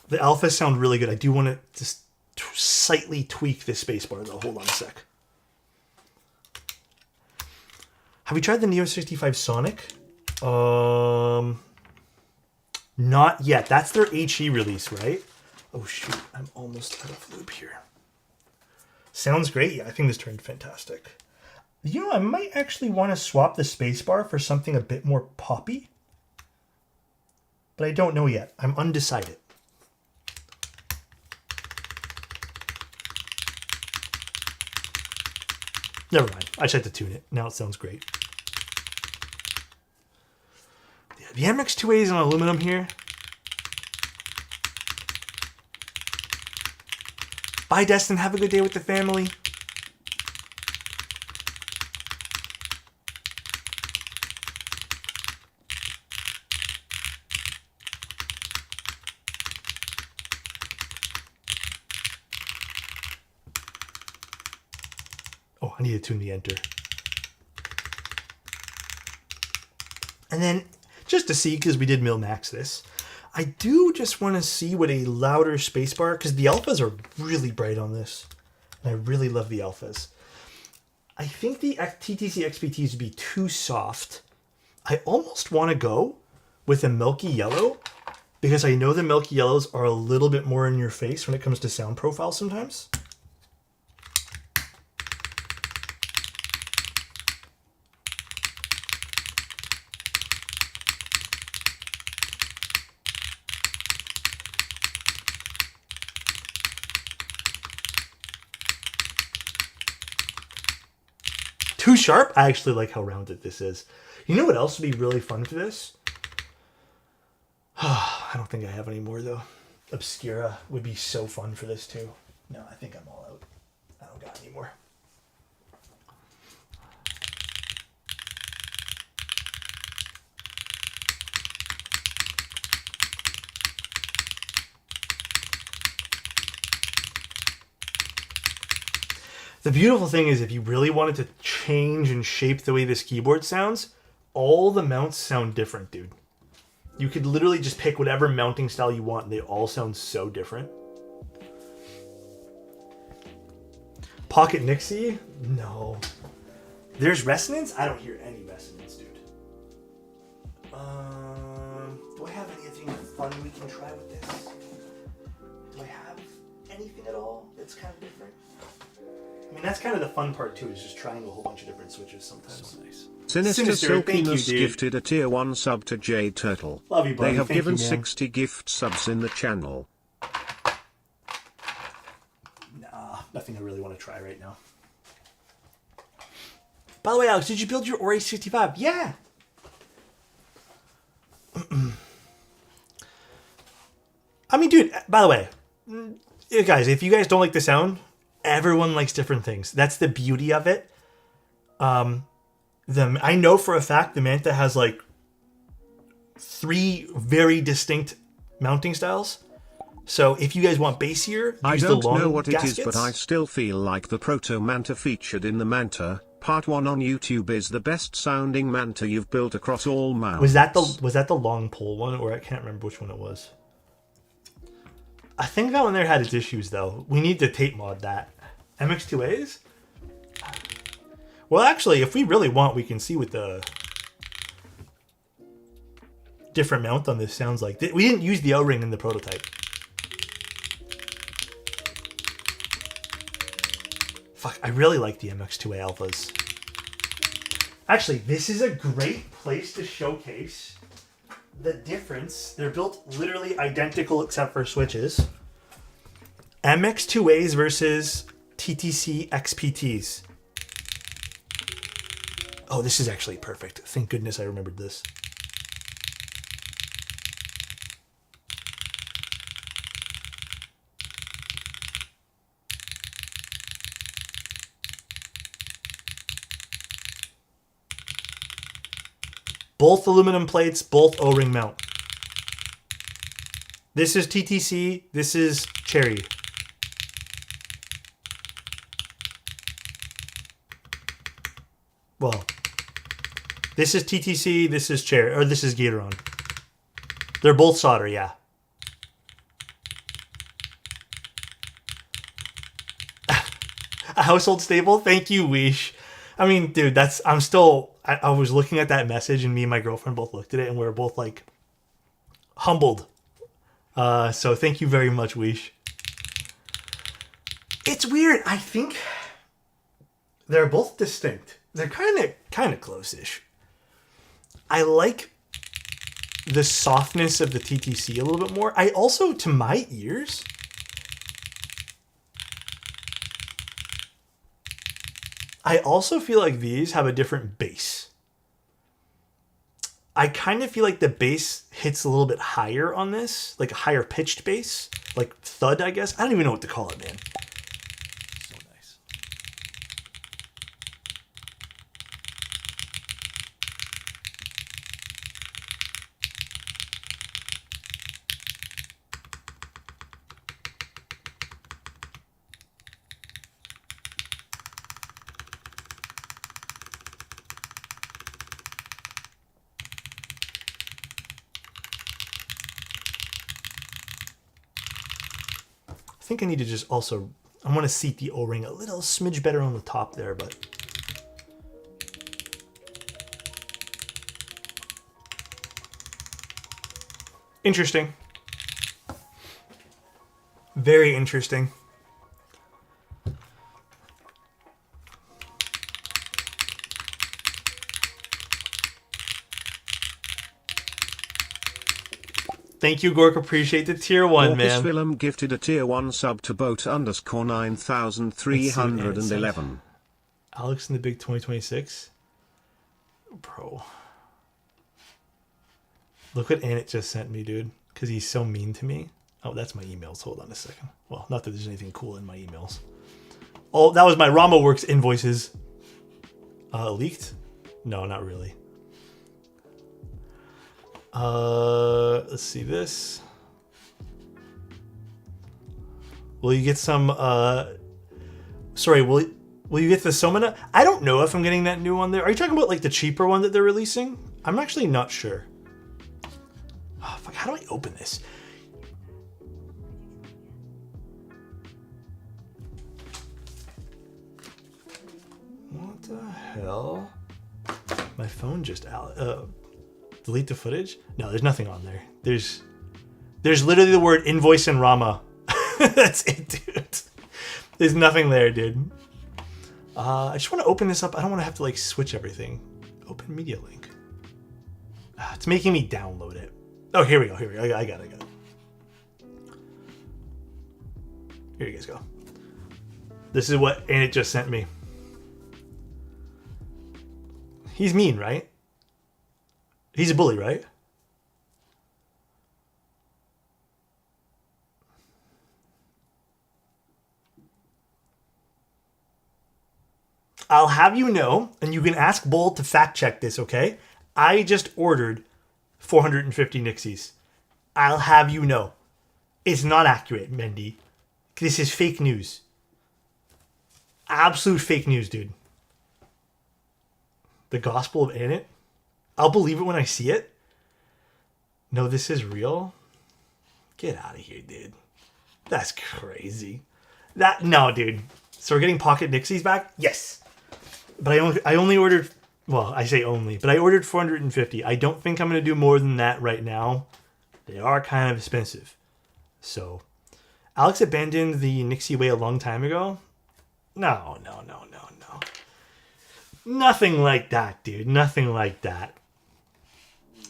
The alphas sound really good. I do want to just slightly tweak this spacebar, though. Hold on a sec. Have we tried the Neo 65 Sonic? Not yet. That's their HE release, right? Oh, shoot. I'm almost out of loop here. Sounds great. Yeah, I think this turned fantastic. You know, I might actually want to swap the spacebar for something a bit more poppy. But I don't know yet. I'm undecided. Never mind. I just had to tune it. Now it sounds great. Yeah, the MX2A is on aluminum here. Bye, Destin. Have a good day with the family. Oh, I need to tune the enter. And then, just to see, because we did mil-max this, I do just want to see what a louder spacebar, because the alphas are really bright on this. And I really love the alphas. I think the TTC XPTs would be too soft. I almost want to go with a milky yellow, because I know the milky yellows are a little bit more in your face when it comes to sound profile sometimes. Too sharp? I actually like how rounded this is. You know what else would be really fun for this? I don't think I have any more though. Obscura would be so fun for this too. No, I think I'm all out. I don't got any more. The beautiful thing is if you really wanted to change and shape the way this keyboard sounds, all the mounts sound different, dude. You could literally just pick whatever mounting style you want and they all sound so different. Pocket Nixie? No. There's resonance? I don't hear any resonance, dude. Do I have anything fun we can try with this? Do I have anything at all that's kind of different? I mean, that's kind of the fun part too, is just trying a whole bunch of different switches sometimes. So nice. Sinister Silkiness gifted a tier 1 sub to Jade Turtle. Love you, buddy. They have Thank given you, 60 gift subs in the channel. Nah, nothing I really want to try right now. By the way, Alex, did you build your Ori 65? Yeah! I mean, dude, by the way, guys, if you guys don't like the sound, everyone likes different things. That's the beauty of it. I know for a fact the Manta has like 3 very distinct mounting styles. So if you guys want bassier, use I the don't long know what gaskets. it is, but I still feel like the Proto Manta featured in the Manta Part 1 on YouTube is the best sounding Manta you've built across all mounts. Was that the long pole one, or I can't remember which one it was? I think that one there had its issues though. We need to tape mod that. MX2As? Well, actually, if we really want, we can see what the different mount on this sounds like. We didn't use the O-ring in the prototype. Fuck, I really like the MX2A alphas. Actually, this is a great place to showcase the difference. They're built literally identical except for switches. MX2As versus TTC XPTs. Oh, this is actually perfect. Thank goodness I remembered this. Both aluminum plates, both O-ring mount. This is TTC, this is Cherry. Well, this is TTC, this is Cherry, or this is Gateron. They're both solder, yeah. A household staple? Thank you, Weesh. I mean, dude, I was looking at that message and me and my girlfriend both looked at it and we were both like humbled. So thank you very much, Weesh. It's weird. I think they're both distinct. They're kind of close-ish. I like the softness of the TTC a little bit more. I also, to my ears, I also feel like these have a different bass. I kind of feel like the bass hits a little bit higher on this, like a higher pitched bass, like thud, I guess. I don't even know what to call it, man. So nice. think I need to just also, I want to seat the O-ring a little smidge better on the top there, but. Interesting. Very interesting. Thank you, Gork. Appreciate the tier 1, man. Film gifted a tier 1 sub to boat _ 9311. Alex in the Big 2026. Bro. Look what Annette just sent me, dude. Because he's so mean to me. Oh, that's my emails. Hold on a second. Well, not that there's anything cool in my emails. Oh, that was my RamaWorks invoices. Leaked? No, not really. Let's see this. Will you get some, sorry, will you get the Somana? I don't know if I'm getting that new one there. Are you talking about like the cheaper one that they're releasing? I'm actually not sure. Oh, fuck, how do I open this? What the hell? My phone just delete the footage? No, there's nothing on there. There's literally the word invoice and Rama. That's it, dude. There's nothing there, dude. I just want to open this up. I don't want to have to like switch everything. Open media link. It's making me download it. Oh, here we go. Here we go. I got it. Here you guys go. This is what Annette just sent me. He's mean, right? He's a bully, right? I'll have you know, and you can ask Bold to fact check this, okay? I just ordered 450 Nixies. I'll have you know. It's not accurate, Mendy. This is fake news. Absolute fake news, dude. The Gospel of Annette? I'll believe it when I see it. No, this is real? Get out of here, dude. That's crazy. No, dude. So we're getting Pocket Nixies back? Yes. But I only ordered, well, I say only, but I ordered 450. I don't think I'm going to do more than that right now. They are kind of expensive. So, Alex abandoned the Nixie way a long time ago? No. Nothing like that, dude. Nothing like that.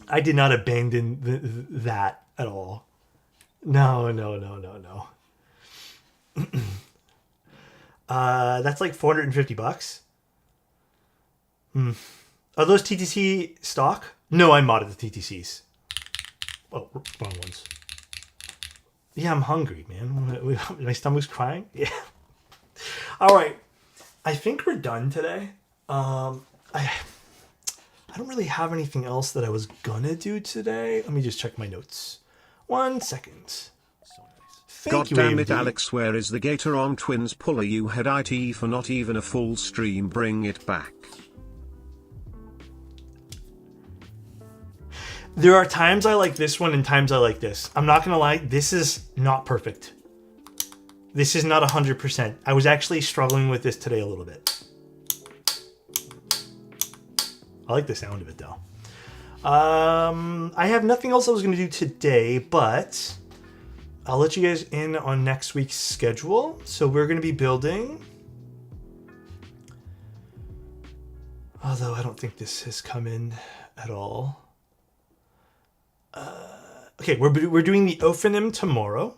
I did not abandon that at all. No. That's like $450. Are those TTC stock? No, I modded the TTCs. Oh, wrong ones. Yeah, I'm hungry, man. My stomach's crying. Yeah. All right. I think we're done today. I don't really have anything else that I was gonna do today. Let me just check my notes. 1 second. Thank you, God damn AMD. it, Alex, where is the Gator on Twins puller? You had IT for not even a full stream. Bring it back. There are times I like this one and times I like this. I'm not gonna lie, this is not perfect. This is not 100%. I was actually struggling with this today a little bit. I like the sound of it though. I have nothing else I was gonna do today, but I'll let you guys in on next week's schedule. So we're gonna be building, although I don't think this has come in at all. Okay, we're doing the Ophanim tomorrow.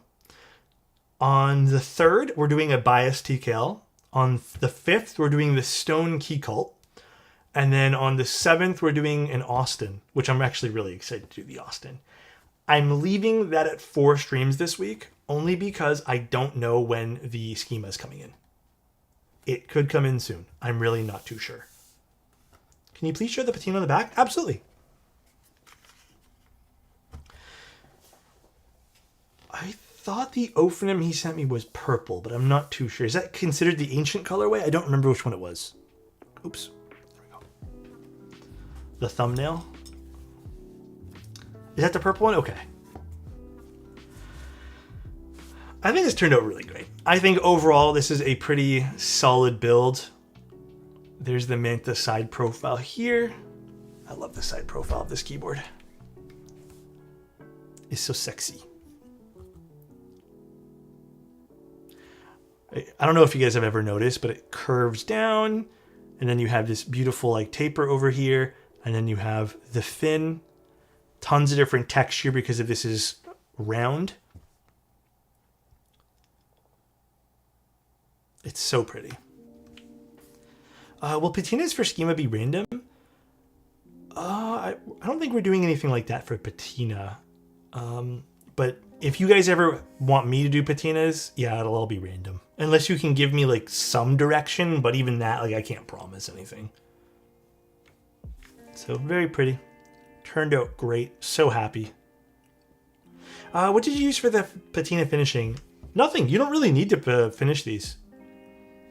On the 3rd, we're doing a bias TKL. On the 5th, we're doing the Stone Key Cult. And then on the 7th, we're doing an Austin, which I'm actually really excited to do the Austin. I'm leaving that at 4 streams this week, only because I don't know when the schema is coming in. It could come in soon. I'm really not too sure. Can you please show the patina on the back? Absolutely. I thought the Ophanim he sent me was purple, but I'm not too sure. Is that considered the ancient colorway? I don't remember which one it was. Oops. There we go. The thumbnail. Is that the purple one? Okay. I think this turned out really great. I think overall this is a pretty solid build. There's the Manta side profile here. I love the side profile of this keyboard. It's so sexy. I don't know if you guys have ever noticed, but it curves down, and then you have this beautiful like taper over here, and then you have the fin. Tons of different texture because of this is round. It's so pretty. Will patinas for schema be random? I don't think we're doing anything like that for patina. But if you guys ever want me to do patinas, yeah, it'll all be random. Unless you can give me like some direction, but even that, like I can't promise anything. So very pretty. Turned out great. So happy. What did you use for the patina finishing? Nothing. You don't really need to finish these.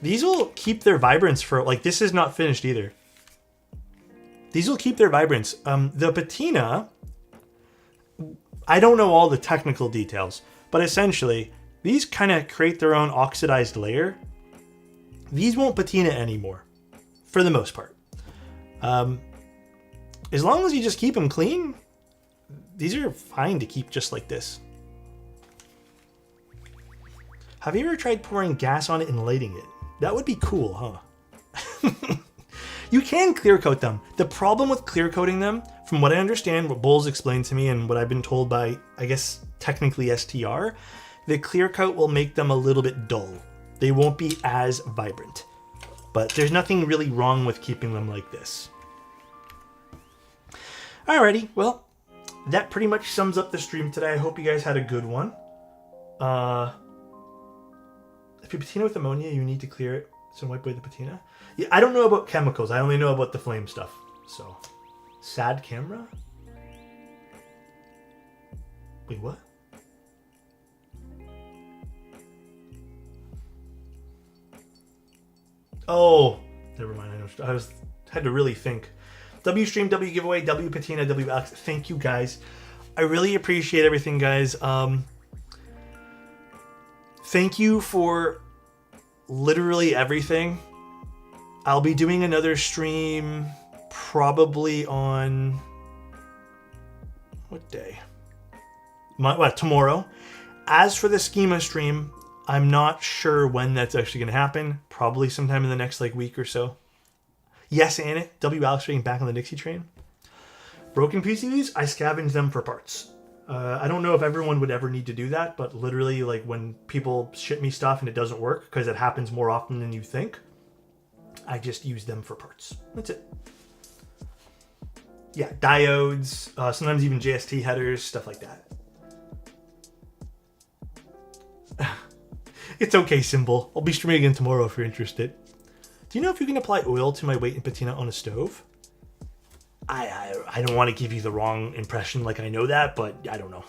These will keep their vibrance for, like, this is not finished either. These will keep their vibrance. The patina, I don't know all the technical details, but essentially, these kind of create their own oxidized layer. These won't patina anymore, for the most part. As long as you just keep them clean, these are fine to keep just like this. Have you ever tried pouring gas on it and lighting it? That would be cool, huh? You can clear coat them. The problem with clear coating them, from what I understand, what Bulls explained to me and what I've been told by, I guess, technically STR, the clear coat will make them a little bit dull. They won't be as vibrant. But there's nothing really wrong with keeping them like this. Alrighty, well, that pretty much sums up the stream today. I hope you guys had a good one. If you patina with ammonia, you need to clear it. So wipe away the patina. Yeah, I don't know about chemicals. I only know about the flame stuff. So, sad camera? Wait, what? Oh, never mind. I had to really think. W stream, W giveaway, W patina, W Alex. Thank you guys. I really appreciate everything, guys. Thank you for literally everything. I'll be doing another stream probably on what day? Tomorrow. As for the schema stream, I'm not sure when that's actually going to happen. Probably sometime in the next week or so. Yes, and it. W Alex getting back on the Dixie train. Broken PCBs, I scavenge them for parts. I don't know if everyone would ever need to do that, but literally, when people ship me stuff and it doesn't work, because it happens more often than you think, I just use them for parts. That's it. Yeah, diodes, sometimes even JST headers, stuff like that. It's okay, Symbol. I'll be streaming again tomorrow if you're interested. Do you know if you can apply oil to my weight and patina on a stove? I don't want to give you the wrong impression, I know that, but I don't know.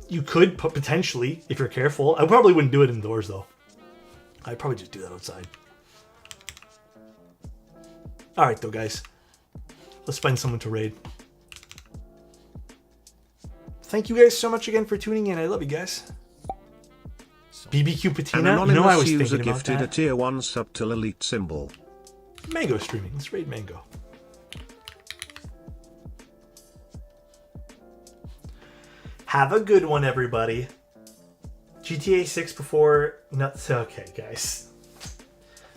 You could potentially, if you're careful. I probably wouldn't do it indoors, though. I'd probably just do that outside. Alright, though, guys. Let's find someone to raid. Thank you guys so much again for tuning in. I love you guys. BBQ Patina? An anonymous I was user thinking about gifted that. a tier 1 sub to Elite Symbol. Mango streaming. Let's raid Mango. Have a good one, everybody. GTA 6 before Nuts. Okay, guys.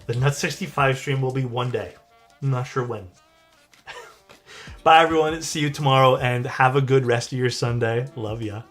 The Nuts 65 stream will be one day. I'm not sure when. Bye, everyone. See you tomorrow, and have a good rest of your Sunday. Love ya.